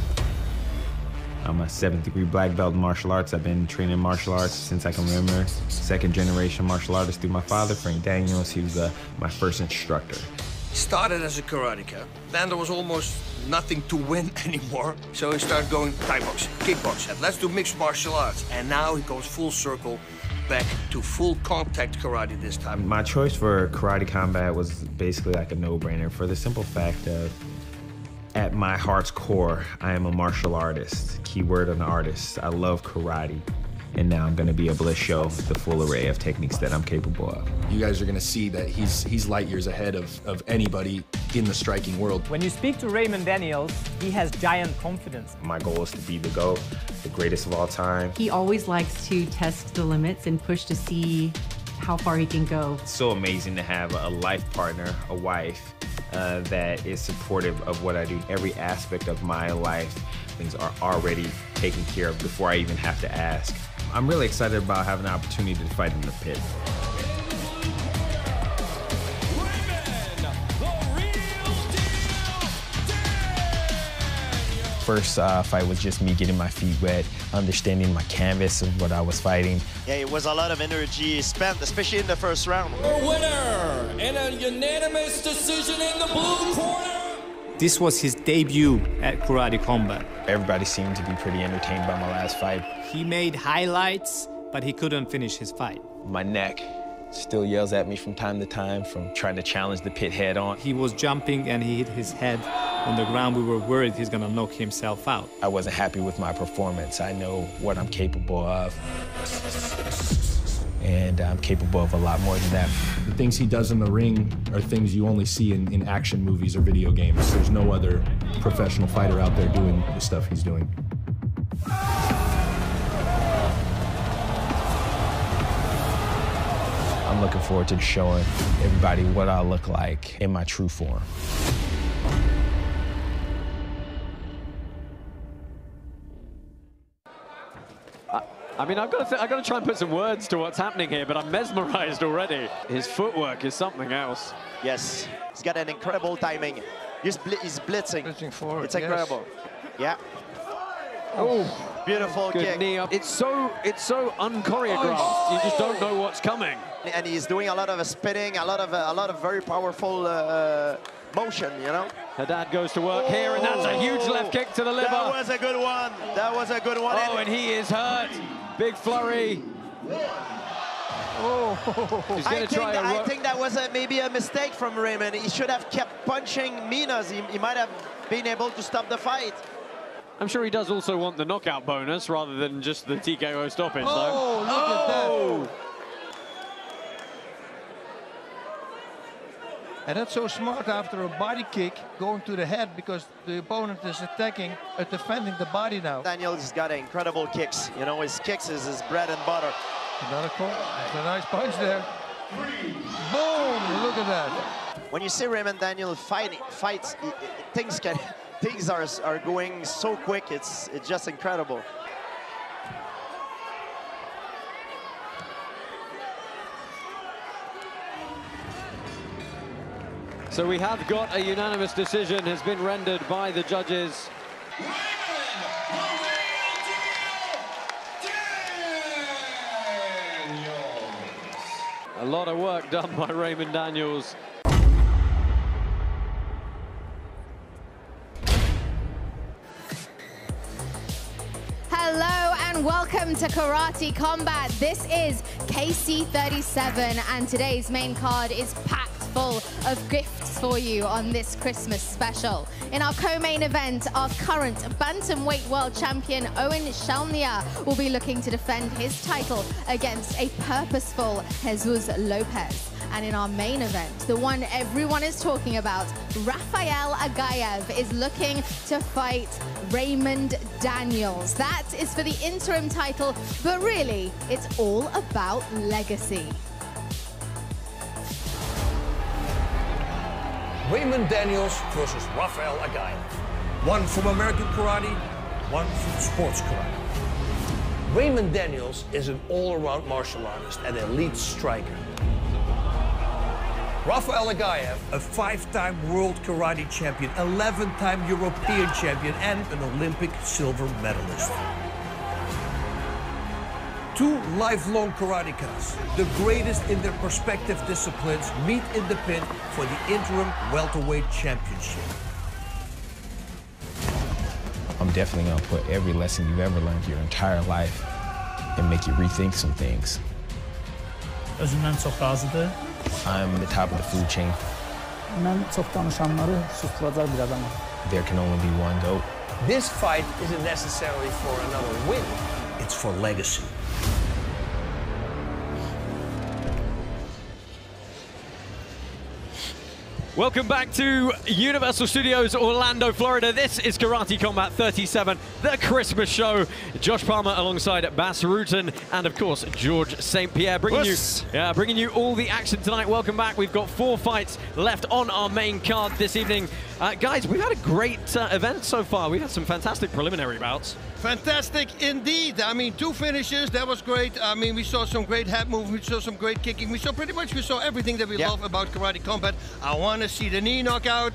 I'm a 7th degree black belt in martial arts. I've been training martial arts since I can remember. 2nd generation martial artist through my father, Frank Daniels. He was my first instructor. Started as a karateka, then there was almost nothing to win anymore. So he started going Thai boxing, kickboxing, let's do mixed martial arts. And now he goes full circle back to full contact karate this time. My choice for karate combat was basically like a no-brainer for the simple fact of, at my heart's core, I am a martial artist. Keyword an artist. I love karate. And now I'm gonna be able to show the full array of techniques that I'm capable of. You guys are gonna see that he's light years ahead of anybody in the striking world. When you speak to Raymond Daniels, he has giant confidence. My goal is to be the GOAT, the greatest of all time. He always likes to test the limits and push to see how far he can go. It's so amazing to have a life partner, a wife, that is supportive of what I do. Every aspect of my life, things are already taken care of before I even have to ask. I'm really excited about having the opportunity to fight in the pit. First fight was just me getting my feet wet, understanding my canvas of what I was fighting. Yeah, it was a lot of energy spent, especially in the first round. Your winner in a unanimous decision in the blue corner. This was his debut at Karate Combat. Everybody seemed to be pretty entertained by my last fight. He made highlights, but he couldn't finish his fight. My neck still yells at me from time to time from trying to challenge the pit head on. He was jumping and he hit his head on the ground. We were worried he's gonna knock himself out. I wasn't happy with my performance. I know what I'm capable of. And I'm capable of a lot more than that. The things he does in the ring are things you only see in action movies or video games. There's no other professional fighter out there doing the stuff he's doing. I'm looking forward to showing everybody what I look like in my true form. I mean, I've got to try and put some words to what's happening here, but I'm mesmerized already. His footwork is something else. Yes, he's got an incredible timing. He's blitzing. Blitzing forward, it's incredible. Yes. Yeah. Oh, beautiful good kick. knee up. It's so unchoreographed. You just don't know what's coming. And he's doing a lot of spinning, a lot of very powerful motion, you know. Haddad goes to work here, and that's a huge left kick to the liver. That was a good one. That was a good one. Oh, and he is hurt. Big flurry. Oh. He's going to try I think that was maybe a mistake from Raymond. He should have kept punching Nunez. He might have been able to stop the fight. I'm sure he does also want the knockout bonus rather than just the TKO stoppage, though. Oh, look at that. And that's so smart after a body kick going to the head because the opponent is defending the body now. Daniels got incredible kicks. You know, his kicks is his bread and butter. Another call. That's a nice punch there. Boom! Look at that. When you see Raymond Daniels fights, things are going so quick. It's just incredible. So we have got a unanimous decision has been rendered by the judges. A lot of work done by Raymond Daniels. Hello and welcome to Karate Combat. This is KC37 and today's main card is packed full of gifts for you on this Christmas special. In our co-main event, our current Bantamweight World Champion Eoghan Chelmiah will be looking to defend his title against a purposeful Azouz Lopez. And in our main event, the one everyone is talking about, Rafael Aghayev is looking to fight Raymond Daniels. That is for the interim title, but really, it's all about legacy. Raymond Daniels versus Rafael Aghayev. One from American Karate, one from sports karate. Raymond Daniels is an all-around martial artist and elite striker. Rafael Aghayev, a 5-time world karate champion, 11-time European champion, and an Olympic silver medalist. Two lifelong karatekas, the greatest in their respective disciplines, meet in the pit for the interim welterweight championship. I'm definitely gonna put every lesson you've ever learned your entire life and make you rethink some things. Özündən çox razıdır. I'm the top of the food chain. Mən çox danışanları susturacaq bir adamım. There can only be one GOAT. This fight isn't necessarily for another win, it's for legacy. Welcome back to Universal Studios, Orlando, Florida. This is Karate Combat 37, the Christmas show. Josh Palmer alongside Bas Rutten and, of course, George St. Pierre, bringing you all the action tonight. Welcome back. We've got 4 fights left on our main card this evening. Guys, we've had a great event so far. We've had some fantastic preliminary bouts. Fantastic indeed. I mean, 2 finishes, that was great. I mean, we saw some great head movement, we saw some great kicking. We saw everything that we love about Karate Combat. I want to see the knee knockout,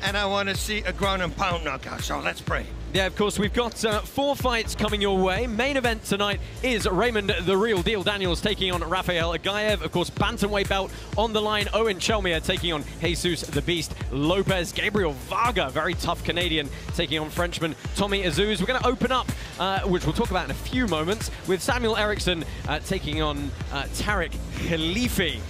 and I want to see a ground and pound knockout, so let's pray. Yeah, of course, we've got 4 fights coming your way. Main event tonight is Raymond the Real Deal Daniels taking on Rafael Aghayev. Of course, bantamweight belt on the line. Chelmiah taking on Jesus the Beast Lopez. Gabriel Varga, very tough Canadian, taking on Frenchman Tommy Azouz. We're going to open up, which we'll talk about in a few moments, with Samuel Ericsson taking on Tarek Khelifi.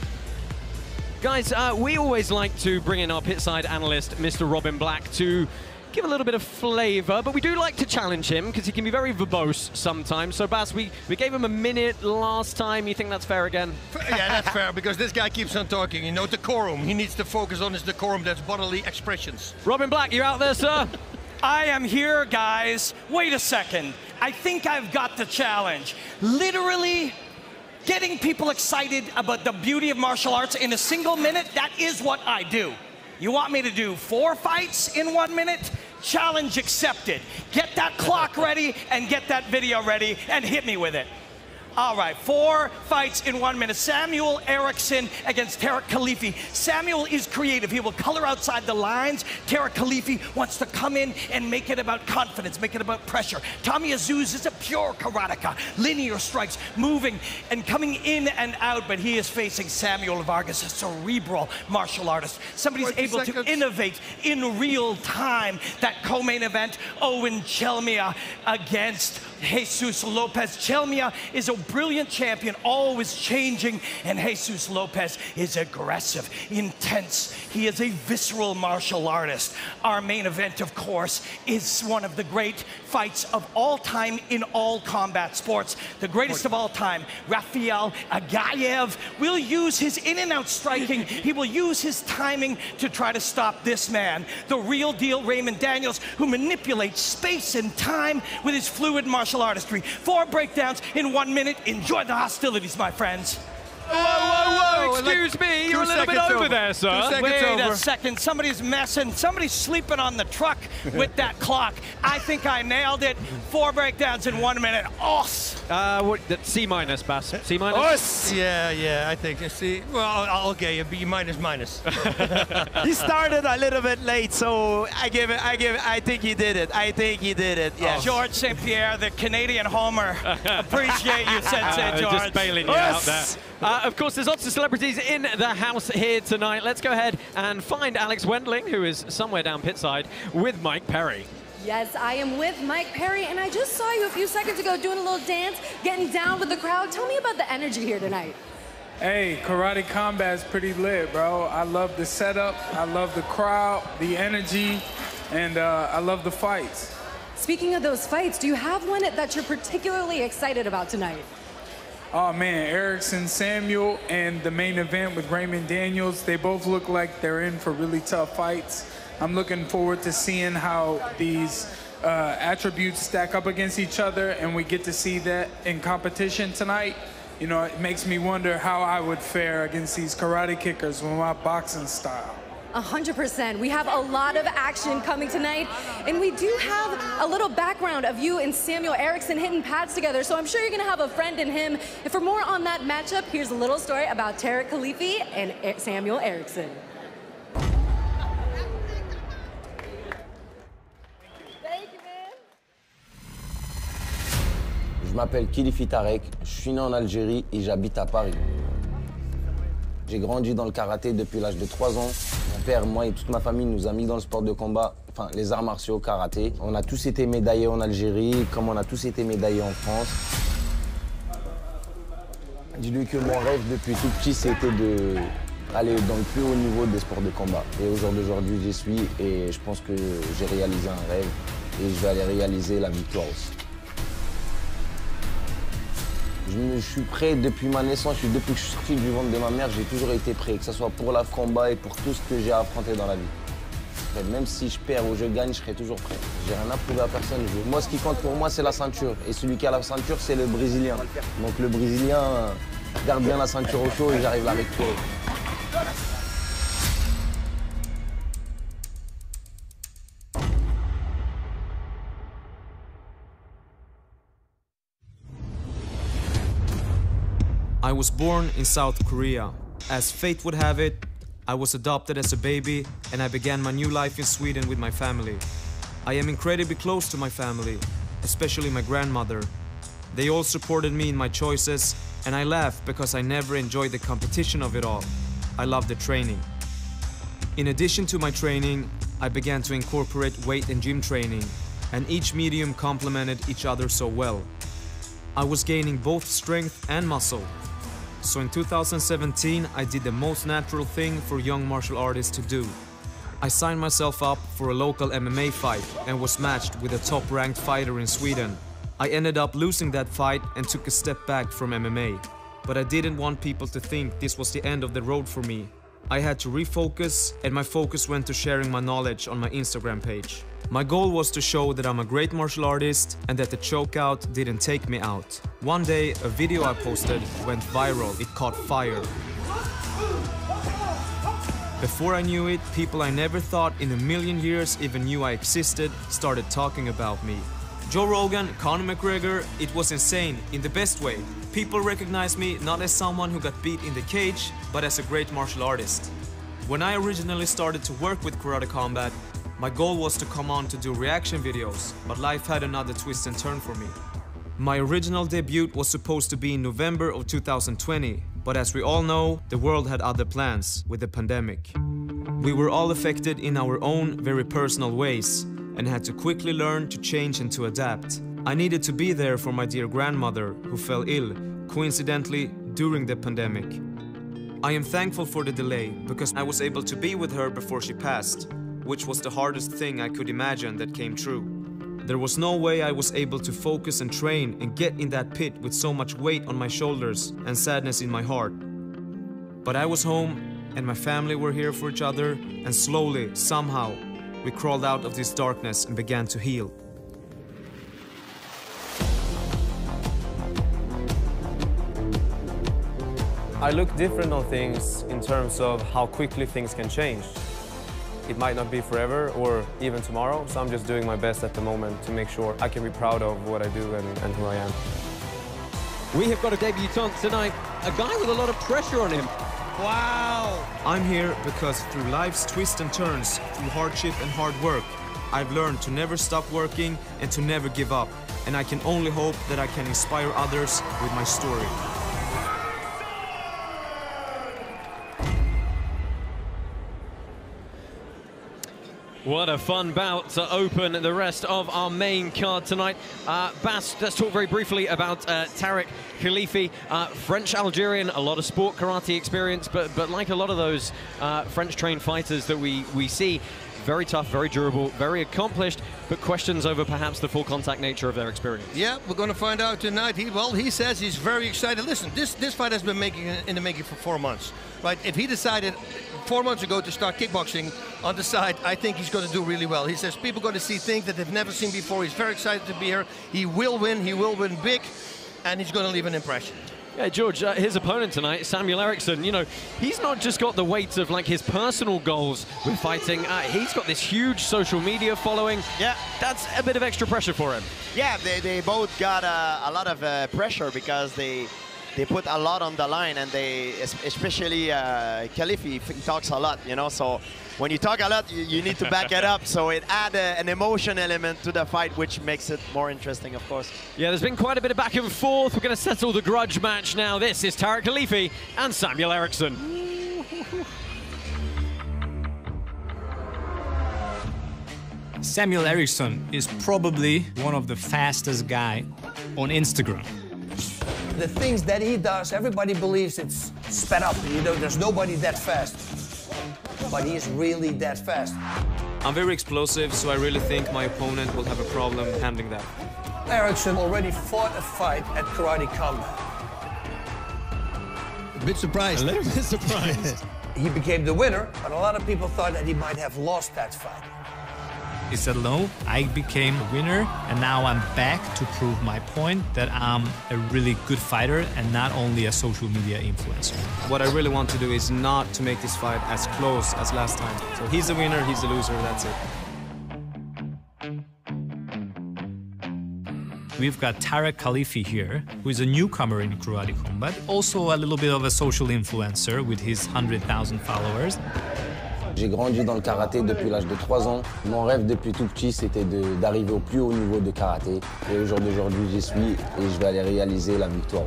Guys, we always like to bring in our pitside analyst, Mr. Robin Black, to give a little bit of flavor, but we do like to challenge him because he can be very verbose sometimes. So, Bas, we gave him a minute last time. You think that's fair again? Yeah, that's fair, because this guy keeps on talking. You know, decorum. He needs to focus on his decorum, that's bodily expressions. Robin Black, you out there, sir? I am here, guys. Wait a second. I think I've got the challenge. Literally getting people excited about the beauty of martial arts in a single minute, that is what I do. You want me to do 4 fights in 1 minute? Challenge accepted. Get that clock ready and get that video ready and hit me with it. All right, 4 fights in 1 minute. Samuel Ericsson against Tarek Khelifi. Samuel is creative. He will color outside the lines. Tarek Khelifi wants to come in and make it about confidence, make it about pressure. Tommy Azouz is a pure karateka. Linear strikes, moving and coming in and out, but he is facing Samuel Vargas, a cerebral martial artist. Somebody's able to innovate in real time. That co-main event, Chelmiah against Jesus Lopez. Chelmiah is a brilliant champion, always changing, and Jesus Lopez is aggressive, intense. He is a visceral martial artist. Our main event, of course, is one of the great fights of all time in all combat sports. The greatest of all time, Rafael Aghayev, will use his in-and-out striking. He will use his timing to try to stop this man, the real deal Raymond Daniels, who manipulates space and time with his fluid martial artistry. 4 breakdowns in 1 minute. Enjoy the hostilities, my friends. Whoa, excuse me, you're a little bit over there, sir. Wait a second, somebody's messing. Somebody's sleeping on the truck with that clock. I think I nailed it. 4 breakdowns in 1 minute. C minus, Bas. C minus? Yeah, I think. See, well, I'll get you B minus. He started a little bit late, so I think he did it. Yeah. George St. Pierre, the Canadian Homer. Appreciate you, Sensei George. Just bailing you out there. Of course, there's lots of celebrities in the house here tonight. Let's go ahead and find Alex Wendling, who is somewhere down pitside, with Mike Perry. Yes, I am with Mike Perry, and I just saw you a few seconds ago doing a little dance, getting down with the crowd. Tell me about the energy here tonight. Hey, Karate Combat's pretty lit, bro. I love the setup, I love the crowd, the energy, and I love the fights. Speaking of those fights, do you have one that you're particularly excited about tonight? Oh man, Ericsson, Samuel, and the main event with Raymond Daniels, they both look like they're in for really tough fights. I'm looking forward to seeing how these attributes stack up against each other, and we get to see that in competition tonight. You know, it makes me wonder how I would fare against these karate kickers with my boxing style. 100%. We have a lot of action coming tonight, and we do have a little background of you and Samuel Ericsson hitting pads together, so I'm sure you're going to have a friend in him. And for more on that matchup, here's a little story about Tarek Khelifi and Samuel Ericsson. Je m'appelle Khelifi Tarek, je suis né en Algérie et j'habite à Paris. J'ai grandi dans le karaté depuis l'âge de 3 ans. Mon père, moi et toute ma famille nous a mis dans le sport de combat, enfin les arts martiaux, karaté. On a tous été médaillés en Algérie, comme on a tous été médaillés en France. Dis-lui que mon rêve depuis tout petit, c'était d'aller dans le plus haut niveau des sports de combat. Et au jour d'aujourd'hui, j'y suis et je pense que j'ai réalisé un rêve et je vais aller réaliser la victoire aussi. Je suis prêt depuis ma naissance, depuis que je suis sorti du ventre de ma mère, j'ai toujours été prêt, que ce soit pour le combat et pour tout ce que j'ai affronté dans la vie. Même si je perds ou je gagne, je serai toujours prêt. J'ai rien à prouver à personne. Moi, ce qui compte pour moi, c'est la ceinture. Et celui qui a la ceinture, c'est le Brésilien. Donc le Brésilien garde bien la ceinture au chaud et j'arrive à la récupérer. I was born in South Korea. As fate would have it, I was adopted as a baby and I began my new life in Sweden with my family. I am incredibly close to my family, especially my grandmother. They all supported me in my choices and I laugh because I never enjoyed the competition of it all. I love the training. In addition to my training, I began to incorporate weight and gym training, and each medium complemented each other so well. I was gaining both strength and muscle. So in 2017, I did the most natural thing for young martial artists to do. I signed myself up for a local MMA fight and was matched with a top-ranked fighter in Sweden. I ended up losing that fight and took a step back from MMA. But I didn't want people to think this was the end of the road for me. I had to refocus, and my focus went to sharing my knowledge on my Instagram page. My goal was to show that I'm a great martial artist and that the chokeout didn't take me out. One day, a video I posted went viral. It caught fire. Before I knew it, people I never thought in a million years even knew I existed started talking about me. Joe Rogan, Conor McGregor, it was insane in the best way. People recognized me not as someone who got beat in the cage, but as a great martial artist. When I originally started to work with Karate Combat, my goal was to come on to do reaction videos, but life had another twist and turn for me. My original debut was supposed to be in November of 2020, but as we all know, the world had other plans with the pandemic. We were all affected in our own very personal ways and had to quickly learn to change and to adapt. I needed to be there for my dear grandmother, who fell ill, coincidentally, during the pandemic. I am thankful for the delay, because I was able to be with her before she passed, which was the hardest thing I could imagine that came true. There was no way I was able to focus and train and get in that pit with so much weight on my shoulders and sadness in my heart. But I was home, and my family were here for each other, and slowly, somehow, we crawled out of this darkness and began to heal. I look different on things in terms of how quickly things can change. It might not be forever or even tomorrow, so I'm just doing my best at the moment to make sure I can be proud of what I do and who I am. We have got a debutant tonight, a guy with a lot of pressure on him. Wow! I'm here because through life's twists and turns, through hardship and hard work, I've learned to never stop working and to never give up. And I can only hope that I can inspire others with my story. What a fun bout to open the rest of our main card tonight. Bas, let's talk very briefly about Tarek Khelifi, French-Algerian, a lot of sport karate experience, but like a lot of those French-trained fighters that we see, very tough, very durable, very accomplished, but questions over perhaps the full contact nature of their experience. Yeah, we're going to find out tonight. He says he's very excited. Listen, this fight has been in the making for 4 months, right? If he decided 4 months ago to start kickboxing on the side, I think he's going to do really well. He says people are going to see things that they've never seen before. He's very excited to be here. He will win big, and he's going to leave an impression. Yeah, George, his opponent tonight, Samuel Ericsson, you know, he's not just got the weight of like his personal goals with fighting, he's got this huge social media following. Yeah. That's a bit of extra pressure for him. Yeah, they both got a lot of pressure because they put a lot on the line, and they, especially Khelifi, he talks a lot, you know, so when you talk a lot, you need to back it up, so it adds an emotion element to the fight, which makes it more interesting, of course. Yeah, there's been quite a bit of back and forth. We're going to settle the grudge match now. This is Tarek Khelifi and Samuel Ericsson. Samuel Ericsson is probably one of the fastest guy on Instagram. The things that he does, everybody believes it's sped up. You know, there's nobody that fast. But he's really that fast. I'm very explosive, so I really think my opponent will have a problem handling that. Ericsson already fought a fight at Karate Combat. bit surprised. A little bit surprised. He became the winner, but a lot of people thought that he might have lost that fight. He said, no, I became a winner, and now I'm back to prove my point that I'm a really good fighter and not only a social media influencer. What I really want to do is not to make this fight as close as last time. So he's the winner, he's the loser, that's it. We've got Tarek Khelifi here, who is a newcomer in karate combat, also a little bit of a social influencer with his 100,000 followers. J'ai grandi dans le karaté depuis l'âge de 3 ans. Mon rêve depuis tout petit, c'était d'arriver au plus haut niveau de karaté. Et au jour d'aujourd'hui, j'y suis et je vais aller réaliser la victoire.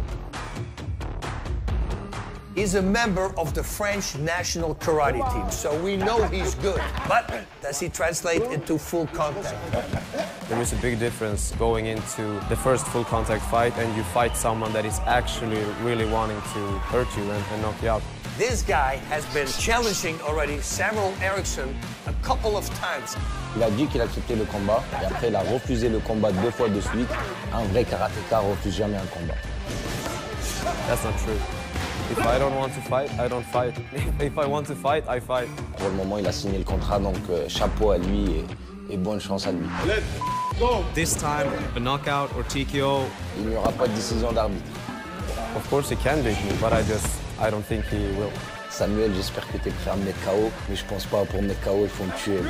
He's a member of the French national karate team, so we know he's good. But does he translate into full contact? There is a big difference going into the first full contact fight and you fight someone that is actually really wanting to hurt you and knock you out. This guy has been challenging already several Ericsson a couple of times. Il a dit qu'il acceptait le combat et après il a refusé le combat 2 fois de suite. Un vrai karatéka refuse jamais un combat. That's not true. If I don't want to fight, I don't fight. If I want to fight, I fight. Pour le moment, il a signé le contrat, donc chapeau à lui et bonne chance à lui. Let's go. This time, a knockout or TKO. Il n'y aura pas de décision d'arbitre. Of course he can beat me, but I don't think he will. Samuel, j'espère que tu es prêt à me mettre KO, mais je pense pas pour me mettre KO, il faut me tuer.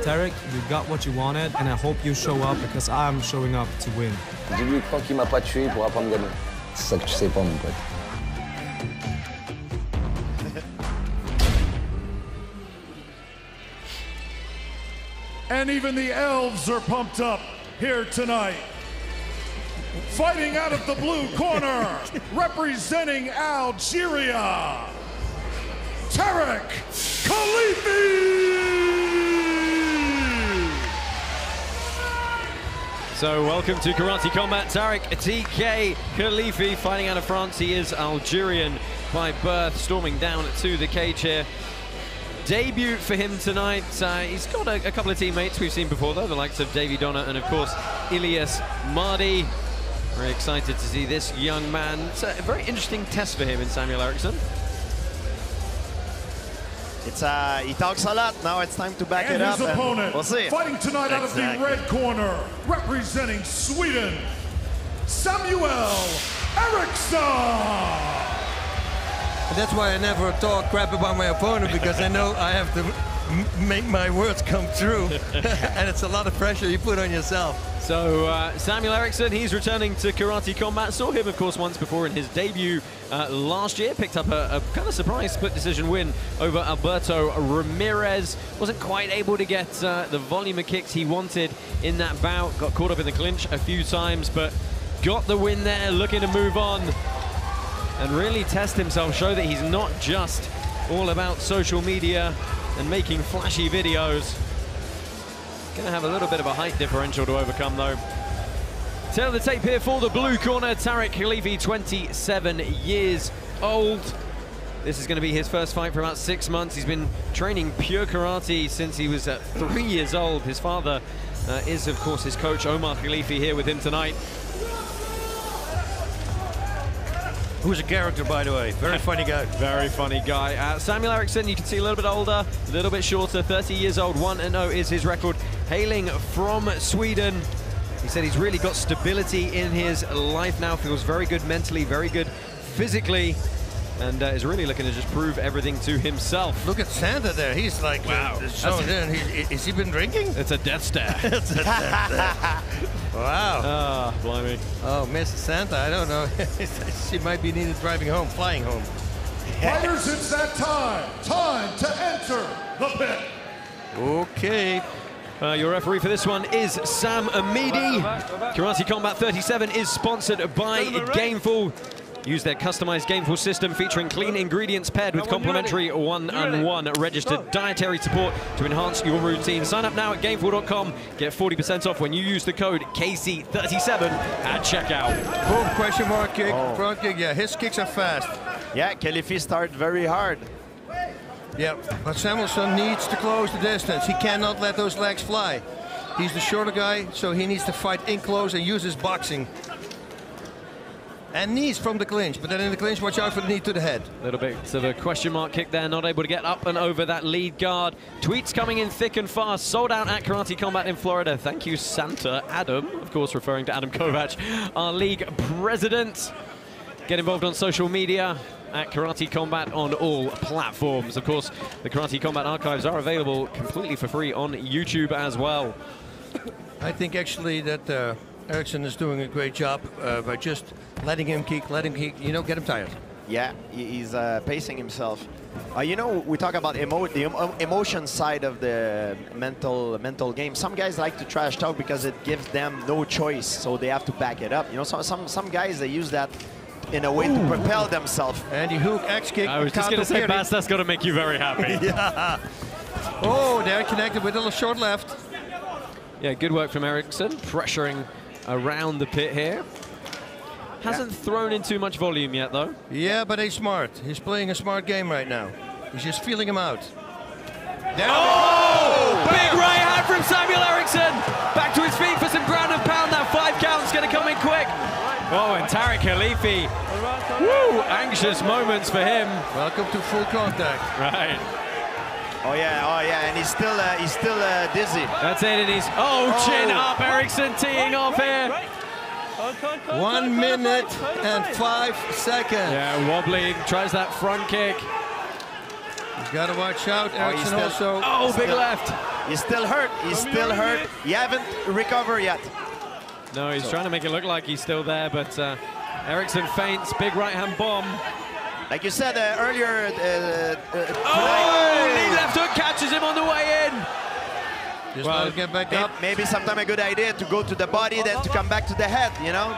Tarek, you got what you wanted, and I hope you show up because I'm showing up to win. Dis-lui que tant qu'il m'a pas tué, il pourra pas me gagner. C'est ça que tu sais pas, mon pote. And even the elves are pumped up here tonight. Fighting out of the blue corner, representing Algeria, Tarek Khelifi! So welcome to Karate Combat, Tarek TK Khelifi, fighting out of France. He is Algerian by birth, storming down to the cage here. Debut for him tonight. He's got a couple of teammates we've seen before, though, the likes of Davy Donna and, of course, Ilyas Mardi. Very excited to see this young man. It's a very interesting test for him in Samuel Ericsson. He talks a lot. Now it's time to back it and up. His opponent, we'll see. Fighting tonight out of the red corner, representing Sweden, Samuel Ericsson! That's why I never talk crap about my opponent, because I know I have to make my words come true. And it's a lot of pressure you put on yourself. So Samuel Ericsson, he's returning to Karate Combat. Saw him, of course, once before in his debut last year. Picked up a kind of surprise split decision win over Alberto Ramirez. Wasn't quite able to get the volume of kicks he wanted in that bout. Got caught up in the clinch a few times, but got the win there, looking to move on and really test himself, show that he's not just all about social media and making flashy videos. Gonna have a little bit of a height differential to overcome, though. Tail of the tape here for the blue corner, Tarek Khelifi, 27 years old. This is gonna be his first fight for about 6 months. He's been training pure karate since he was 3 years old. His father is, of course, his coach, Omar Khelifi, here with him tonight. Who's a character, by the way. Very funny guy. Very funny guy. Samuel Ericsson, you can see a little bit older, a little bit shorter, 30 years old, 1-0 is his record, hailing from Sweden. He said he's really got stability in his life now, feels very good mentally, very good physically, and is really looking to just prove everything to himself. Look at Santa there. He's like, wow. Is he been drinking? It's a death stare. It's a death stare. Wow. Ah, blimey. Oh, Miss Santa, I don't know. She might be needed driving home, flying home. Fighters, it's that time. Time to enter the pit. Okay. Your referee for this one is Sam Amidi. Karate Combat 37 is sponsored by Gameful. Use their customized Gameful system featuring clean ingredients paired with complimentary one-on-one registered dietary support to enhance your routine. Sign up now at Gameful.com. Get 40% off when you use the code KC37 at checkout. Boom, question mark kick, front kick. Yeah, his kicks are fast. Yeah, Khelifi started very hard. Yeah, but Samuelson needs to close the distance. He cannot let those legs fly. He's the shorter guy, so he needs to fight in close and use his boxing. And knees from the clinch, but then in the clinch, watch out for the knee to the head. A little bit of a question mark kick there, not able to get up and over that lead guard. Tweets coming in thick and fast, sold out at Karate Combat in Florida. Thank you, Santa. Adam, of course, referring to Adam Kovac, our league president. Get involved on social media at Karate Combat on all platforms. Of course, the Karate Combat archives are available completely for free on YouTube as well. I think actually that Ericsson is doing a great job by just letting him kick, you know, get him tired. Yeah, he's pacing himself. You know, we talk about the emotion side of the mental game. Some guys like to trash talk because it gives them no choice, so they have to back it up. You know, some guys, they use that in a way to propel themselves. Andy Hook, X-kick. I was just going to say, Bas, that's got to make you very happy. Yeah. Oh, they're connected with a little short left. Yeah, good work from Ericsson, pressuring around the pit here. Hasn't thrown in too much volume yet, though. Yeah, but he's smart. He's playing a smart game right now. He's just feeling him out. Big right hand from Samuel Ericsson. Back to his feet for some ground and pound. That 5 count's going to come in quick. Oh, and Tarek Khelifi. Woo! Anxious moments for him. Welcome to full contact. Right. Oh yeah, and he's still dizzy. That's it, and he's chin up. Ericsson teeing off here. 1 minute and 5 seconds. Yeah, wobbling, tries that front kick. He's got to watch out. Ericsson also. Oh, big left. He's still hurt. He's still hurt. He haven't recovered yet. No, he's trying to make it look like he's still there, but Ericsson feints. Big right hand bomb. Like you said earlier, lead left hook catches him on the way in. Just let him get back up. Maybe sometimes a good idea to go to the body, then to come back to the head, you know?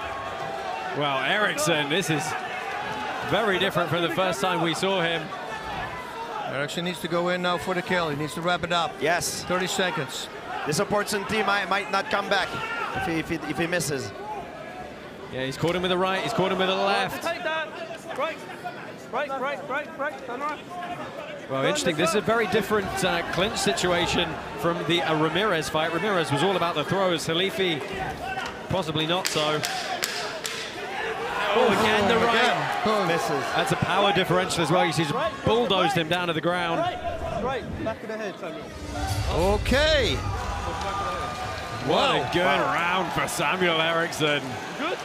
Well, Ericsson, this is very different from the first time we saw him. Ericsson needs to go in now for the kill. He needs to wrap it up. Yes. 30 seconds. This opportunity might not come back if he misses. Yeah, he's caught him with the right, he's caught him with the left. Right. Well, interesting. This is a very different clinch situation from the Ramirez fight. Ramirez was all about the throws. Khelifi, possibly not so. Oh, again the right. Misses. That's a power differential as well. You see, he's bulldozed him down to the ground. Right, back of the head, Samuel. Okay. What a good round for Samuel Ericsson. Good.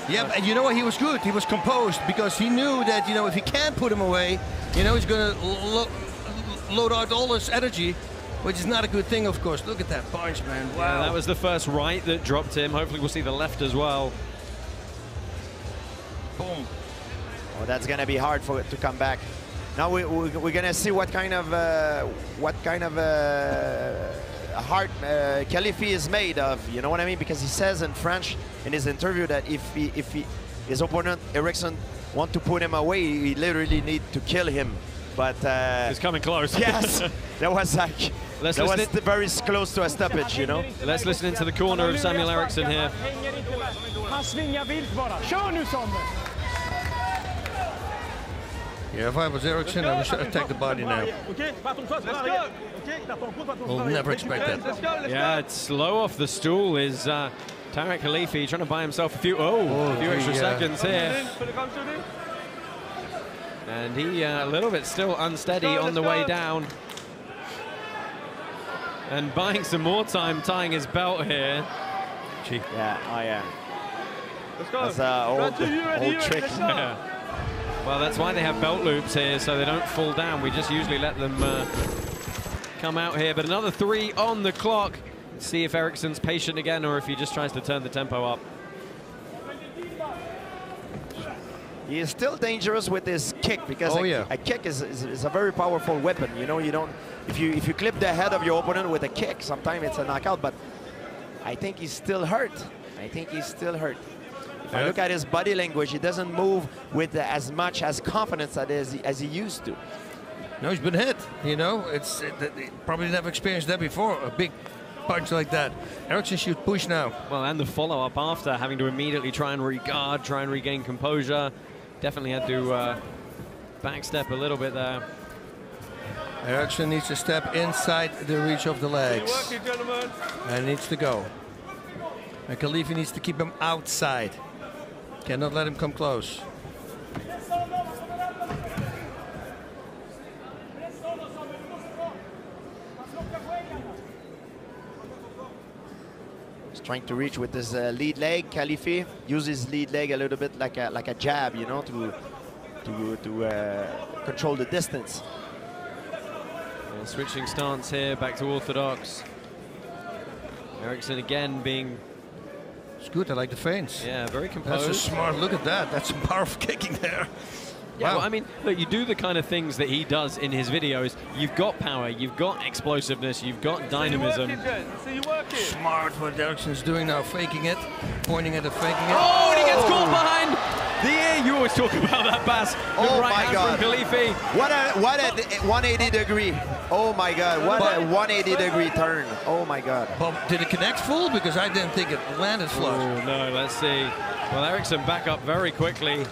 Yeah, and you know what? He was good. He was composed because he knew that, you know, if he can't put him away, you know, he's going to load out all his energy, which is not a good thing, of course. Look at that punch, man. Wow. Yeah, that was the first right that dropped him. Hopefully we'll see the left as well. Boom. Oh, that's going to be hard for it to come back. Now we're going to see what kind of heart Khelifi is made of, you know what I mean? Because he says in French in his interview that if his opponent Ericsson want to put him away, he literally need to kill him. But he's coming close. Yes, that was like very close to a stoppage, you know. Let's listen into the corner of Samuel Ericsson here. Yeah, if I was Ericsson, I would attack the body now. We'll never expect that. Yeah, it's slow off the stool is Tarek Khelifi trying to buy himself a few extra seconds here. And he a little bit still unsteady on the way down. And buying some more time tying his belt here. Yeah, oh yeah. That's an old trick. Yeah. Well, that's why they have belt loops here, so they don't fall down. We just usually let them come out here. But another 3 on the clock. Let's see if Ericsson's patient again or if he just tries to turn the tempo up. He is still dangerous with his kick because a kick is a very powerful weapon. You know, you don't if you clip the head of your opponent with a kick, sometimes it's a knockout. But I think he's still hurt. If I look at his body language, he doesn't move with as much confidence as he used to. No, he's been hit. You know, he probably never experienced that before. A big punch like that. Ericsson should push now. Well, and the follow-up after having to immediately try and regard, try and regain composure. Definitely had to backstep a little bit there. Ericsson needs to step inside the reach of the legs. And needs to go. And Khelifi needs to keep him outside. Cannot let him come close. He's trying to reach with his lead leg. Khelifi uses his lead leg a little bit like a jab, you know, to control the distance. Yeah, switching stance here, back to orthodox. Ericsson again being... It's good, I like the feints. Yeah, very composed. That's a smart, look at that. That's some powerful kicking there. Yeah, Wow. well, I mean, look, you do the kind of things that he does in his videos. You've got power, you've got explosiveness, you've got dynamism. Smart what Ericsson's doing now, faking it, pointing at it, faking it. Oh, and he gets caught behind the ear. You always talk about that pass. Oh right my hand God. from Khelifi. What a 180 degree. Oh my God, what a 180 degree turn. Oh my God. But did it connect full? Because I didn't think it landed flush. Oh, no, let's see. Well, Ericsson back up very quickly.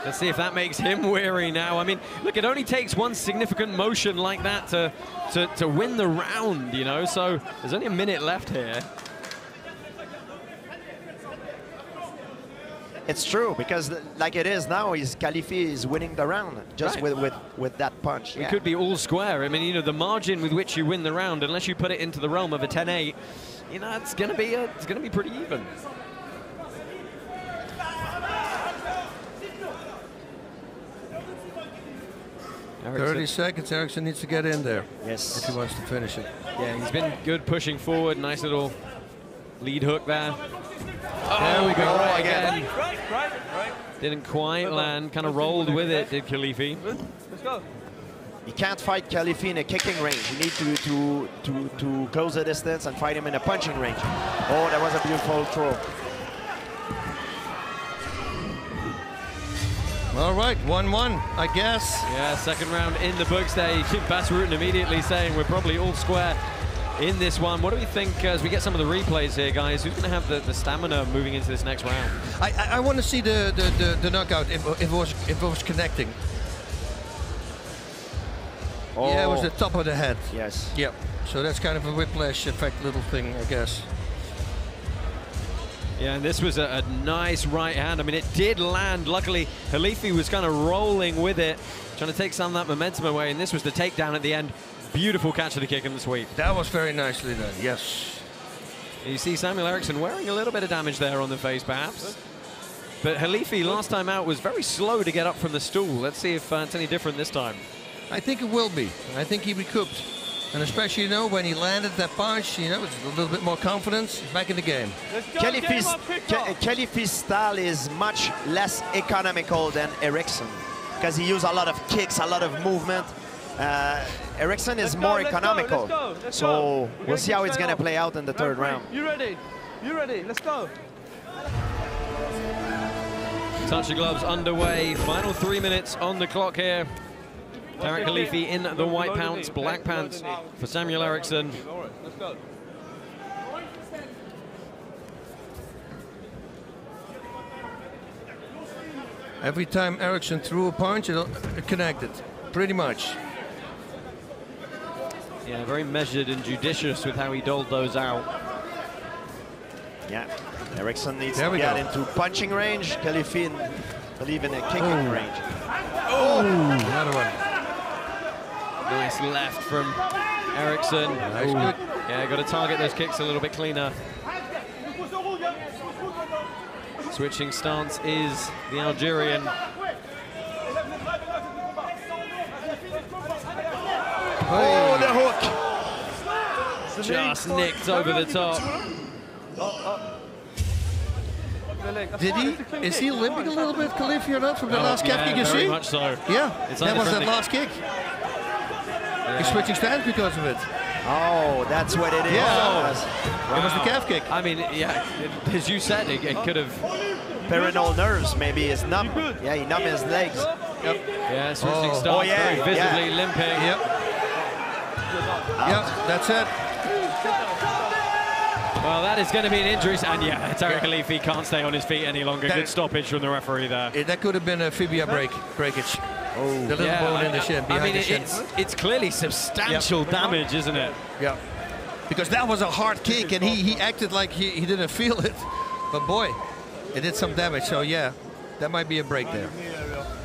Let's see if that makes him weary now. I mean, look, it only takes one significant motion like that to win the round, you know, so there's only a minute left here. It's true, because like it is now, Khelifi is winning the round just Right. with that punch. It could be all square. I mean, you know, the margin with which you win the round, unless you put it into the realm of a 10-8, you know, it's going to be pretty even. Ericsson. 30 seconds, Ericsson needs to get in there. Yes. If he wants to finish it. Yeah, he's been good pushing forward. Nice little lead hook there. Oh, there we go. Right Again. Right. Didn't quite land. Kind of rolled with it, did Khelifi. Let's go. You can't fight Khelifi in a kicking range. You need to close the distance and fight him in a punching range. Oh, that was a beautiful throw. All right, 1-1, I guess. Yeah, second round in the books there. Basruten immediately saying we're probably all square in this one. What do we think as we get some of the replays here, guys? Who's going to have the stamina moving into this next round? I want to see the knockout if it was connecting. Oh. Yeah, it was the top of the head. Yes. Yep. So that's kind of a whiplash effect little thing, I guess. Yeah, and this was a nice right hand. I mean, it did land. Luckily, Khelifi was kind of rolling with it, trying to take some of that momentum away, and this was the takedown at the end. Beautiful catch of the kick and the sweep. That was very nicely done, yes. You see Samuel Ericsson wearing a little bit of damage there on the face, perhaps. But Khelifi, last time out, was very slow to get up from the stool. Let's see if it's any different this time. I think it will be. I think he recouped. And especially, you know, when he landed that punch, you know, it's a little bit more confidence. He's back in the game. Khelifi's style is much less economical than Ericsson because he used a lot of kicks, a lot of movement. Ericsson is more economical. So we'll see how it's going to play out in the third round. You ready? You ready? Let's go. Touch of gloves underway. Final 3 minutes on the clock here. Tarek Khelifi in the white pants, black pants for Samuel Ericsson. Let's go. Every time Ericsson threw a punch, it connected, pretty much. Yeah, very measured and judicious with how he doled those out. Yeah, Ericsson needs to get into punching range. Khelifi believe in a kicking range. Oh, another one. Nice left from Ericsson. Nice, good. Yeah, got to target those kicks a little bit cleaner. Switching stance is the Algerian. Oh, the hook! Just nicked over the top. Is he limping a little bit, Khelifi, or not, from the last calf kick you very see? much so. Yeah, It's that was that unfriendly. last kick. He's switching stance because of it. Oh, that's what it is. Yeah. Wow. It was the calf kick. I mean, yeah, as you said, it could have... Perennial nerves, maybe it's numb. Yeah, he numbed his legs. Yep. Yeah, switching stance, very visibly limping. Yep. Yep, that's it. Well, that is going to be an injury. And yeah, Tarek Khelifi can't stay on his feet any longer. Good stoppage from the referee there. That could have been a fibia breakage. Oh, the little bone in the shin, behind the shin. It's clearly substantial damage, isn't it? Yeah. Because that was a hard kick, and he acted like he didn't feel it. But boy, It did some damage, so yeah, that might be a break there.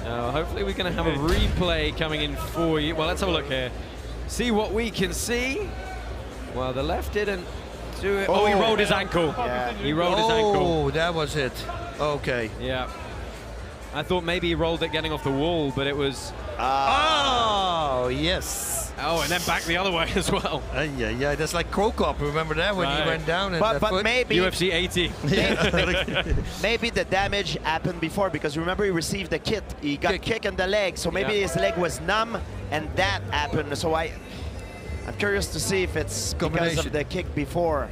Hopefully we're going to have a replay coming in for you. Well, let's have a look here. See what we can see. Well, the left didn't do it. Oh, he rolled his ankle. Yeah. He rolled his ankle. Oh, that was it. Okay. Yeah. I thought maybe he rolled it getting off the wall, but it was... Oh, yes. Oh, and then back the other way as well. Yeah, that's like Krokop. Remember that when he went down? But maybe UFC 80. Maybe the damage happened before because remember he received the kit. He got kicked in the leg, so maybe his leg was numb, and that happened. So I'm curious to see if it's because of the kick before.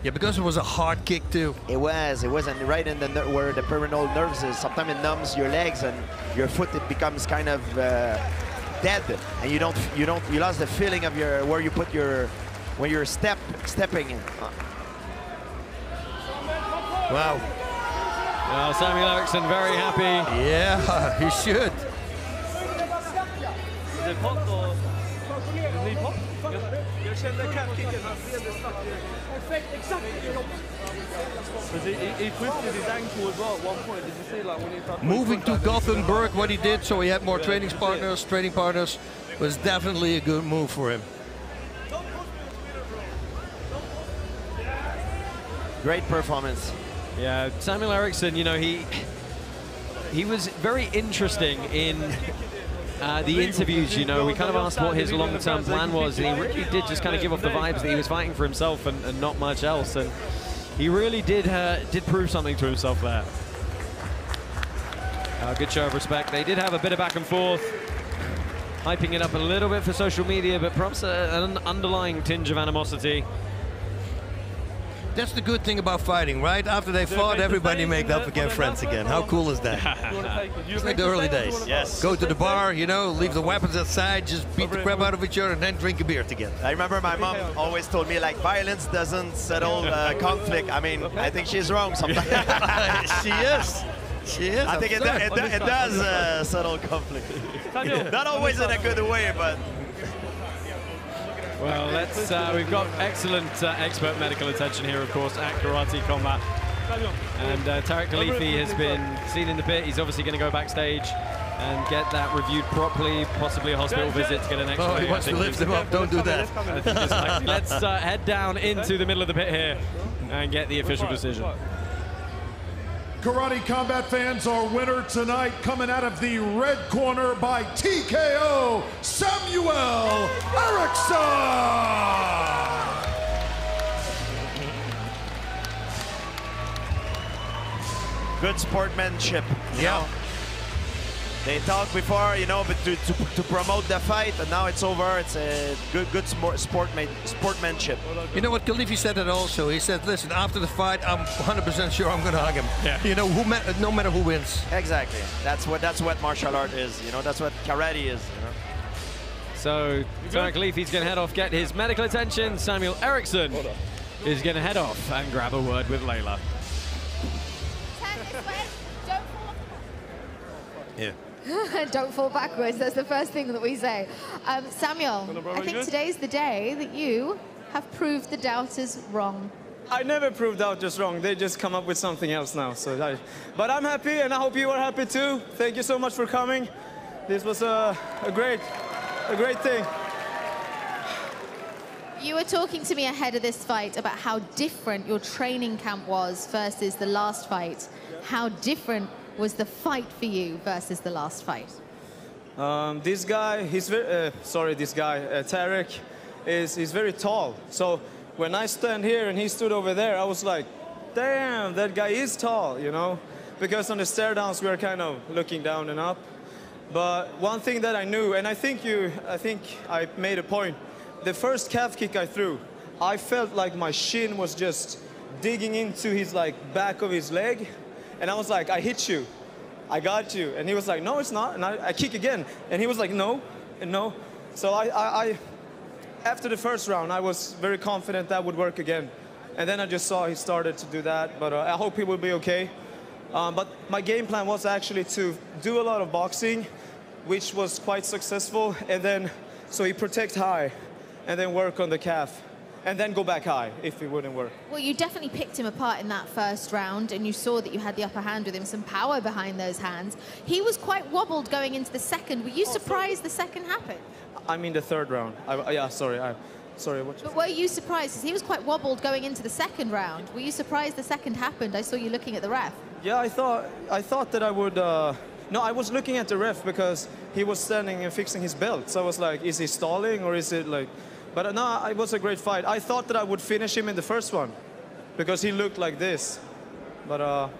Yeah, because it was a hard kick too. It was, and right in the where the peroneal nerves is. Sometimes it numbs your legs and your foot. It becomes kind of dead, and you lost the feeling of your where you put your when you're stepping. Wow. Well, Samuel Ericsson very happy. Yeah, he should. He twisted his ankle as well at one point. Did you see, like, when he started Moving to Gothenburg, what he did, so he had more training partners, was definitely a good move for him. Great performance. Yeah, Samuel Ericsson, you know, he was very interesting in the interviews. You know, we kind of asked what his long-term plan was, and he really did just kind of give off the vibes that he was fighting for himself and not much else. And he really did prove something to himself there. Good show of respect. They did have a bit of back and forth, hyping it up a little bit for social media, but perhaps an underlying tinge of animosity. That's the good thing about fighting, right? After they fought, everybody made up again, friends again. How cool is that? It's like the early days. Yes. Go to the bar, you know, leave the weapons outside, just beat the crap out of each other, and then drink a beer together. I remember my mom always told me, like, violence doesn't settle conflict. I mean, I think she's wrong sometimes. She is. She is. I think it does settle conflict. Not always in a good way, but... Well, we've got excellent expert medical attention here, of course, at Karate Combat. And Tarek Khelifi has been seen in the pit. He's obviously going to go backstage and get that reviewed properly, possibly a hospital visit to get an X-ray. Oh, he wants to lift him up. Don't do that. Let's head down into the middle of the pit here and get the official decision. Karate Combat fans, our winner tonight, coming out of the red corner by TKO, Samuel Ericsson! Good sportsmanship. Yeah. They talked before, you know, but to promote the fight, and now it's over. It's a good sportsmanship. You know what Khelifi said that also? He said, listen, after the fight, I'm 100% sure I'm going to hug him. Yeah. You know, no matter who wins. Exactly. That's what martial art is. You know, that's what karate is. You know. So Tarek Khelifi's going to head off, get his medical attention. Samuel Ericsson is going to head off and grab a word with Layla. Yeah. Don't fall backwards. That's the first thing that we say. Samuel, I think today's the day that you have proved the doubters wrong. I never proved doubters wrong. They just come up with something else now. But I'm happy, and I hope you are happy too. Thank you so much for coming. This was a great thing. You were talking to me ahead of this fight about how different your training camp was versus the last fight. How different was the fight for you versus the last fight? This guy, Tarek, he's very tall. So when I stand here and he stood over there, I was like, damn, that guy is tall, you know? Because on the stare downs, we were kind of looking down and up. But one thing that I knew, and I think I made a point, the first calf kick I threw, I felt like my shin was just digging into his back of his leg. And I was like, I hit you. I got you. And he was like, no, it's not. And I kick again. And he was like, no, and no. So after the first round, I was very confident that would work again. And then I just saw he started to do that. But I hope he will be okay. But my game plan was actually to do a lot of boxing, which was quite successful. And then, so he protect high and then work on the calf. and then go back high if it wouldn't work. Well, you definitely picked him apart in that first round, and you saw that you had the upper hand with him, some power behind those hands. He was quite wobbled going into the second. Were you surprised the second happened? I mean the third round. Sorry, what? But were you surprised? Because he was quite wobbled going into the second round. Were you surprised the second happened? I saw you looking at the ref. Yeah, I thought that I would. No, I was looking at the ref because he was standing and fixing his belt. So I was like, is he stalling or is it like? But no, it was a great fight. I thought that I would finish him in the first one because he looked like this. But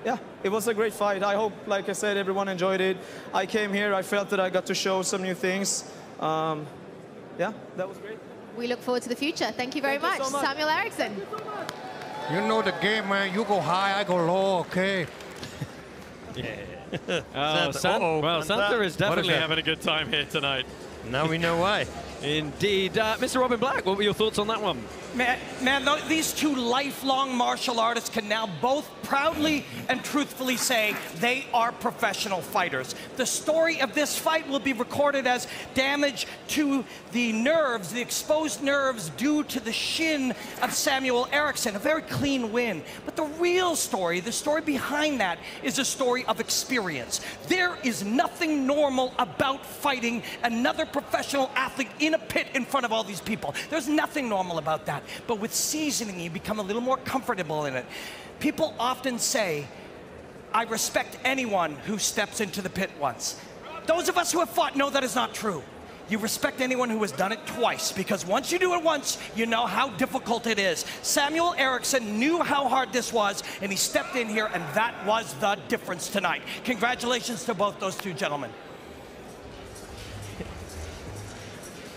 yeah, it was a great fight. I hope, like I said, everyone enjoyed it. I came here, I felt that I got to show some new things. Yeah, that was great. We look forward to the future. Thank you very much. Samuel Ericsson. You know the game, man. You go high, I go low, okay? Yeah. Well, Santa is definitely having a good time here tonight. Now we know why. Indeed. Mr. Robin Black, what were your thoughts on that one? Man, these two lifelong martial artists can now both proudly and truthfully say they are professional fighters. The story of this fight will be recorded as damage to the nerves, the exposed nerves due to the shin of Samuel Ericsson. A very clean win. But the real story, the story behind that, is a story of experience. There is nothing normal about fighting another professional athlete in a pit in front of all these people. There's nothing normal about that. But with seasoning, you become a little more comfortable in it. People often say, I respect anyone who steps into the pit once. Those of us who have fought know that is not true. You respect anyone who has done it twice, because once you do it once, you know how difficult it is. Samuel Ericsson knew how hard this was, and he stepped in here, and that was the difference tonight. Congratulations to both those two gentlemen.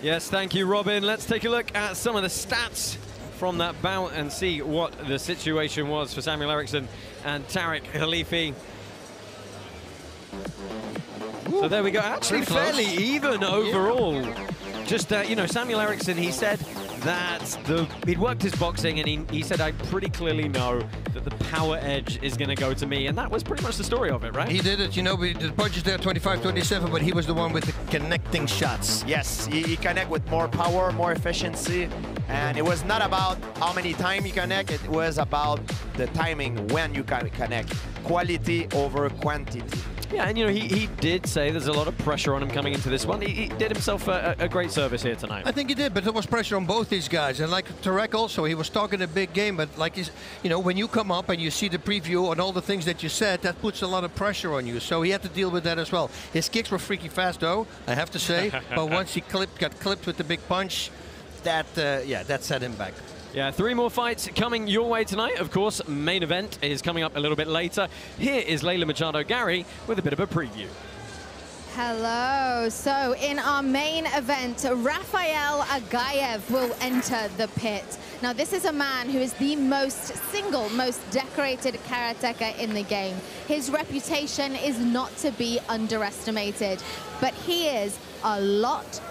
Yes, thank you, Robin. Let's take a look at some of the stats from that bout and see what the situation was for Samuel Ericsson and Tarek Khelifi. So there we go. Actually, fairly even overall. Just, you know, Samuel Ericsson, he said that he'd worked his boxing, and he said, I pretty clearly know that the power edge is going to go to me. And that was pretty much the story of it, right? He did it. You know, the punches there 25-27, but he was the one with the connecting shots. Yes, he connect with more power, more efficiency. And it was not about how many times you connect, it was about the timing when you can connect. Quality over quantity. Yeah, and you know, he did say there's a lot of pressure on him coming into this one. He did himself a great service here tonight. I think he did, but there was pressure on both these guys. And like Tarek also, he was talking a big game, but like he's, you know, when you come up and you see the preview and all the things that you said, that puts a lot of pressure on you. So he had to deal with that as well. His kicks were freaky fast, though, I have to say. But once he got clipped with the big punch, that set him back. Yeah, 3 more fights coming your way tonight. Of course, main event is coming up a little bit later. Here is Leyla Machado Gary with a bit of a preview. Hello. So in our main event, Rafael Aghayev will enter the pit. Now, this is a man who is the single most decorated karateka in the game. His reputation is not to be underestimated, but he is a lot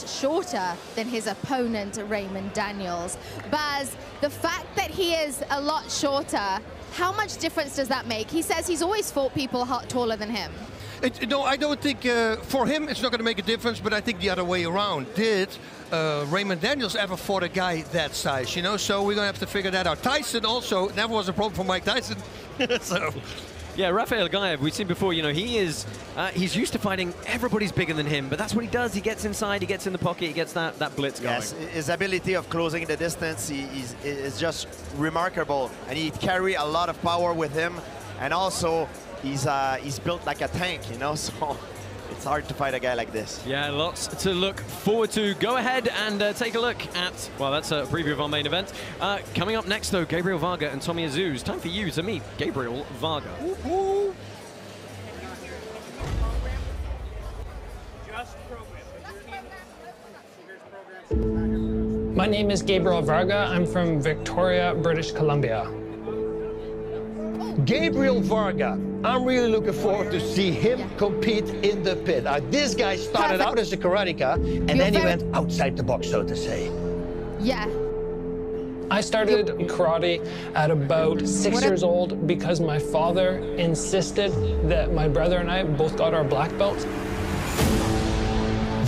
shorter than his opponent, Raymond Daniels. Baz, the fact that he is a lot shorter, how much difference does that make? He says he's always fought people taller than him. No, I don't think for him it's not going to make a difference, but I think the other way around. Did Raymond Daniels ever fought a guy that size, you know? So we're going to have to figure that out. Tyson also never was a problem for Mike Tyson. So. Yeah, Rafael Aghayev, we've seen before, you know, he's used to fighting everybody's bigger than him, but that's what he does. He gets inside, he gets in the pocket, he gets that blitz going. Yes, his ability of closing the distance is just remarkable, and he carry a lot of power with him, and also he's built like a tank, you know, so it's hard to fight a guy like this. Yeah, lots to look forward to. Go ahead and take a look at, well, that's a preview of our main event. Coming up next, though, Gabriel Varga and Tommy Azouz. Time for you to meet Gabriel Varga. Woo-hoo. My name is Gabriel Varga. I'm from Victoria, British Columbia. Gabriel Varga. I'm really looking forward to see him compete in the pit. This guy started out as a karateka, and then he went outside the box, so to say. Yeah. I started karate at about 6 years old because my father insisted that my brother and I both got our black belts.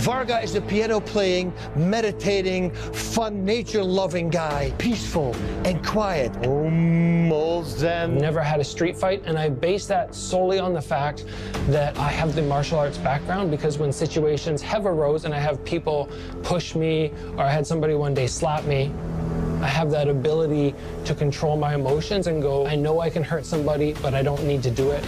Varga is a piano-playing, meditating, fun, nature-loving guy. Peaceful and quiet. Almost zen. Never had a street fight, and I base that solely on the fact that I have the martial arts background, because when situations have arose and I have people push me, or I had somebody one day slap me, I have that ability to control my emotions and go, I know I can hurt somebody, but I don't need to do it.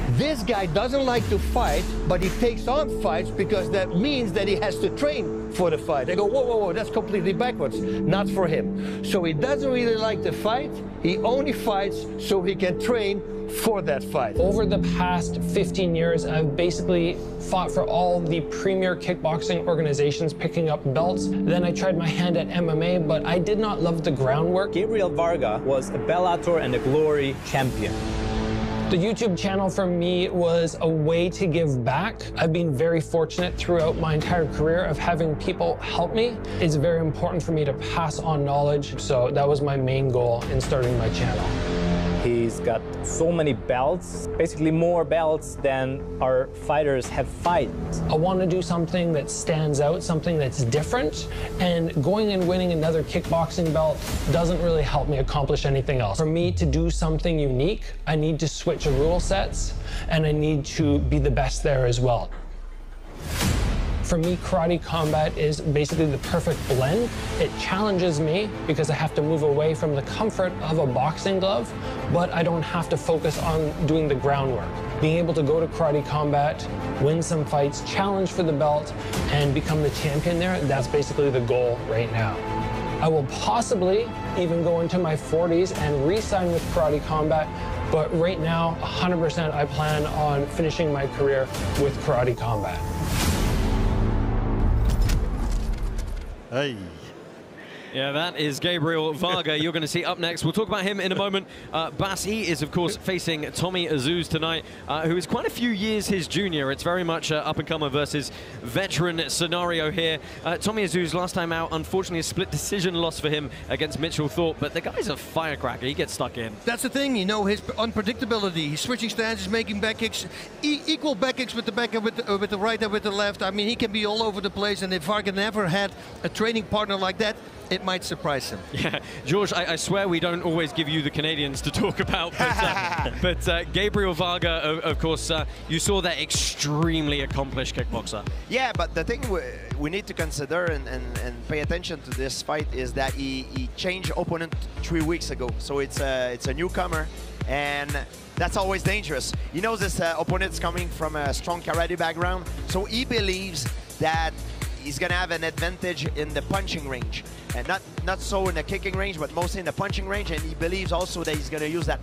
This guy doesn't like to fight, but he takes on fights because that means that he has to train for the fight. I go, whoa, whoa, whoa, that's completely backwards. Not for him. So he doesn't really like to fight. He only fights so he can train for that fight. Over the past 15 years, I've basically fought for all the premier kickboxing organizations, picking up belts. Then I tried my hand at MMA, but I did not love the groundwork. Gabriel Varga was a Bellator and a Glory champion. The YouTube channel for me was a way to give back. I've been very fortunate throughout my entire career of having people help me. It's very important for me to pass on knowledge, so that was my main goal in starting my channel. He's got so many belts, basically more belts than our fighters have fights. I want to do something that stands out, something that's different, and going and winning another kickboxing belt doesn't really help me accomplish anything else. For me to do something unique, I need to switch rule sets, and I need to be the best there as well. For me, karate combat is basically the perfect blend. It challenges me because I have to move away from the comfort of a boxing glove, but I don't have to focus on doing the groundwork. Being able to go to karate combat, win some fights, challenge for the belt, and become the champion there, that's basically the goal right now. I will possibly even go into my 40s and re-sign with karate combat, but right now, 100% I plan on finishing my career with karate combat. Hey. Yeah, that is Gabriel Varga. You're going to see up next. We'll talk about him in a moment. Bas, he is, of course, facing Tommy Azouz tonight, who is quite a few years his junior. It's very much up-and-comer versus veteran scenario here. Tommy Azouz, last time out, unfortunately, a split decision loss for him against Mitchell Thorpe, but the guy's a firecracker. He gets stuck in. That's the thing, you know, his unpredictability. He's switching stances, making back kicks, equal back kicks with the back and with the right and with the left. I mean, he can be all over the place, and if Varga never had a training partner like that, it might surprise him. Yeah, George, I swear we don't always give you the Canadians to talk about, but Gabriel Varga, of course, you saw that extremely accomplished kickboxer. Yeah, but the thing we need to consider and pay attention to this fight is that he changed opponent 3 weeks ago, so it's a newcomer, and that's always dangerous. He knows this opponent's coming from a strong karate background, so he believes that he's gonna have an advantage in the punching range, and not so in the kicking range, but mostly in the punching range. And he believes also that he's gonna use that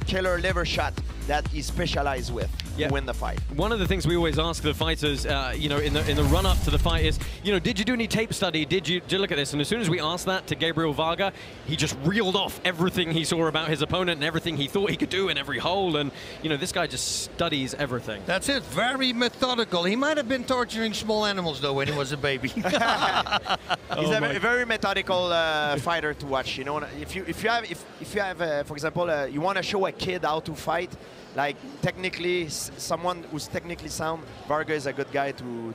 killer liver shot that he's specialized with to win the fight. One of the things we always ask the fighters, you know, in the run-up to the fight is, you know, did you do any tape study? Did you look at this? And as soon as we asked that to Gabriel Varga, he just reeled off everything he saw about his opponent and everything he thought he could do in every hole. And, you know, this guy just studies everything. That's it, very methodical. He might have been torturing small animals, though, when he was a baby. He's a very methodical fighter to watch. You know, if you have, for example, you want to show a kid how to fight, like technically, someone who's technically sound, Varga is a good guy to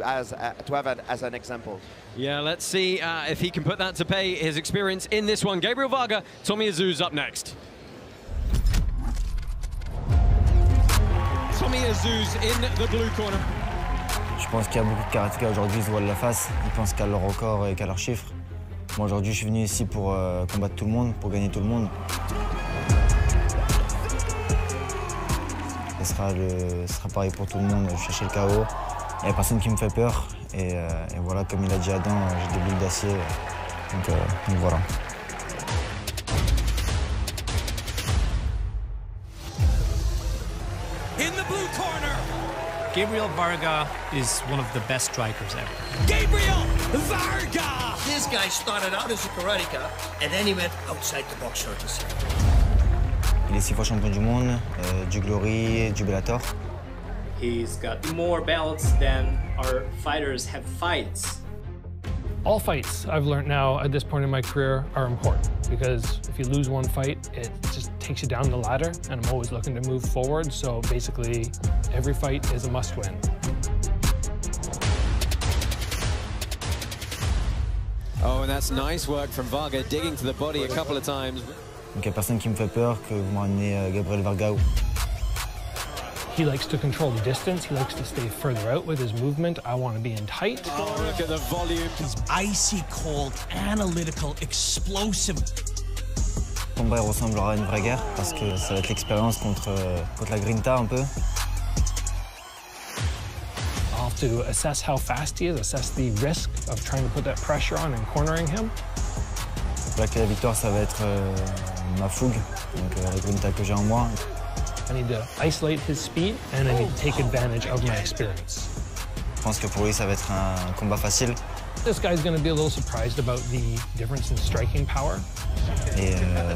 have as an example. Yeah, let's see if he can put that to pay, his experience in this one. Gabriel Varga, Tommy Azouz up next. Tommy Azouz in the blue corner. Je pense qu'il y a beaucoup de karatékas aujourd'hui, ils se voilent la face, ils pensent qu'à leur record et qu'à leurs chiffres. Moi aujourd'hui, je suis venu ici pour combattre tout le monde, pour gagner tout le monde. Ce sera pareil pour tout le monde, je cherche le KO. Il n'y a personne qui me fait peur. Et voilà, comme il a dit Adam, j'ai des boules d'acier. Donc voilà. In the blue corner, Gabriel Varga is one of the best strikers ever. Gabriel Varga! This guy started out as a karateka, and then he went outside the box, so to say. Il est 6 fois champion du monde, du Glory, du Bellator. He's got more belts than our fighters have fights. All fights I've learned now at this point in my career are important, because if you lose one fight, it just takes you down the ladder, and I'm always looking to move forward. So basically, every fight is a must-win. Oh, and that's nice work from Varga, digging to the body a couple of times. Donc il n'y a personne qui me fait peur, que vous me ramenez Gabriel Varga. He likes to control the distance. He likes to stay further out with his movement. I want to be in tight. Oh, look at the volume. He's icy cold, analytical, explosive. Le combat ressemblera à une vraie guerre parce que ça va être l'expérience contre la grinta un peu. I'll have to assess how fast he is, assess the risk of trying to put that pressure on and cornering him. La clé de la victoire, ça va être ma fougue, donc la grinta que j'ai en moi. I need to isolate his speed and I need to take advantage of my experience. Je pense que pour lui, ça va être un combat facile. This guy's going to be a little surprised about the difference in striking power. Et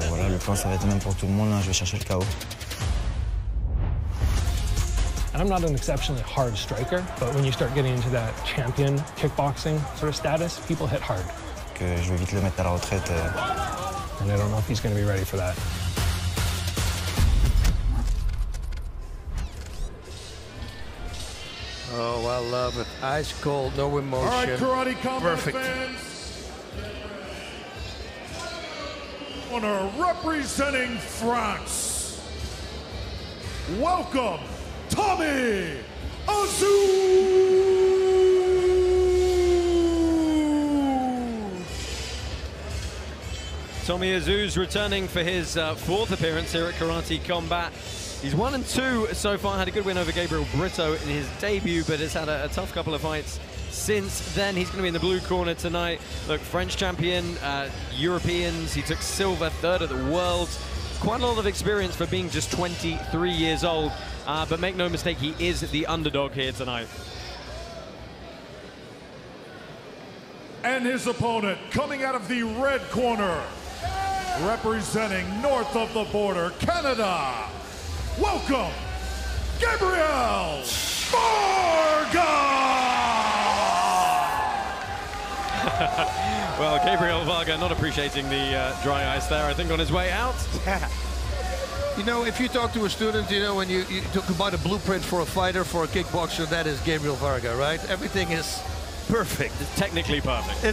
voilà, le plan, ça va être même pour tout le monde. Hein. Je vais chercher le KO. And I'm not an exceptionally hard striker, but when you start getting into that champion kickboxing sort of status, people hit hard. Que je vais vite le mettre à la retraite. And I don't know if he's going to be ready for that. Oh, I love it. Ice cold, no emotion. All right, Karate Combat Perfect. fans. Corner representing France. Welcome, Tommy Azouz. Tommy Azouz returning for his fourth appearance here at Karate Combat. He's 1-2 so far, had a good win over Gabriel Brito in his debut, but has had a tough couple of fights since then. He's going to be in the blue corner tonight. Look, French champion, Europeans, he took silver, third at the world. Quite a lot of experience for being just 23 years old, but make no mistake, he is the underdog here tonight. And his opponent coming out of the red corner, representing north of the border, Canada. Welcome, Gabriel Varga! Well, Gabriel Varga not appreciating the dry ice there, I think, on his way out. You know, if you talk to a student, you know, when you talk about a blueprint for a fighter, for a kickboxer, that is Gabriel Varga, right? Everything is perfect. It's technically perfect.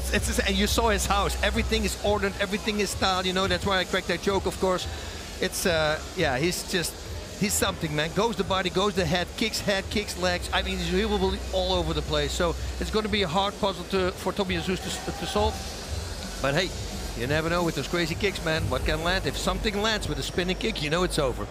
And you saw his house. Everything is ordered. Everything is styled. You know, that's why I cracked that joke, of course. It's, yeah, he's something, man. Goes the body, goes the head, kicks legs. I mean, he will be all over the place. So it's going to be a hard puzzle for Tommy Azouz to solve. But hey, you never know with those crazy kicks, man. What can land? If something lands with a spinning kick, you know it's over.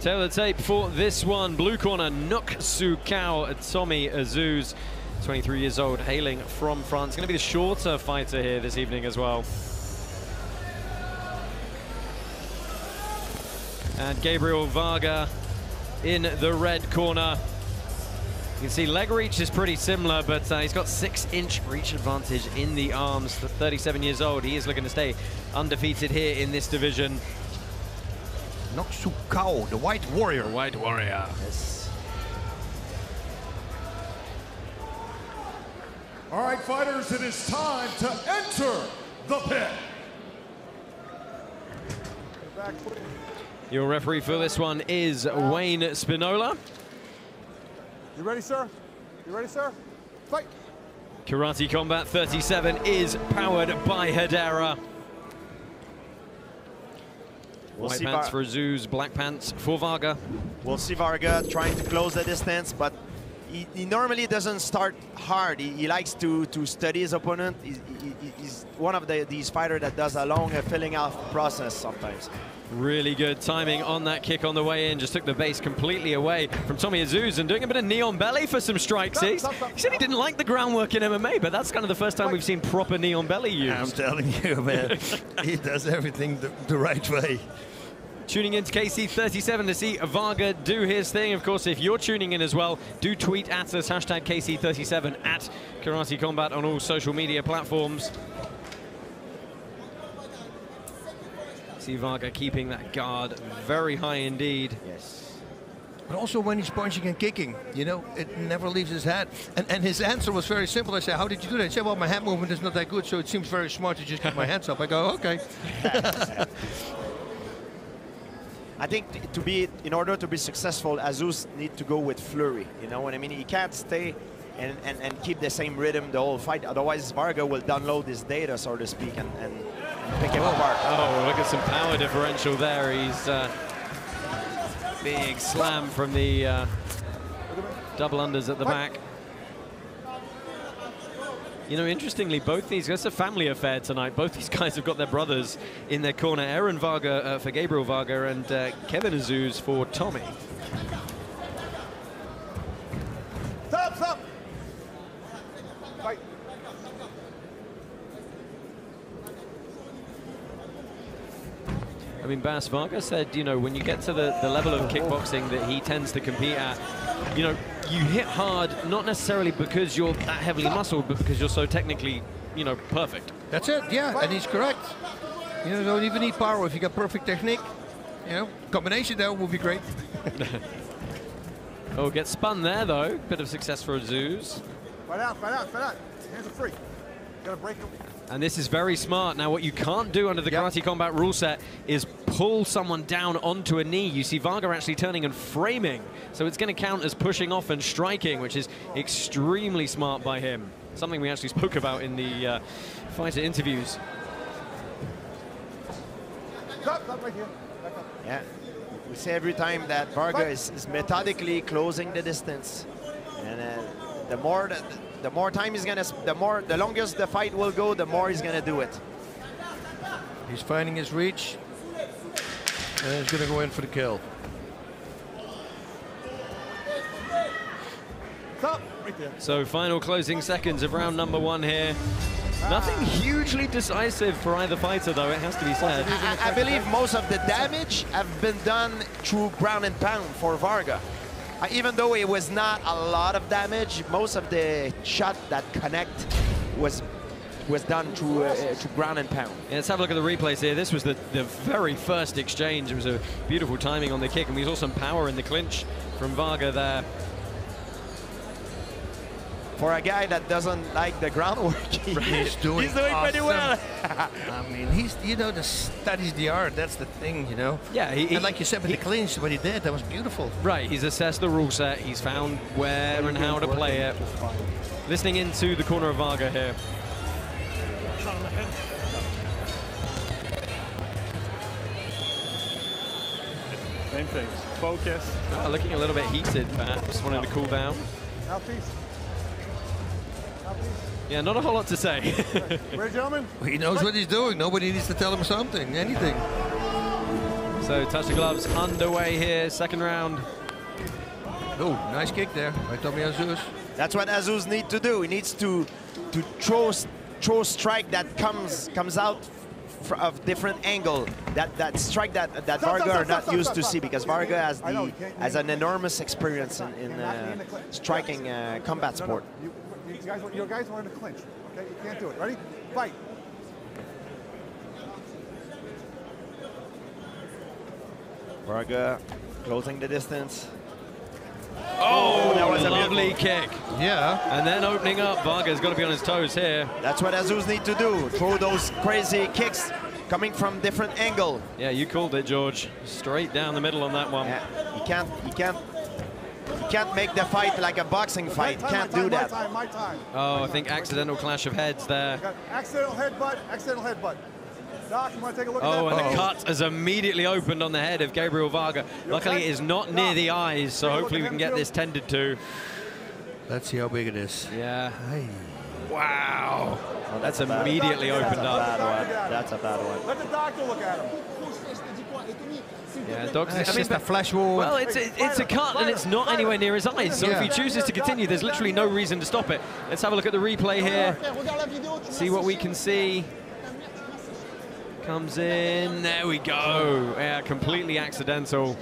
Tail the tape for this one. Blue corner, Nuk Su Kao, Tommy Azouz, 23 years old, hailing from France. Going to be the shorter fighter here this evening as well. And Gabriel Varga in the red corner. You can see leg reach is pretty similar, but he's got 6-inch reach advantage in the arms. 37 years old, he is looking to stay undefeated here in this division. Nuk Su Kao, the White Warrior. The White Warrior. Yes. All right, fighters, it is time to enter the pit. Your referee for this one is Wayne Spinola. You ready, sir? You ready, sir? Fight! Karate Combat 37 is powered by Madera. White pants for Azouz, black pants for Varga. We'll see Varga trying to close the distance, but he normally doesn't start hard. He likes to study his opponent. He's one of these fighters that does a long filling out process sometimes. Really good timing on that kick on the way in. Just took the base completely away from Tommy Azouz and doing a bit of knee on belly for some strikes. He said he didn't like the groundwork in MMA, but that's kind of the first time we've seen proper knee on belly used. I'm telling you, man, he does everything the right way. Tuning in to KC37 to see Varga do his thing. Of course, if you're tuning in as well, do tweet at us, hashtag KC37, at Karate Combat on all social media platforms. See Varga keeping that guard very high indeed. Yes. But also when he's punching and kicking, you know, it never leaves his head. And his answer was very simple. I said, how did you do that? He said, well, my hand movement is not that good, so it seems very smart to just keep my hands up. I go, okay. I think in order to be successful, Azouz needs to go with flurry. You know what I mean? He can't stay and keep the same rhythm the whole fight. Otherwise, Varga will download his data, so to speak, and pick him apart. Oh, look at some power differential there. He's big slam from the double unders at the back. You know, interestingly, both these, it's a family affair tonight. Both these guys have got their brothers in their corner. Aaron Varga for Gabriel Varga and Kevin Azouz for Tommy. Stop! Fight. I mean, Bas, Varga said, you know, when you get to the level of kickboxing that he tends to compete at, you know, you hit hard, not necessarily because you're that heavily muscled, but because you're so technically, you know, perfect. That's it, yeah, and he's correct. You know, don't even need power if you got perfect technique. You know, combination there will be great. Oh, gets spun there, though. Bit of success for Azouz. Fight out. Hands are free. Gotta break them. And this is very smart. Now, what you can't do under the Karate Combat rule set is pull someone down onto a knee. You see Varga actually turning and framing. So it's going to count as pushing off and striking, which is extremely smart by him. Something we actually spoke about in the fighter interviews. Stop right here. Back up. Yeah, we say every time that Varga is methodically closing the distance, and the more time he's gonna, the longest the fight will go, the more he's gonna do it. He's finding his reach, and he's gonna go in for the kill. Stop right there. So final closing seconds of round number 1 here. Nothing hugely decisive for either fighter, though, it has to be said. I believe most of the damage have been done through ground and pound for Varga. Even though it was not a lot of damage, most of the shot that connect was done through ground and pound. Yeah, let's have a look at the replays here. This was the very first exchange. It was a beautiful timing on the kick, and we saw some power in the clinch from Varga there. For a guy that doesn't like the groundwork, he's doing pretty well. I mean, you know, studies the art. That's the thing, you know. Yeah, and like you said, with the clinch, what he did, that was beautiful. Right, he's assessed the rule set. He's found where and how to play it. Listening into the corner of Varga here. Same thing. Focus. Looking a little bit heated, perhaps. Wanting to cool down. Mouthpiece. Yeah, not a whole lot to say. Ready, gentlemen? He knows what he's doing. Nobody needs to tell him something, anything. So touch the gloves underway here, second round. Oh, nice kick there by Tommy Azouz. That's what Azouz needs to do. He needs to throw strike that comes out of different angle. That strike that Varga are not used to see, because Varga has an enormous experience in striking combat sport. Your guys are in a clinch. Okay, you can't do it. Ready? Fight. Varga closing the distance. Oh, that was a lovely kick. Yeah. And then opening up, Varga's got to be on his toes here. That's what Azouz need to do. Throw those crazy kicks coming from different angle. Yeah, you called it, George. Straight down the middle on that one. Yeah, you can't make the fight like a boxing fight. Can't do that. My time. Oh, I think accidental clash of heads there. Accidental headbutt. Doc, you want to take a look at that? Oh, and the cut has immediately opened on the head of Gabriel Varga. Luckily, it is not near the eyes, so hopefully we can get this tended to. Let's see how big it is. Yeah. Wow. Well, that's immediately opened up. That's a bad one. Let the doctor look at him. Yeah, doctor. It's just a flash wound. Well, it's a cut and it's not anywhere near his eyes. So if he chooses to continue, there's literally no reason to stop it. Let's have a look at the replay here. See what we can see. Comes in. There we go. Yeah, completely accidental.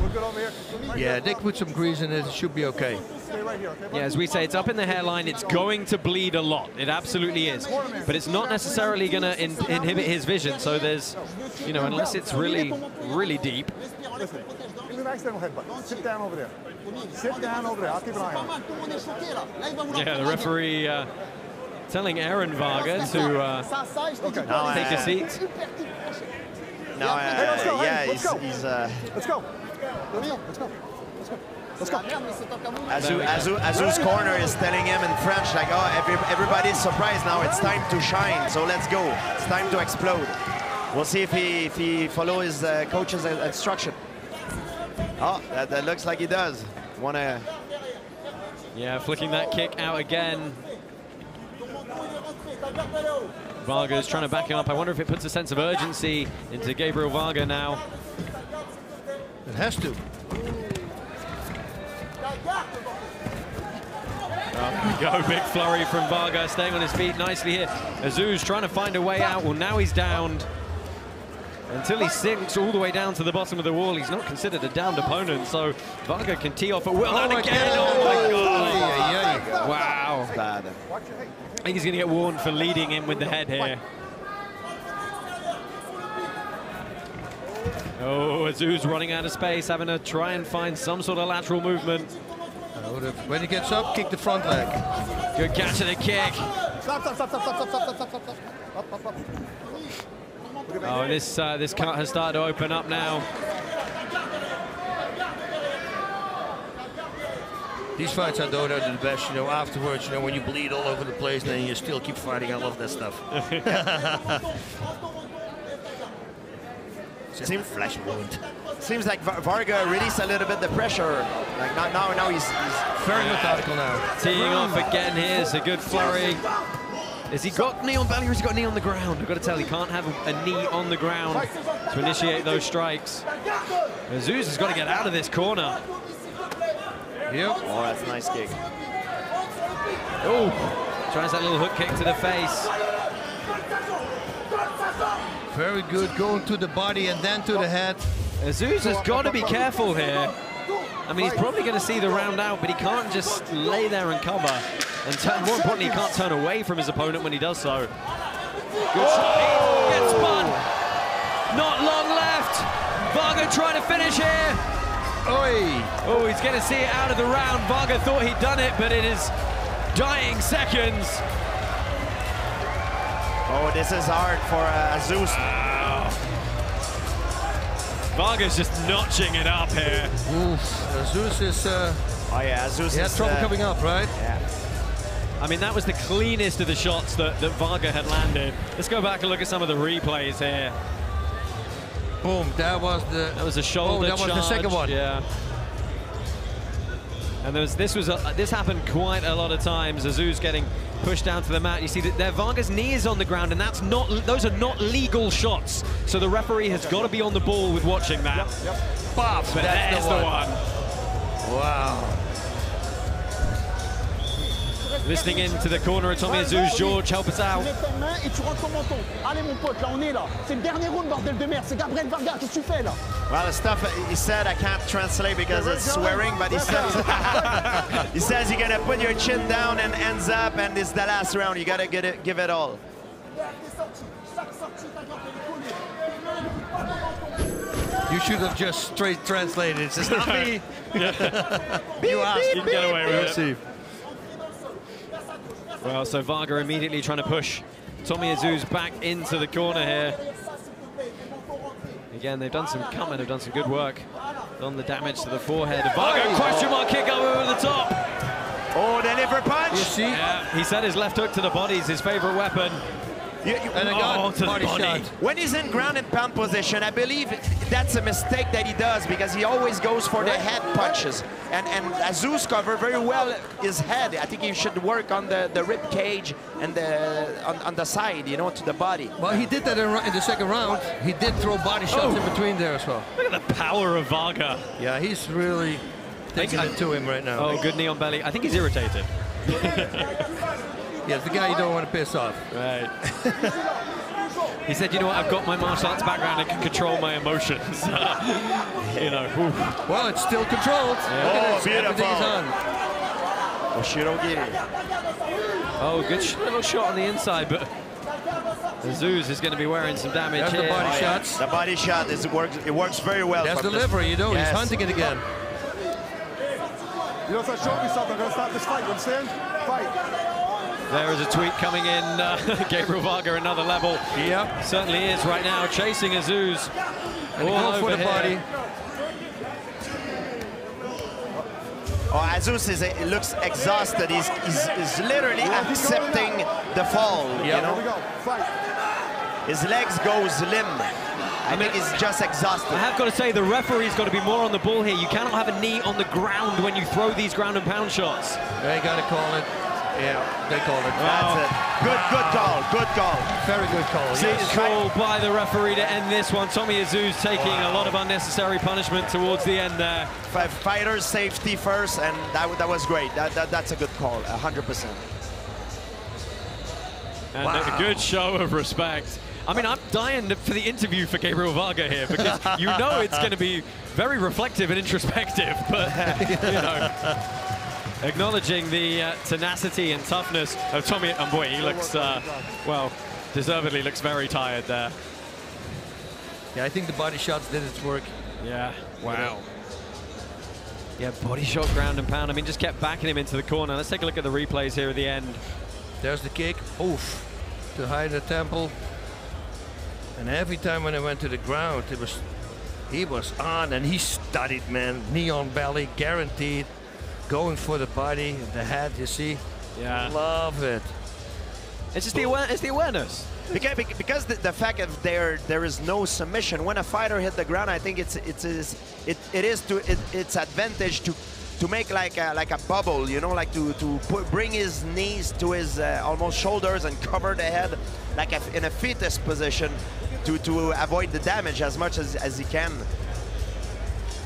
We're good over here. Yeah, Dick put some grease in it. It should be okay. Stay right here, okay? Yeah, as we say, it's up in the hairline. It's going to bleed a lot. It absolutely is. But it's not necessarily going to inhibit his vision. So there's, you know, unless it's really, really deep. Listen, give me an accidental headbutt. Sit down over there. Sit down over there. I'll keep an eye on it. Yeah, the referee telling Aaron Varga to take a seat. No, yeah, he's Let's go. Let's go. Let's go. Azouz's corner is telling him in French, like, oh, everybody's surprised now. It's time to shine, so let's go. It's time to explode. We'll see if he follows his coach's instruction. Oh, that looks like he does. Yeah, flicking that kick out again. Varga is trying to back him up. I wonder if it puts a sense of urgency into Gabriel Varga now. It has to. Up we go, big flurry from Varga, staying on his feet nicely here. Azouz trying to find a way out. Well, now he's downed. Until he sinks all the way down to the bottom of the wall, he's not considered a downed opponent, so Varga can tee off at will. And again, oh my God! Wow. Bad. I think he's going to get warned for leading him with the head here. Oh, Azouz running out of space, having to try and find some sort of lateral movement. When he gets up, kick the front leg. Good catch of the kick. Oh, this cut has started to open up now. These fights are the best, you know, afterwards, you know, when you bleed all over the place and then you still keep fighting. I love that stuff. Seems flesh wound. Seems like Varga released a little bit the pressure. Like now he's very methodical now. Teeing off again here. It's a good flurry. Has he got knee on belly or has he got knee on the ground? I've got to tell, he can't have a knee on the ground to initiate those strikes. Azouz has got to get out of this corner. Yep. Oh, that's a nice kick. Oh, tries that little hook kick to the face. Very good, going to the body and then to the head. Azouz has got to be careful here. I mean, he's probably going to see the round out, but he can't just lay there and cover. And more importantly, he can't turn away from his opponent when he does so. Good shot. Gets spun. Not long left. Varga trying to finish here. Oi. Oh, he's going to see it out of the round. Varga thought he'd done it, but it is dying seconds. Oh, this is hard for Azouz. Wow. Varga's just notching it up here. Oof. Azouz is... oh yeah, Azouz has trouble coming up, right? Yeah. I mean, that was the cleanest of the shots that Varga had landed. Let's go back and look at some of the replays here. Boom, that was a shoulder charge. That was the second one. Yeah. And this happened quite a lot of times. Azouz getting pushed down to the mat. You see that there, Varga's knee is on the ground, and those are not legal shots. So the referee has got to be on the ball with watching that. Yep. Bop, but that's the one. Wow. Listening in to the corner of Tommy Azouz. George, help us out. Well, the stuff he said I can't translate because it's swearing, but he says he says you're gonna put your chin down and ends up, and it's the last round. You gotta give it all. You should have just straight translated. It's not me. You asked. You can get away with it. Well, so Varga immediately trying to push Tommy Azouz back into the corner here. Again, they've done some good work on the damage to the forehead. Varga, question mark kick over the top. Oh, the liver punch. You see? Yeah, he said his left hook to the body is his favorite weapon. And again, to the body. Shot. When he's in ground and pound position, I believe that's a mistake that he does because he always goes for the head punches. And Azouz covered very well his head. I think he should work on the rib cage and on the side, you know, to the body. Well, he did that in the second round. He did throw body shots in between there as well. Look at the power of Varga. Yeah, he's really taking it to him right now. Oh, good knee on belly. I think he's irritated. Yeah, the guy you don't want to piss off. Right. He said, you know what, I've got my martial arts background, I can control my emotions. You know. Oof. Well, it's still controlled. Yeah. Oh, beautiful. Oh, good little shot on the inside, but Azouz is going to be wearing some damage. That's here. the body shots. The body shot, it works very well. That's the liver, you know, yes. He's hunting it again. You know, so show me something, I'm going to stop this fight, you understand? Fight. There is a tweet coming in. Gabriel Varga, another level. Yep. Certainly is right now, chasing Azouz. And all over for the here. body. Oh, Azouz looks exhausted. He's literally accepting the fall, you know? Here we go. Fight. His legs goes limp. I think he's just exhausted. I have got to say, the referee's got to be more on the ball here. You cannot have a knee on the ground when you throw these ground and pound shots. They got to call it. Yeah, they called it. That's it. Good call, good call. Very good call. Yes. Call by the referee to end this one. Tommy Azouz taking a lot of unnecessary punishment towards the end there. Fighters' safety first, and that was great. That's a good call, 100%. And a good show of respect. I mean, I'm dying for the interview for Gabriel Varga here, because you know it's going to be very reflective and introspective, but, you know, acknowledging the tenacity and toughness of Tommy. And boy, he looks, well, deservedly looks very tired there. Yeah, I think the body shots did its work. Yeah, wow. Yeah, body shot, ground and pound. I mean, just kept backing him into the corner. Let's take a look at the replays here at the end. There's the kick. Oof. To hide the temple. And every time when I went to the ground, he was on, and he studied, man. Knee on belly, guaranteed. Going for the body, the head, you see? Yeah. Love it. It's just the awareness. Because the fact that there is no submission. When a fighter hit the ground, I think it is to its advantage to make like a bubble, you know, like to bring his knees to his almost shoulders and cover the head like in a fetus position to avoid the damage as much as he can.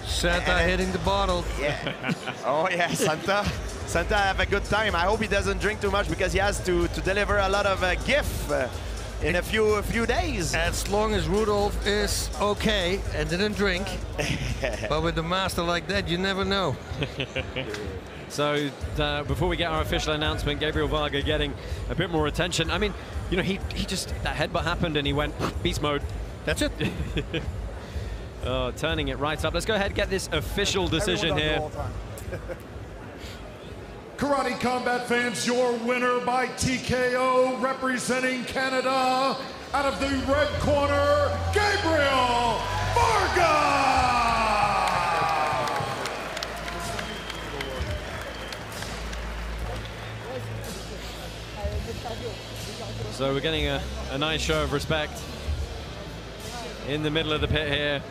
Santa hitting the bottle. Yeah. Oh yeah, Santa have a good time. I hope he doesn't drink too much, because he has to deliver a lot of gift in a few days. As long as Rudolph is okay and didn't drink. But with the master like that, you never know. So before we get our official announcement, Gabriel Varga getting a bit more attention. I mean, you know, he just, that headbutt happened and he went beast mode. That's it. Oh, turning it right up. Let's go ahead and get this official decision here. Karate Combat fans, your winner by TKO, representing Canada, out of the red corner, Gabriel Varga! So we're getting a nice show of respect in the middle of the pit here.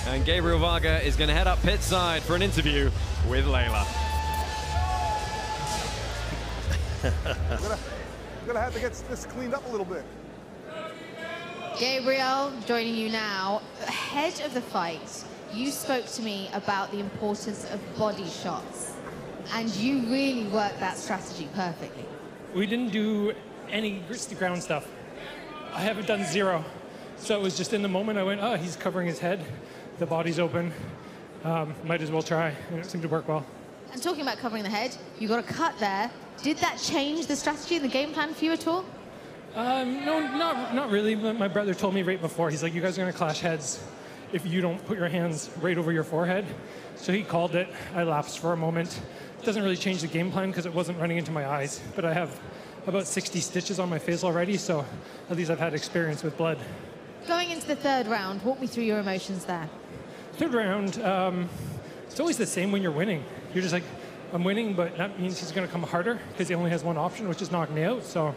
And Gabriel Varga is going to head up pit side for an interview with Layla. We're gonna have to get this cleaned up a little bit. Gabriel, joining you now. Ahead of the fight, you spoke to me about the importance of body shots, and you really worked that strategy perfectly. We didn't do any ground stuff. I haven't done zero. So it was just in the moment I went, oh, he's covering his head. The body's open. Might as well try. And it seemed to work well. And talking about covering the head, you got a cut there. Did that change the strategy and the game plan for you at all? No, not really. My brother told me right before, he's like, you guys are going to clash heads if you don't put your hands right over your forehead. So he called it. I lapsed for a moment. It doesn't really change the game plan because it wasn't running into my eyes. But I have about 60 stitches on my face already, so at least I've had experience with blood. Going into the third round, walk me through your emotions there. Third round, it's always the same when you're winning. You're just like, I'm winning, but that means he's going to come harder because he only has one option, which is knock me out. So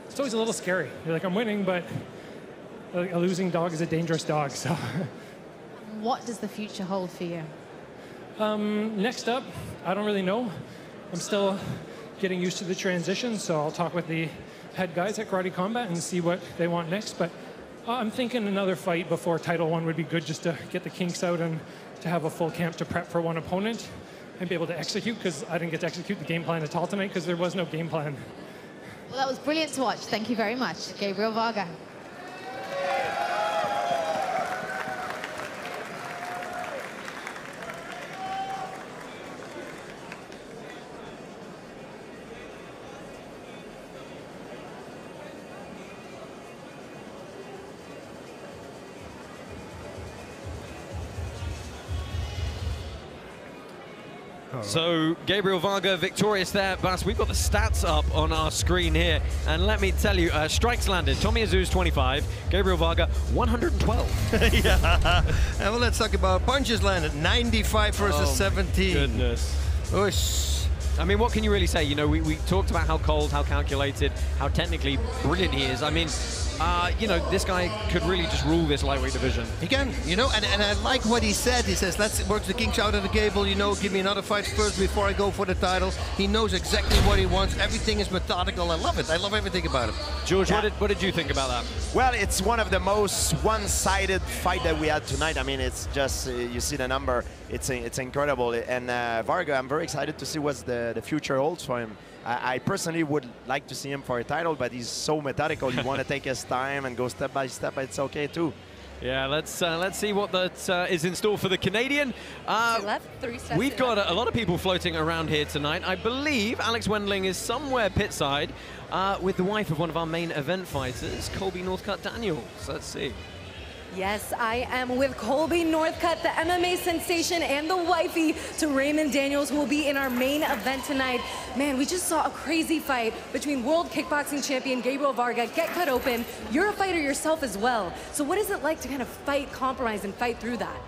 it's always a little scary. You're like, I'm winning, but a losing dog is a dangerous dog. So. What does the future hold for you? Next up, I don't really know. I'm still getting used to the transition, so I'll talk with the head guys at Karate Combat and see what they want next. But I'm thinking another fight before Title 1 would be good, just to get the kinks out and to have a full camp to prep for one opponent and be able to execute, because I didn't get to execute the game plan at all tonight because there was no game plan. Well, that was brilliant to watch. Thank you very much, Gabriel Varga. So Gabriel Varga victorious there. Bas, we've got the stats up on our screen here, and let me tell you, strikes landed, Tommy Azouz 25, Gabriel Varga 112. Yeah. And well, let's talk about punches landed, 95 versus 17. Goodness. Oosh. I mean, what can you really say? You know, we talked about how cold, how calculated, how technically brilliant he is. I mean, you know, this guy could really just rule this lightweight division. He can, you know, and I like what he said. He says, let's work the kinks out of the cable, you know, give me another fight first before I go for the title. He knows exactly what he wants. Everything is methodical. I love it. I love everything about it. George, what did you think about that? Well, it's one of the most one-sided fight that we had tonight. I mean, it's just, you see the number, it's incredible. And Varga, I'm very excited to see what the future holds for him. I personally would like to see him for a title, but he's so methodical. You want to take his time and go step by step. It's okay too. Yeah, let's see what that is in store for the Canadian. We've got a lot of people floating around here tonight. I believe Alex Wendling is somewhere pitside with the wife of one of our main event fighters, Colby Northcutt Daniels. Let's see. Yes, I am with Colby Northcutt, the MMA sensation, and the wifey to Raymond Daniels, who will be in our main event tonight. Man, we just saw a crazy fight between world kickboxing champion Gabriel Varga get cut open. You're a fighter yourself as well. So what is it like to kind of fight, compromise, and fight through that?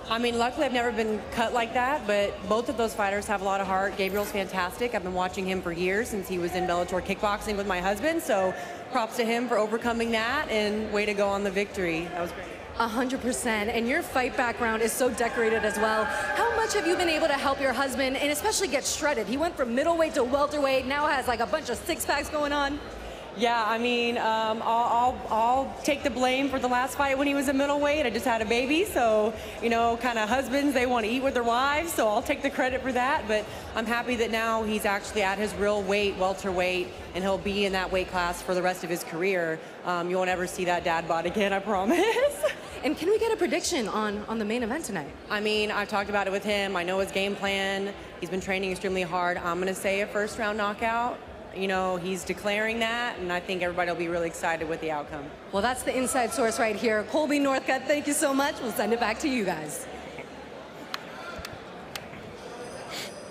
I mean, luckily I've never been cut like that, but both of those fighters have a lot of heart. Gabriel's fantastic. I've been watching him for years since he was in Bellator kickboxing with my husband, so props to him for overcoming that, and way to go on the victory. That was great. 100%, and your fight background is so decorated as well. How much have you been able to help your husband and especially get shredded? He went from middleweight to welterweight, now has like a bunch of six-packs going on. Yeah, I mean, I'll take the blame for the last fight when he was a middleweight. I just had a baby, so, you know, kind of husbands, they want to eat with their wives, so I'll take the credit for that. But I'm happy that now he's actually at his real weight, welterweight, and he'll be in that weight class for the rest of his career. You won't ever see that dad bod again, I promise. And can we get a prediction on the main event tonight? I mean, I've talked about it with him. I know his game plan. He's been training extremely hard. I'm going to say a first-round knockout. You know, he's declaring that, and I think everybody will be really excited with the outcome. Well, that's the inside source right here. Colby Northcutt, thank you so much. We'll send it back to you guys.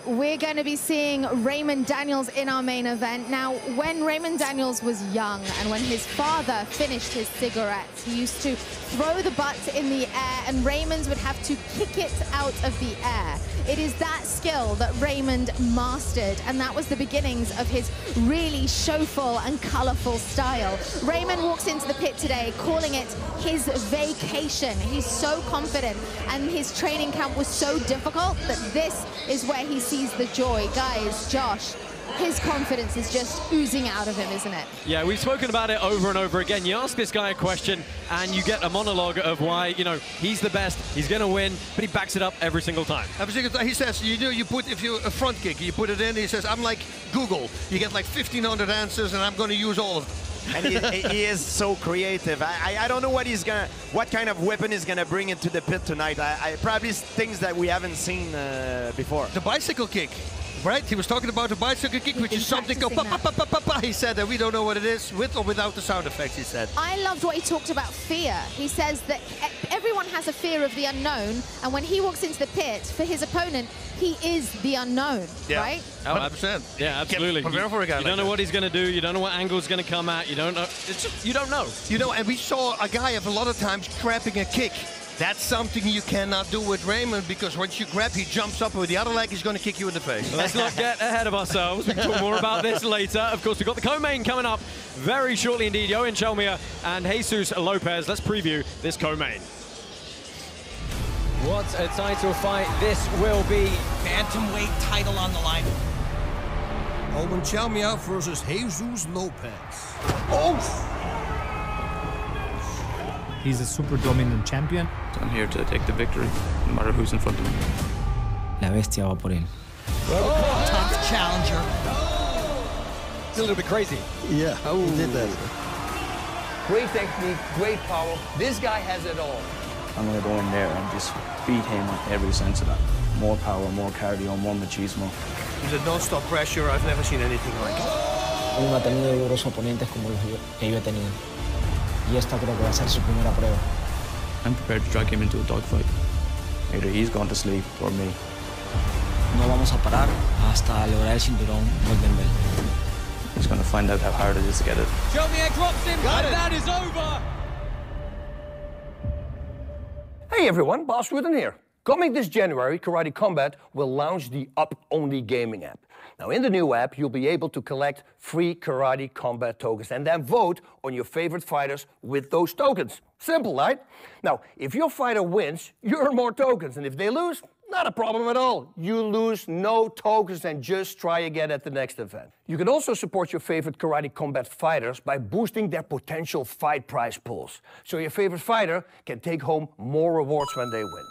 We're going to be seeing Raymond Daniels in our main event. Now, when Raymond Daniels was young and when his father finished his cigarettes, he used to throw the butt in the air and Raymond would have to kick it out of the air. It is that skill that Raymond mastered, and that was the beginnings of his really showful and colorful style. Raymond walks into the pit today calling it his vacation. He's so confident, and his training camp was so difficult that this is where he sees the joy. Guys, Josh, his confidence is just oozing out of him, isn't it? Yeah, we've spoken about it over and over again. You ask this guy a question and you get a monologue of why, you know, he's the best, he's gonna win, but he backs it up every single time. Every single time. He says, you know, you put, if you a front kick, you put it in, he says, I'm like Google. You get like 1,500 answers and I'm gonna use all of them. And he is so creative. I don't know what kind of weapon he's gonna bring into the pit tonight. I probably things that we haven't seen before. The bicycle kick, right? He was talking about the bicycle kick, which is something go pa pa pa pa pa pa. He said that we don't know what it is, with or without the sound effects. He said. I loved what he talked about fear. He says that everyone has a fear of the unknown, and when he walks into the pit for his opponent, he is the unknown, right? Oh, 100%. Yeah, absolutely. You don't know what he's going to do. You don't know what angle he's going to come at. You don't know. It's just, you don't know. You know, and we saw Aghayev a lot of times grabbing a kick. That's something you cannot do with Raymond, because once you grab, he jumps up with the other leg, he's going to kick you in the face. Let's not get ahead of ourselves. We can talk more about this later. Of course, we've got the co-main coming up very shortly indeed. Eoghan Chelmiah and Jesus Lopez. Let's preview this co-main. What a title fight this will be. Bantamweight title on the line. Eoghan Chelmiah versus Jesus Lopez. Oh! He's a super dominant champion. I'm here to take the victory, no matter who's in front of me. La bestia va por él. Oh, tough challenger. It's a little bit crazy. Yeah, he did that. Great technique, great power. This guy has it all. I'm going to go in there and just beat him on every sense of that. More power, more cardio, more machismo. He's a non-stop pressure. I've never seen anything like it. Él no ha tenido duros oponentes como los que yo he tenido. Y esta creo que va a ser su primera prueba. I'm prepared to drag him into a dogfight. Either he's gone to sleep or me. no vamos a parar hasta lograr el cinturón Golden Belt. He's going to find out how hard it is to get it. Chelmiah drops him, and that is over. Hey everyone, Boss Wooden here. Coming this January, Karate Combat will launch the Up-Only gaming app. Now in the new app, you'll be able to collect free Karate Combat tokens and then vote on your favorite fighters with those tokens. Simple, right? Now, if your fighter wins, you earn more tokens, and if they lose, not a problem at all. You lose no tokens and just try again at the next event. You can also support your favorite Karate Combat fighters by boosting their potential fight prize pools, so your favorite fighter can take home more rewards when they win.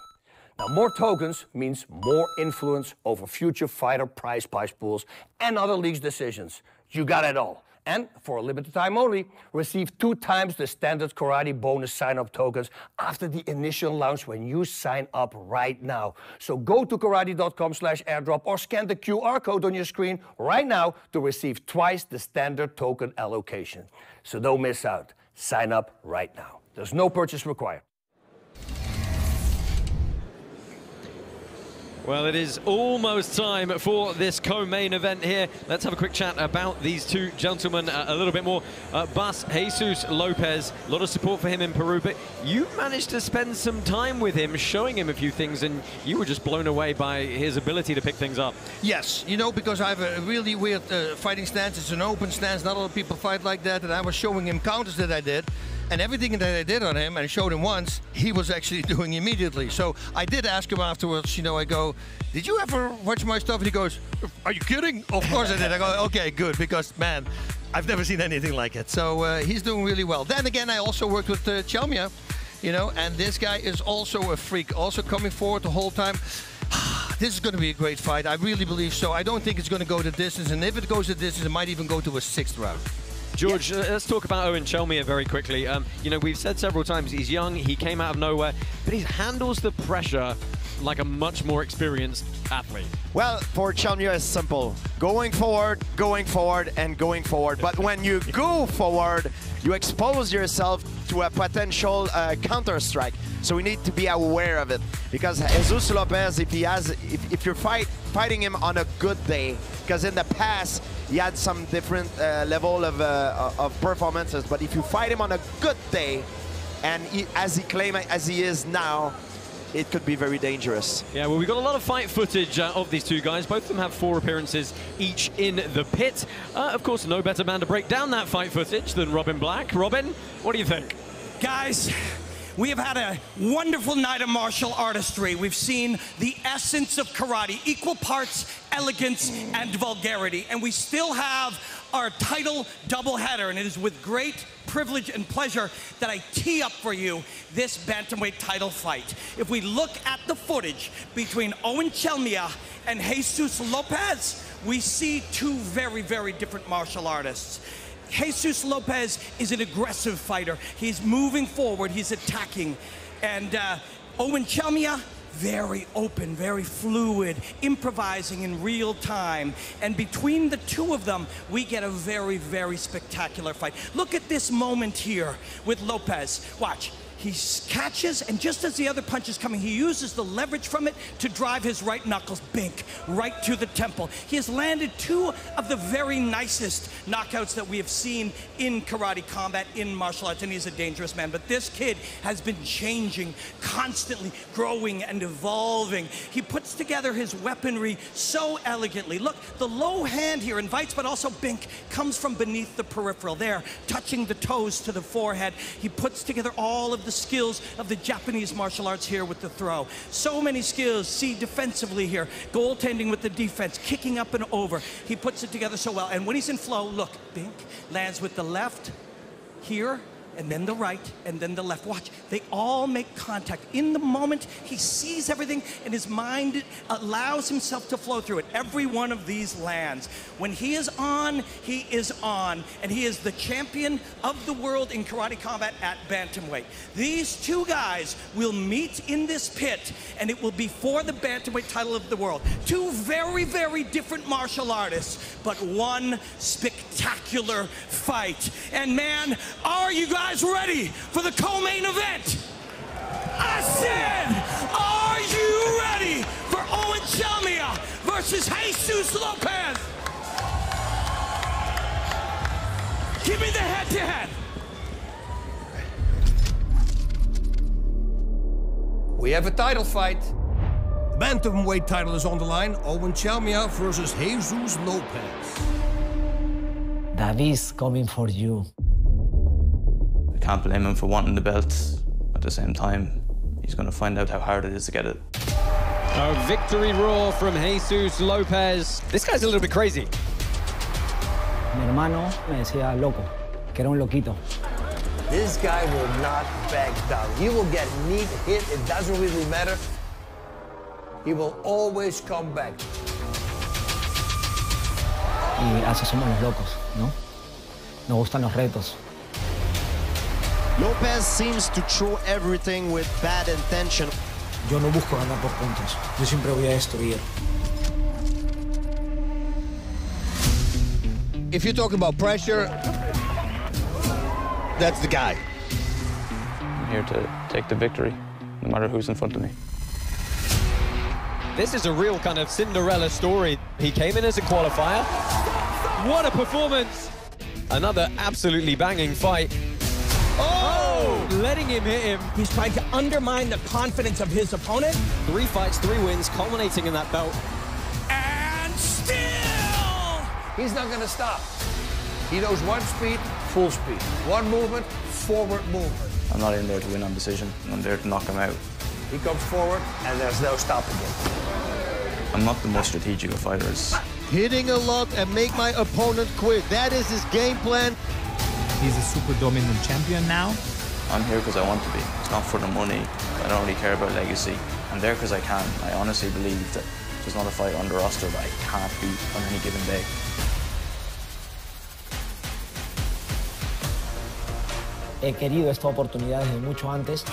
Now, more tokens means more influence over future fighter prize pools and other leagues' decisions. You got it all. And for a limited time only, receive 2 times the standard Karate bonus sign-up tokens after the initial launch when you sign up right now. So go to karate.com/airdrop or scan the QR code on your screen right now to receive twice the standard token allocation. So don't miss out. Sign up right now. There's no purchase required. Well, it is almost time for this co-main event here. Let's have a quick chat about these two gentlemen a little bit more. Jesus Lopez, a lot of support for him in Peru, but you managed to spend some time with him, showing him a few things, and you were just blown away by his ability to pick things up. Yes, you know, because I have a really weird fighting stance. It's an open stance. Not a lot of people fight like that, and I was showing him counters that I did. And everything that I did on him and showed him once, he was actually doing immediately. So I did ask him afterwards, you know, I go, did you ever watch my stuff? And he goes, are you kidding? Of course I did. I go, okay, good, because, man, I've never seen anything like it. So he's doing really well. Then again, I also worked with Chelmiah, you know, and this guy is also a freak, also coming forward the whole time. This is going to be a great fight. I really believe so. I don't think it's going to go the distance. And if it goes the distance, it might even go to a 6th round. George, let's talk about Eoghan Chelmiah very quickly. You know, we've said several times he's young, he came out of nowhere, but he handles the pressure like a much more experienced athlete. Well, for Chelmiah, it's simple. Going forward, and going forward. But when you go forward, you expose yourself to a potential counter-strike. So we need to be aware of it. Because Azouz Lopez, if you're fighting him on a good day, because in the past, he had some different level of performances, but if you fight him on a good day, and as he is now, it could be very dangerous. Yeah, well, we've got a lot of fight footage of these two guys. Both of them have 4 appearances each in the pit. Of course, no better man to break down that fight footage than Robin Black. Robin, what do you think? Guys, we have had a wonderful night of martial artistry. We've seen the essence of karate, equal parts elegance and vulgarity. And we still have our title doubleheader, and it is with great privilege and pleasure that I tee up for you this bantamweight title fight. If we look at the footage between Eoghan Chelmiah and Jesus Lopez, we see 2 very, very different martial artists. Jesus Lopez is an aggressive fighter. He's moving forward, he's attacking. And Eoghan Chelmiah, very open, very fluid, improvising in real time. And between the 2 of them, we get a very, very spectacular fight. Look at this moment here with Lopez. Watch. He catches, and just as the other punch is coming, he uses the leverage from it to drive his right knuckles, bink, right to the temple. He has landed 2 of the very nicest knockouts that we have seen in karate combat, in martial arts, and he's a dangerous man. But this kid has been changing, constantly growing and evolving. He puts together his weaponry so elegantly. Look, the low hand here invites, but also bink, comes from beneath the peripheral there, touching the toes to the forehead. He puts together all of the skills of the Japanese martial arts here with the throw. So many skills. See defensively here, goaltending with the defense, kicking up and over. He puts it together so well. And when he's in flow, look, bink, lands with the left here, and then the right, and then the left. Watch, they all make contact. In the moment, he sees everything, and his mind allows himself to flow through it. Every one of these lands. When he is on, and he is the champion of the world in karate combat at bantamweight. These 2 guys will meet in this pit, and it will be for the bantamweight title of the world. 2 very, very different martial artists, but one spectacular fight. And man, are you guys ready for the co-main event? I said, are you ready for Eoghan Chelmiah versus Jesus Lopez. Give me the head-to-head. We have a title fight. The bantamweight title is on the line. Chelmiah versus Jesus Lopez. David's coming for you. I can't blame him for wanting the belt. At the same time, he's going to find out how hard it is to get it. A victory roar from Jesus Lopez. This guy's a little bit crazy. Mi hermano me decía loco, que era un loquito. This guy will not back down. He will get knee hit, it doesn't really matter. He will always come back. Y así somos los locos, ¿no? Nos gustan los retos. Lopez seems to throw everything with bad intention. Yo no busco ganar por puntos. Yo siempre voy a destruir. If you talk about pressure, that's the guy. I'm here to take the victory, no matter who's in front of me. This is a real kind of Cinderella story. He came in as a qualifier. What a performance! Another absolutely banging fight. Oh! Letting him hit him. He's trying to undermine the confidence of his opponent. 3 fights, 3 wins, culminating in that belt. And still! He's not gonna stop. He knows one speed, full speed. One movement, forward movement. I'm not in there to win on decision. I'm there to knock him out. He comes forward, and there's no stopping him. I'm not the most strategic of fighters. Hitting a lot and make my opponent quit. That is his game plan. He's a super dominant champion now. I'm here because I want to be. It's not for the money. I don't really care about legacy. I'm there because I can. I honestly believe that there's not a fight on the roster that I can't beat on any given day. He querido esta oportunidad desde mucho antes.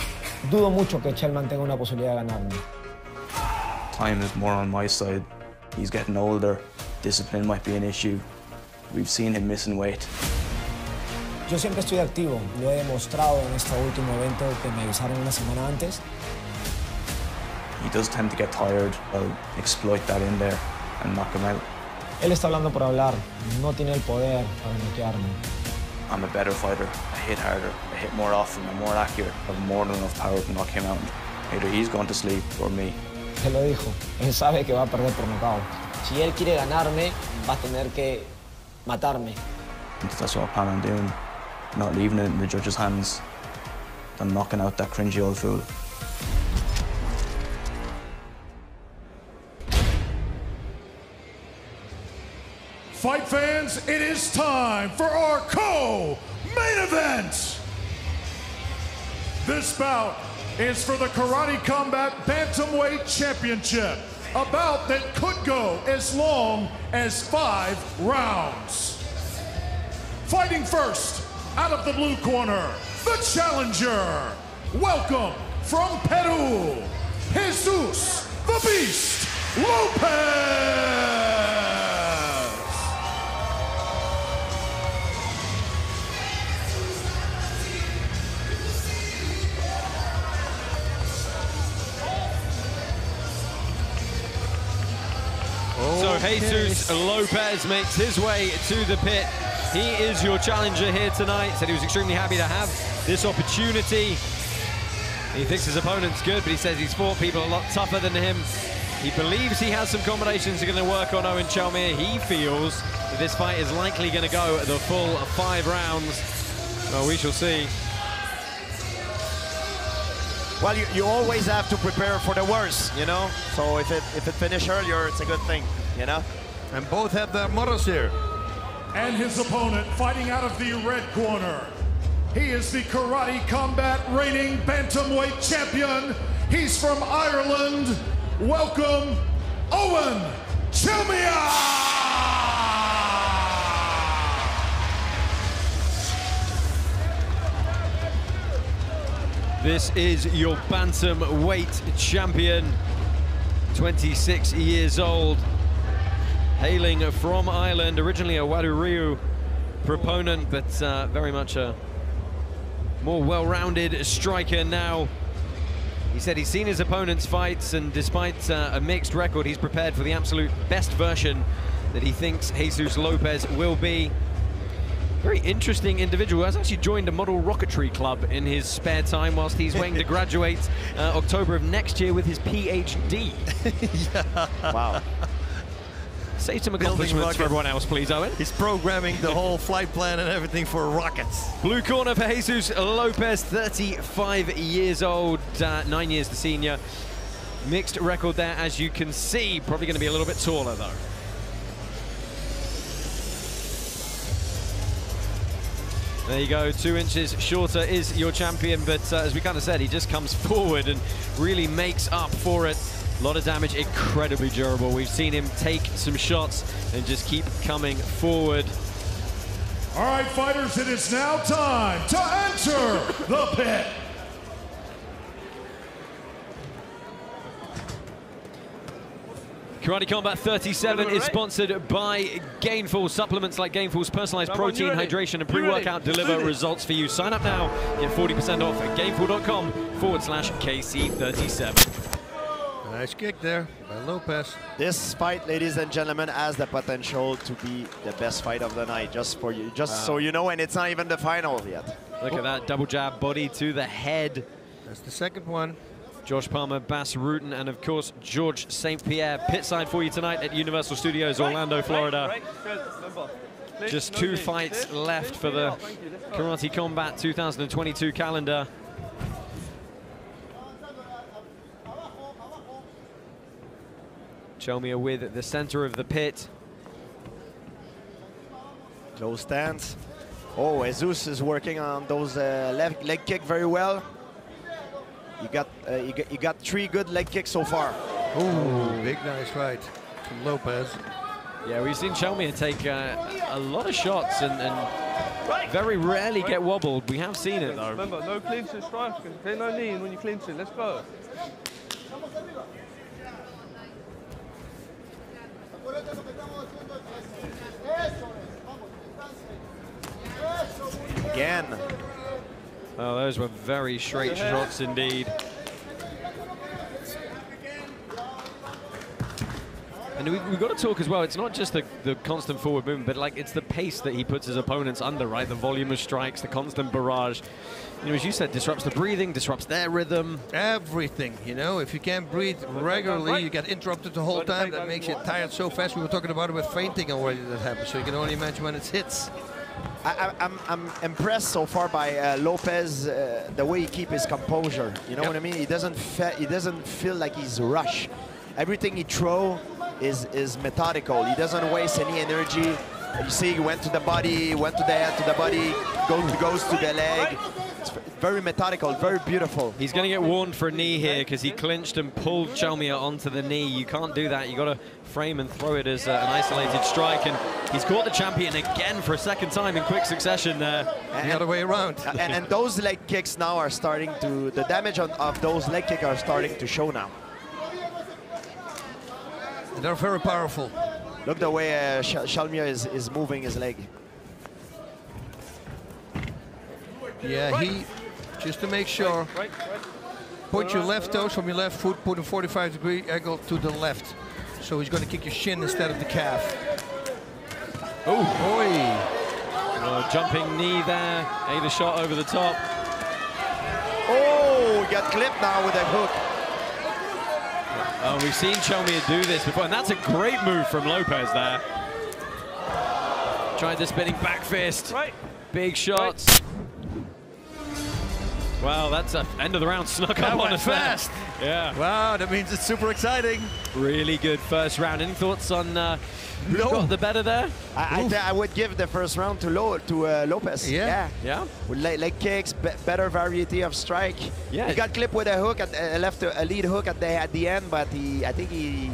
Dudo mucho que Chelmiah tenga una posibilidad de ganarme. Time is more on my side. He's getting older. Discipline might be an issue. We've seen him missing weight. Yo siempre estoy activo. Lo he demostrado en este último evento que me avisaron una semana antes. He does tend to get tired. I'll exploit that in there and knock him out. Él está hablando por hablar. No tiene el poder para noquearme. I'm a better fighter. I hit harder. I hit more often. I'm more accurate. I have more than enough power to knock him out. Either he's going to sleep or me. Él lo dijo. Él sabe que va a perder por nocaut. Si él quiere ganarme, va a tener que matarme. That's what I plan on doing. Not leaving it in the judge's hands. Then knocking out that cringy old fool. Fight fans, it is time for our co-main event. This bout is for the Karate Combat Bantamweight Championship, a bout that could go as long as 5 rounds. Fighting first, out of the blue corner, the challenger. Welcome from Peru, Jesus the Beast Lopez. So Jesus Lopez makes his way to the pit. He is your challenger here tonight. Said he was extremely happy to have this opportunity. He thinks his opponent's good, but he says he's fought people a lot tougher than him. He believes he has some combinations that are going to work on Eoghan Chelmiah. He feels that this fight is likely going to go the full 5 rounds. Well, we shall see. Well, you always have to prepare for the worst, you know? So if it finishes earlier, it's a good thing, you know? And both have their mothers here. And his opponent fighting out of the red corner. He is the Karate Combat reigning Bantamweight champion. He's from Ireland. Welcome, Eoghan Chelmiah! This is your bantamweight champion, 26 years old, hailing from Ireland, originally a Waduriu proponent, but very much a more well-rounded striker now. He said he's seen his opponent's fights, and despite a mixed record, he's prepared for the absolute best version that he thinks Azouz Lopez will be. Very interesting individual. He has actually joined a model rocketry club in his spare time whilst he's waiting to graduate October of next year with his PhD. Yeah. Wow. Say some accomplishments for everyone else, please, Owen. He's programming the whole flight plan and everything for rockets. Blue corner for Azouz Lopez, 35 years old, 9 years the senior. Mixed record there, as you can see. Probably going to be a little bit taller, though. There you go, 2 inches shorter is your champion, but as we kind of said, he just comes forward and really makes up for it. A lot of damage, incredibly durable. We've seen him take some shots and just keep coming forward. All right, fighters, it is now time to enter the pit. Karate Combat 37 is sponsored by Gainful. Supplements like Gainful's personalized protein, hydration, and pre-workout deliver results for you. Sign up now, get 40% off at gainful.com/KC37. Nice kick there by Lopez. This fight, ladies and gentlemen, has the potential to be the best fight of the night, just for you, so you know, and it's not even the final yet. Look at that double jab, body to the head. That's the second one. Josh Palmer, Bas Rutten, and of course, George St. Pierre. Pitside for you tonight at Universal Studios, Orlando, Florida. Just 2 fights left for the Karate Combat 2022 calendar. Chelmiah with the center of the pit. Close stance. Oh, Azouz is working on those left leg kick very well. You got 3 good leg kicks so far. Ooh, big nice right from Lopez. Yeah, we've seen Chelmiah take a lot of shots and very rarely get wobbled. We have seen it though. Remember, no clinching strike. Take no knee when you're clinching. Let's go. Again. Oh, those were very straight shots indeed. And we've got to talk as well, it's not just the constant forward movement, but like it's the pace that he puts his opponents under, right? The volume of strikes, the constant barrage. You know, as you said, disrupts the breathing, disrupts their rhythm. Everything, you know, if you can't breathe regularly, you get interrupted the whole time. That makes you tired so fast. We were talking about it with fainting already that happens, so you can only imagine when it hits. I'm impressed so far by Lopez, the way he keeps his composure. You know what I mean? He doesn't feel like he's rushed. Everything he throws is methodical. He doesn't waste any energy. You see, he went to the body, went to the head, to the body, goes to the leg. It's very methodical, very beautiful. He's going to get warned for a knee here because he clinched and pulled Chelmiah onto the knee. You can't do that. You got to frame and throw it as an isolated strike. And he's caught the champion again for a second time in quick succession there. The other way around. and those leg kicks now are starting to, the damage of those leg kicks are starting to show now. They're very powerful. Look the way Chelmiah is moving his leg. Yeah, he, just to make sure, point your left toes from your left foot, put a 45-degree angle to the left. So he's going to kick your shin instead of the calf. Oh, boy. Jumping knee there, ate a shot over the top. Oh, he got clipped now with that hook. Oh, we've seen Chelmiah do this before, and that's a great move from Lopez there. Tried the spinning back fist. Big shots. Wow, that's an end of the round snuck up on us fast. Yeah. Wow, that means it's super exciting. Really good first round. Any thoughts on who got the better there? I would give the first round to Lopez. Yeah. With leg kicks, better variety of strike. Yeah. He got clipped with a hook, left a lead hook at the end, but I think he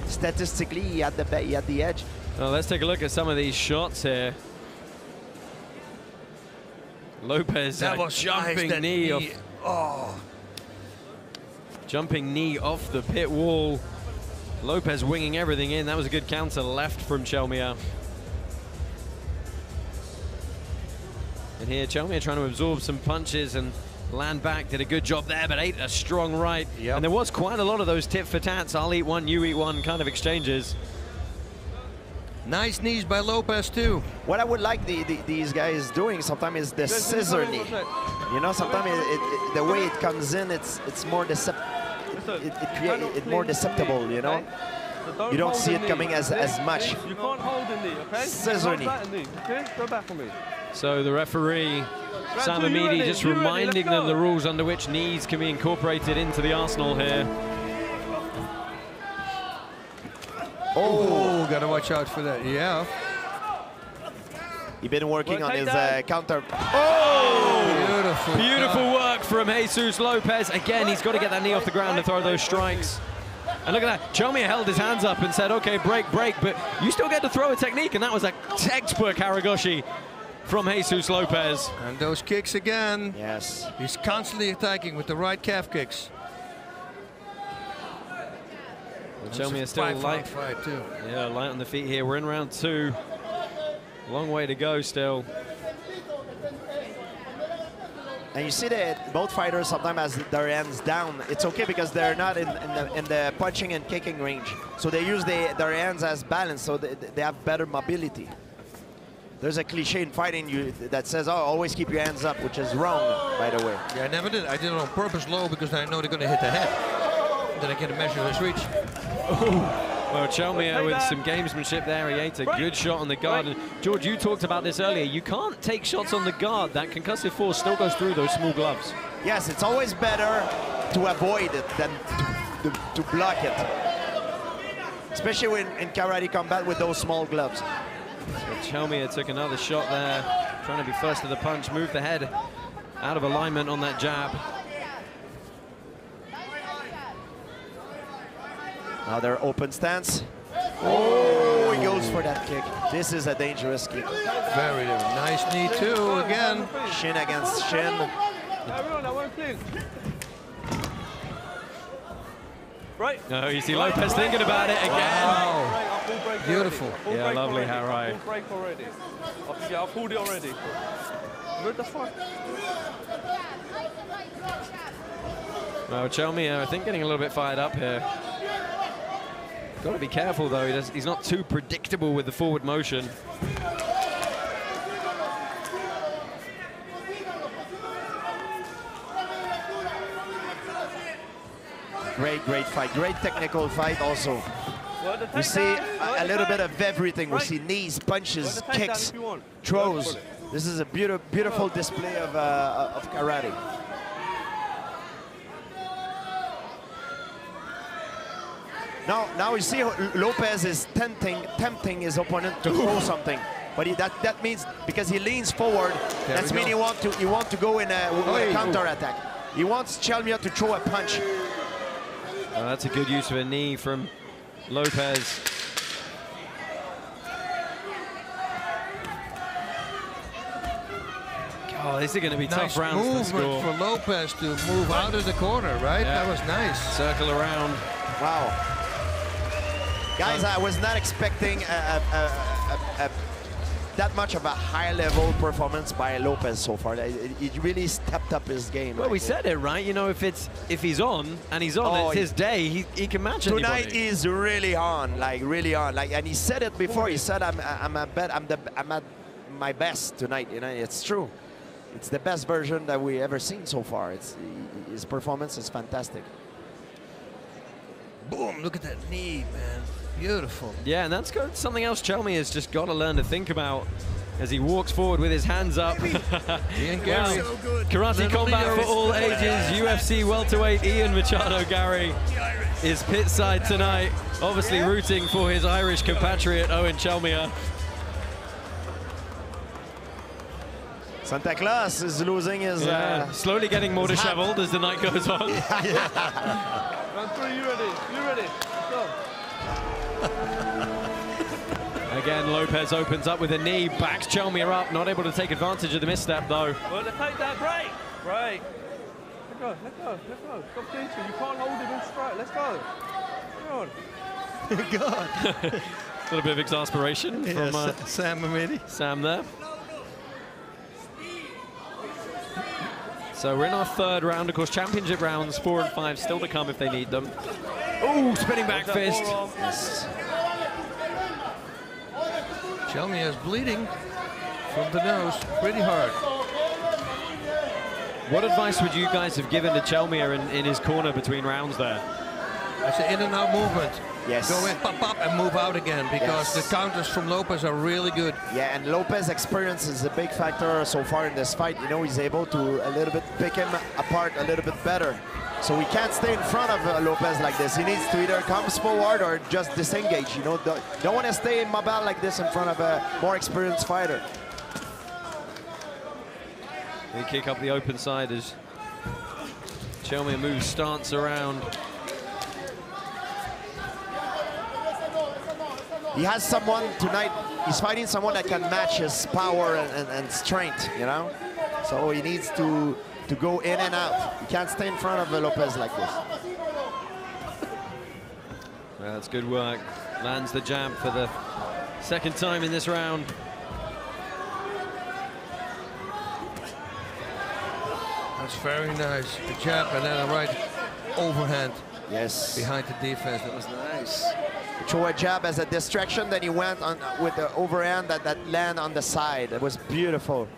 statistically he had the edge. Well, let's take a look at some of these shots here. Lopez jumping nice, knee off. Oh. Jumping knee off the pit wall. Lopez winging everything in. That was a good counter left from Chelmiah. And here Chelmiah trying to absorb some punches and land back, did a good job there, but ate a strong right. And there was quite a lot of those tit for tats, I'll eat one, you eat one kind of exchanges. Nice knees by Lopez too. What I would like these guys doing sometimes is the scissor knee. You know, sometimes the way it comes in, it's more more deceptible. You know, you don't see it coming as much. You can't hold the knee, okay? Scissor knee. Okay, go back for me. So the referee, Sam Amidi, just reminding them the rules under which knees can be incorporated into the arsenal here. Oh, gotta watch out for that. Yeah. He's been working on his counter. Oh! Beautiful work from Azouz Lopez. Again, he's got to get that knee off the ground to throw those strikes. And look at that. Chelmiah held his hands up and said, okay, break, break, but you still get to throw a technique, and that was a textbook Haragoshi from Azouz Lopez. And those kicks again. Yes. He's constantly attacking with the right calf kicks. Chelmiah still light. Fight too. Yeah, light on the feet here. We're in round 2. Long way to go still. And you see that both fighters sometimes has their hands down. It's okay because they're not in the punching and kicking range. So they use their hands as balance, so they have better mobility. There's a cliche in fighting that says, oh, always keep your hands up, which is wrong, by the way. Yeah, I never did. I did it on purpose low because I know they're going to hit the head. Then I get a measure of his reach. Well, Chelmiah with some gamesmanship there. He ate a good shot on the guard. And George, you talked about this earlier. You can't take shots on the guard. That concussive force still goes through those small gloves. Yes, it's always better to avoid it than to block it. Especially in karate combat with those small gloves. So Chelmiah took another shot there, trying to be first to the punch, move the head out of alignment on that jab. Now they're open stance. Oh, he goes for that kick. This is a dangerous kick. Very nice knee too, again. Shin against shin. Everyone, I won't think. Right. No, you see Lopez thinking about it again. Wow. Beautiful. Yeah, lovely, Harai. Full break already. Yeah, I've pulled it already. Good, that's fine. Well, Chelmiah, I think, getting a little bit fired up here. Got to be careful, though. He's not too predictable with the forward motion. Great fight. Great technical fight also. We see a little bit of everything. We see knees, punches, kicks, throws. This is a beautiful display of karate. Now you see Lopez is tempting his opponent to throw something, but that means because he leans forward, that means he want to go in with a counter attack. He wants Chelmiah to throw a punch. Well, that's a good use of a knee from Lopez. Oh, this is going to be tough rounds to score. Movement for Lopez to move out of the corner, right? Yeah. That was nice. Circle around. Wow. Guys, I was not expecting that much of a high-level performance by Lopez so far. He really stepped up his game. Well, we said it, right? You know, if he's on and he's on, it's his day. He can match anybody. Tonight he's really on, really on. And he said it before. He said, "I'm at my best tonight." You know, it's true. It's the best version that we ever seen so far. His performance is fantastic. Boom! Look at that knee, man. Beautiful. Yeah, and that's something else Chelmiah has just got to learn to think about as he walks forward with his hands up. Well, karate combat for all ages, UFC welterweight Ian Machado Gary is pit side tonight, obviously rooting for his Irish compatriot Owen Chelmiah. Santa Claus is losing his... slowly getting more disheveled as the night goes on. Round 3, you ready? You ready? Go. Again, Lopez opens up with a knee, backs Chelmiah up, not able to take advantage of the misstep though. Well, they take that break. Break. Let go. Stop teaching. You can't hold him in straight. Let's go. Come on. God. A little bit of exasperation from Sam Amidi. Sam there. So we're in our third round. Of course, championship rounds 4 and 5 still to come if they need them. Oh, spinning back fist. Yes. Chelmiah is bleeding from the nose pretty hard. What advice would you guys have given to Chelmiah in his corner between rounds there? That's an in and out movement. Yes. Go in, pop, pop, and move out again, because the counters from Lopez are really good. Yeah, and Lopez's experience is a big factor so far in this fight. You know, he's able to a little bit pick him apart a little bit better. So he can't stay in front of Lopez like this. He needs to either come forward or just disengage. You know, don't want to stay immobile like this in front of a more experienced fighter. They kick up the open side as Chelmiah moves stance around. He has someone tonight, he's fighting someone that can match his power and strength, you know? So he needs to go in and out. He can't stay in front of Lopez like this. Well, that's good work. Lands the jab for the second time in this round. That's very nice. The jab and then a right overhand. Yes. Behind the defense. That was nice. Throw a jab as a distraction, then he went on with the overhand that land on the side. It was beautiful.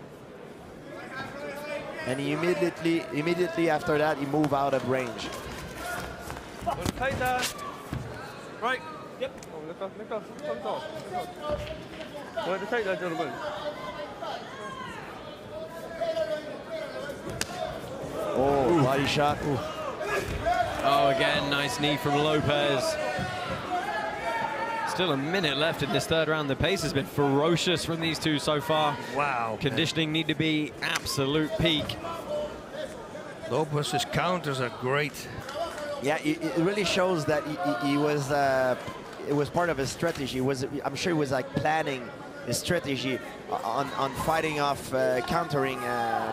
And he immediately after that, he moved out of range. Take that. Right. Yep. Oh, let go, let go, let go, let go. Where to take that, gentlemen? Oh, body shot. Ooh. Oh, again, nice knee from Lopez. Still a minute left in this third round. The pace has been ferocious from these two so far. Wow. Conditioning need to be absolute peak. Lopez's counters are great. Yeah, it really shows that he was. It was part of his strategy. I'm sure he was like planning his strategy on fighting off, countering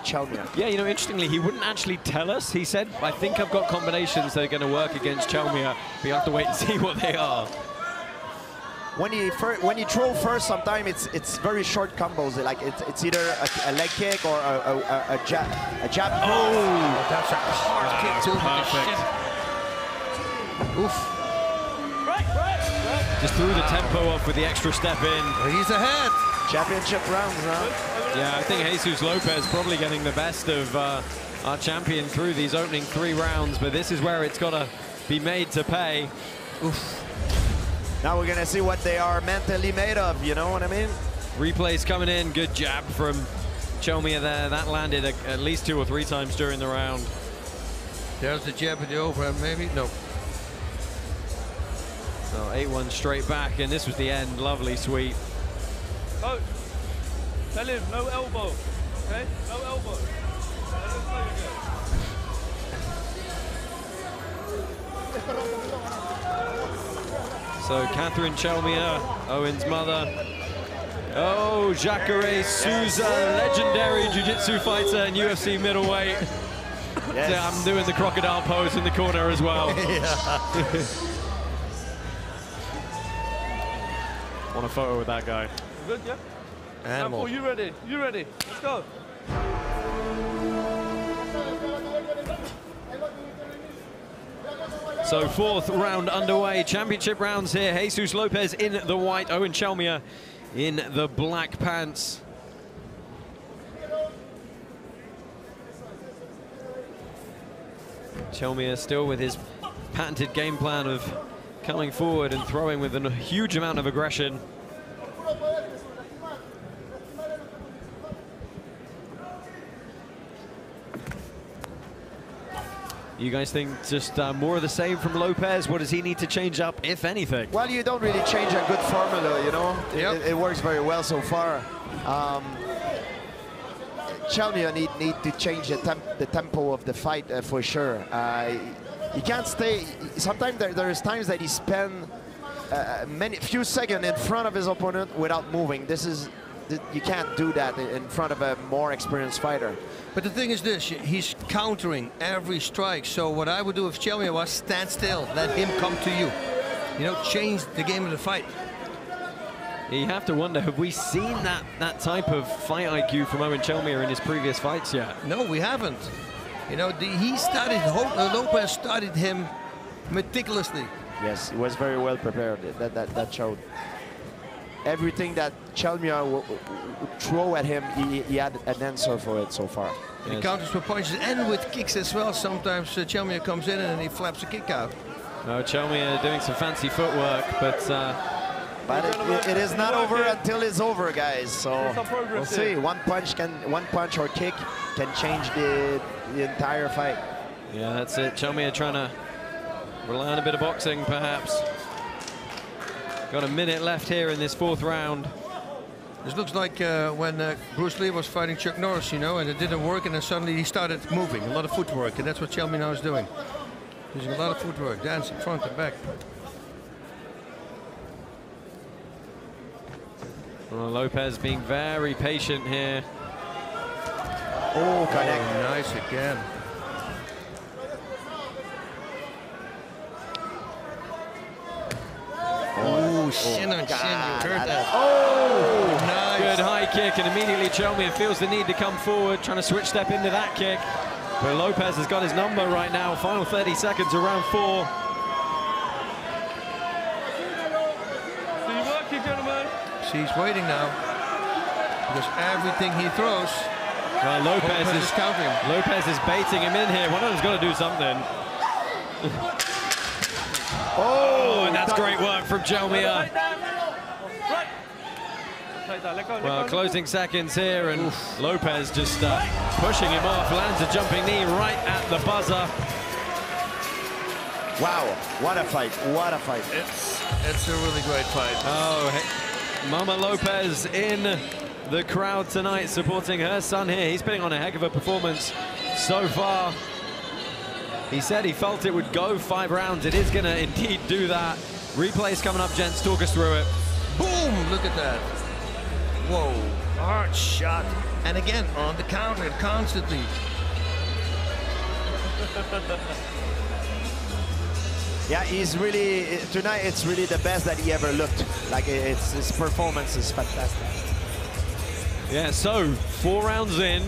Chelmiah. Yeah, you know, interestingly, he wouldn't actually tell us. He said, "I think I've got combinations that are going to work against Chelmiah, but you have to wait and see what they are." When you throw first, sometimes it's very short combos. Like it's either a leg kick or a jab. Oh, that's a hard kick too. Perfect. Oof. Just threw the tempo off with the extra step in. He's ahead. Championship rounds now. Yeah, I think Jesus Lopez probably getting the best of our champion through these opening 3 rounds, but this is where it's got to be made to pay. Oof. Now we're gonna see what they are mentally made of, you know what I mean? Replays coming in, good jab from Chelmiah there. That landed at least 2 or 3 times during the round. There's the jab at the overhand, maybe? No. So 8-1 straight back, and this was the end. Lovely sweep. Coach, tell him no elbow, okay? No elbow. So Catherine Chelmiah, Owen's mother. Oh, Jacare Souza, legendary jiu-jitsu fighter and UFC middleweight. Yes. Yeah, I'm doing the crocodile pose in the corner as well. Want a photo with that guy. Good, yeah? Animal. Oh, you ready? You ready? Let's go. So 4th round underway, championship rounds here. Jesus Lopez in the white, Owen Chelmiah in the black pants. Chelmiah still with his patented game plan of coming forward and throwing with a huge amount of aggression. You guys think just more of the same from Lopez? What does he need to change up, if anything? Well, you don't really change a good formula, you know? Yep. It works very well so far. Chelmiah need to change the tempo of the fight for sure. He can't stay. Sometimes there's times that he spend few seconds in front of his opponent without moving. You can't do that in front of a more experienced fighter. But the thing is this, he's countering every strike. So what I would do if Chelmiah was stand still, let him come to you. You know, change the game of the fight. You have to wonder, have we seen that type of fight IQ from Owen Chelmiah in his previous fights yet? No, we haven't. You know, Lopez studied him meticulously. Yes, he was very well prepared. That showed. Everything that Chelmiah would throw at him, he had an answer for it so far. Yes. He counters with punches and with kicks as well. Sometimes Chelmiah comes in and he flaps a kick out. No, Chelmiah doing some fancy footwork, but it is not over until it's over, guys. So we'll see. One punch or kick can change the entire fight. Yeah, that's it. Chelmiah trying to rely on a bit of boxing, perhaps. Got a minute left here in this 4th round. This looks like when Bruce Lee was fighting Chuck Norris, you know, and it didn't work, and then suddenly he started moving, a lot of footwork, and that's what Chelmiah now is doing. Using a lot of footwork, dancing front and back. Well, Lopez being very patient here. Oh, connect. Oh, nice again. Oh, shin on shin, you heard that. Oh, nice. Good high kick, and immediately Chelmiah feels the need to come forward, trying to switch step into that kick. But Lopez has got his number right now. Final 30 seconds of round 4. See you working, gentlemen. She's waiting now, because everything he throws, well, Lopez is countering. Lopez is baiting him in here. One of them's got to do something. Oh, and that's great work from Chelmiah. Well, closing seconds here, and Lopez just pushing him off, lands a jumping knee right at the buzzer. Wow, what a fight, what a fight. It's a really great fight. Oh, hey, Mama Lopez in the crowd tonight, supporting her son here. He's putting on a heck of a performance so far. He said he felt it would go 5 rounds. It is going to indeed do that. Replays coming up, gents. Talk us through it. Boom! Look at that. Whoa, hard shot. And again, on the counter, constantly. Yeah, he's really, tonight it's really the best that he ever looked. Like, his performance is fantastic. Yeah, so 4 rounds in,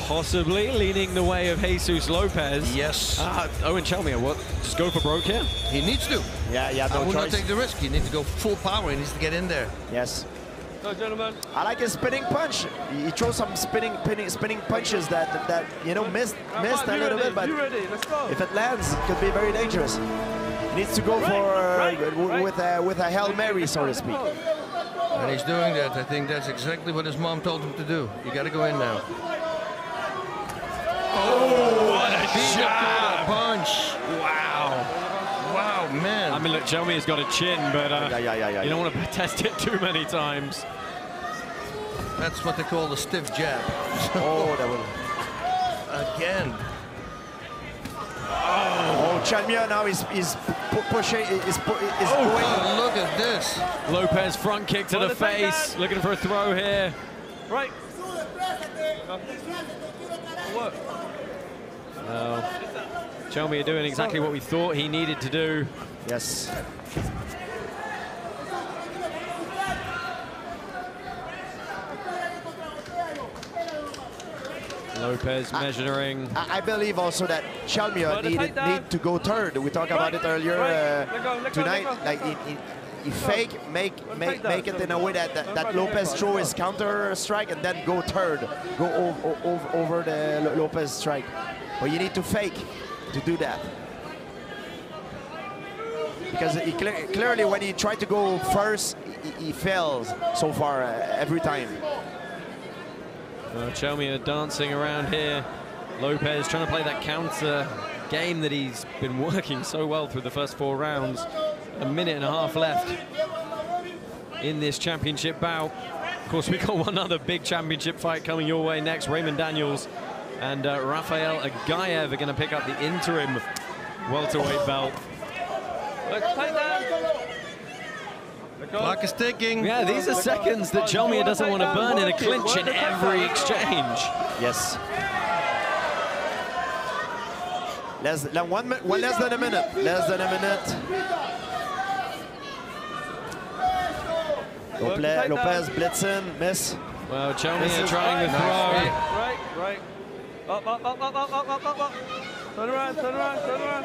possibly leaning the way of Jesus Lopez. Yes. Owen Chelmiah, what? Just go for broke here? He needs to. Yeah, no I would choice. not take the risk. He needs to go full power. He needs to get in there. Yes. No, gentlemen. I like his spinning punch. He throws some spinning punches that you know missed a little bit, but if it lands, it could be very dangerous. He needs to go for with a Hail Mary, so to speak. And he's doing that. I think that's exactly what his mom told him to do. You got to go in now. Oh, what a jab! Punch! Wow! Wow, man! I mean, look, Chelmiah's got a chin, but you don't want to test it too many times. That's what they call the stiff jab. Oh, that was again. Oh, Chelmiah now is pushing, is going. Look at this. Lopez front kick to the face, looking for a throw here. Right. No. Chelmiah doing exactly what we thought he needed to do. Yes. Lopez measuring. I believe also that Chelmiah need to go third. We talked about it earlier tonight. Like he make it in a way that Lopez throw his counter strike and then go third, go over the Lopez strike. But you need to fake to do that. Because he clearly when he tried to go first, he fails so far every time. Chelmiah dancing around here. Lopez trying to play that counter game that he's been working so well through the first 4 rounds. A minute and a half left in this championship bout. Of course, we've got one other big championship fight coming your way next. Raymond Daniels and Rafael Aghayev are going to pick up the interim welterweight belt. Clock is ticking. Yeah, these are seconds that Chelmiah doesn't want to burn in a clinch in every exchange. Yes. Less than a minute. Less than a minute. Lopez blitzing, miss. Well, Chelmiah trying to throw. Right. Up, up, up, up, up, up, up, up, up. Turn around, turn around, turn around.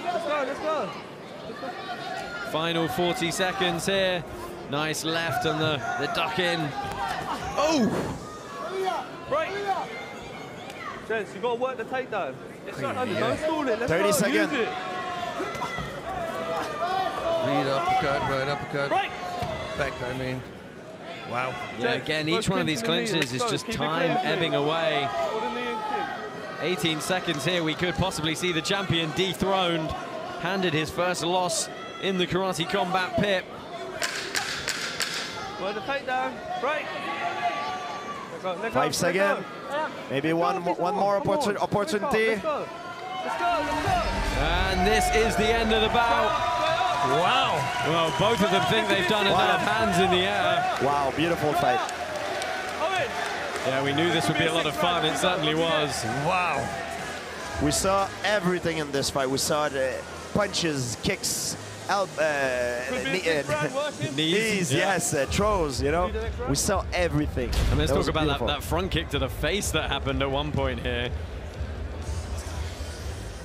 Let's go, let's go. Final 40 seconds here. Nice left on the duck in. Oh! Right. Gents, you got to work the takedown. It's not under, don't stall it. Let's 30 go, seconds. use it. Lead uppercut, right uppercut. Right. Back, I mean. Wow. Yeah, again, each one of these clinches is just time ebbing away. 18 seconds here, we could possibly see the champion dethroned. Handed his first loss in the Karate Combat pit. Work the takedown. Right. 5 seconds. Maybe one more opportunity. Let's go, let's go. And this is the end of the bout. Wow. Well, both of them think they've done enough. Hands in the air. Wow, beautiful fight. Yeah, we knew this would be a lot of fun. It certainly was. Wow. We saw everything in this fight. We saw the punches, kicks, knees, yes, throws, you know. We saw everything. And let's talk about that front kick to the face that happened at one point here.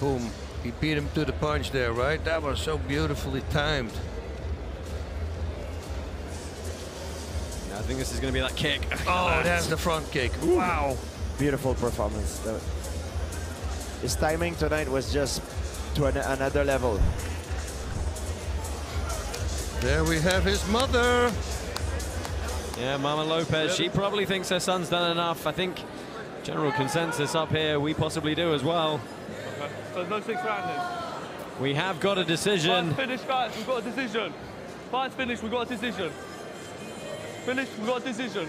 Boom. He beat him to the punch there, right? That was so beautifully timed. I think this is going to be that kick. Oh, that's the front kick. Ooh. Wow. Beautiful performance. His timing tonight was just to another level. There we have his mother. Yeah, Mama Lopez, she probably thinks her son's done enough. I think general consensus up here, we possibly do as well. Okay. So no 6 rounding. We have got a decision. Fight's finished, guys. We've got a decision. Fight's finished. We've got a decision. Finished. We've got a decision.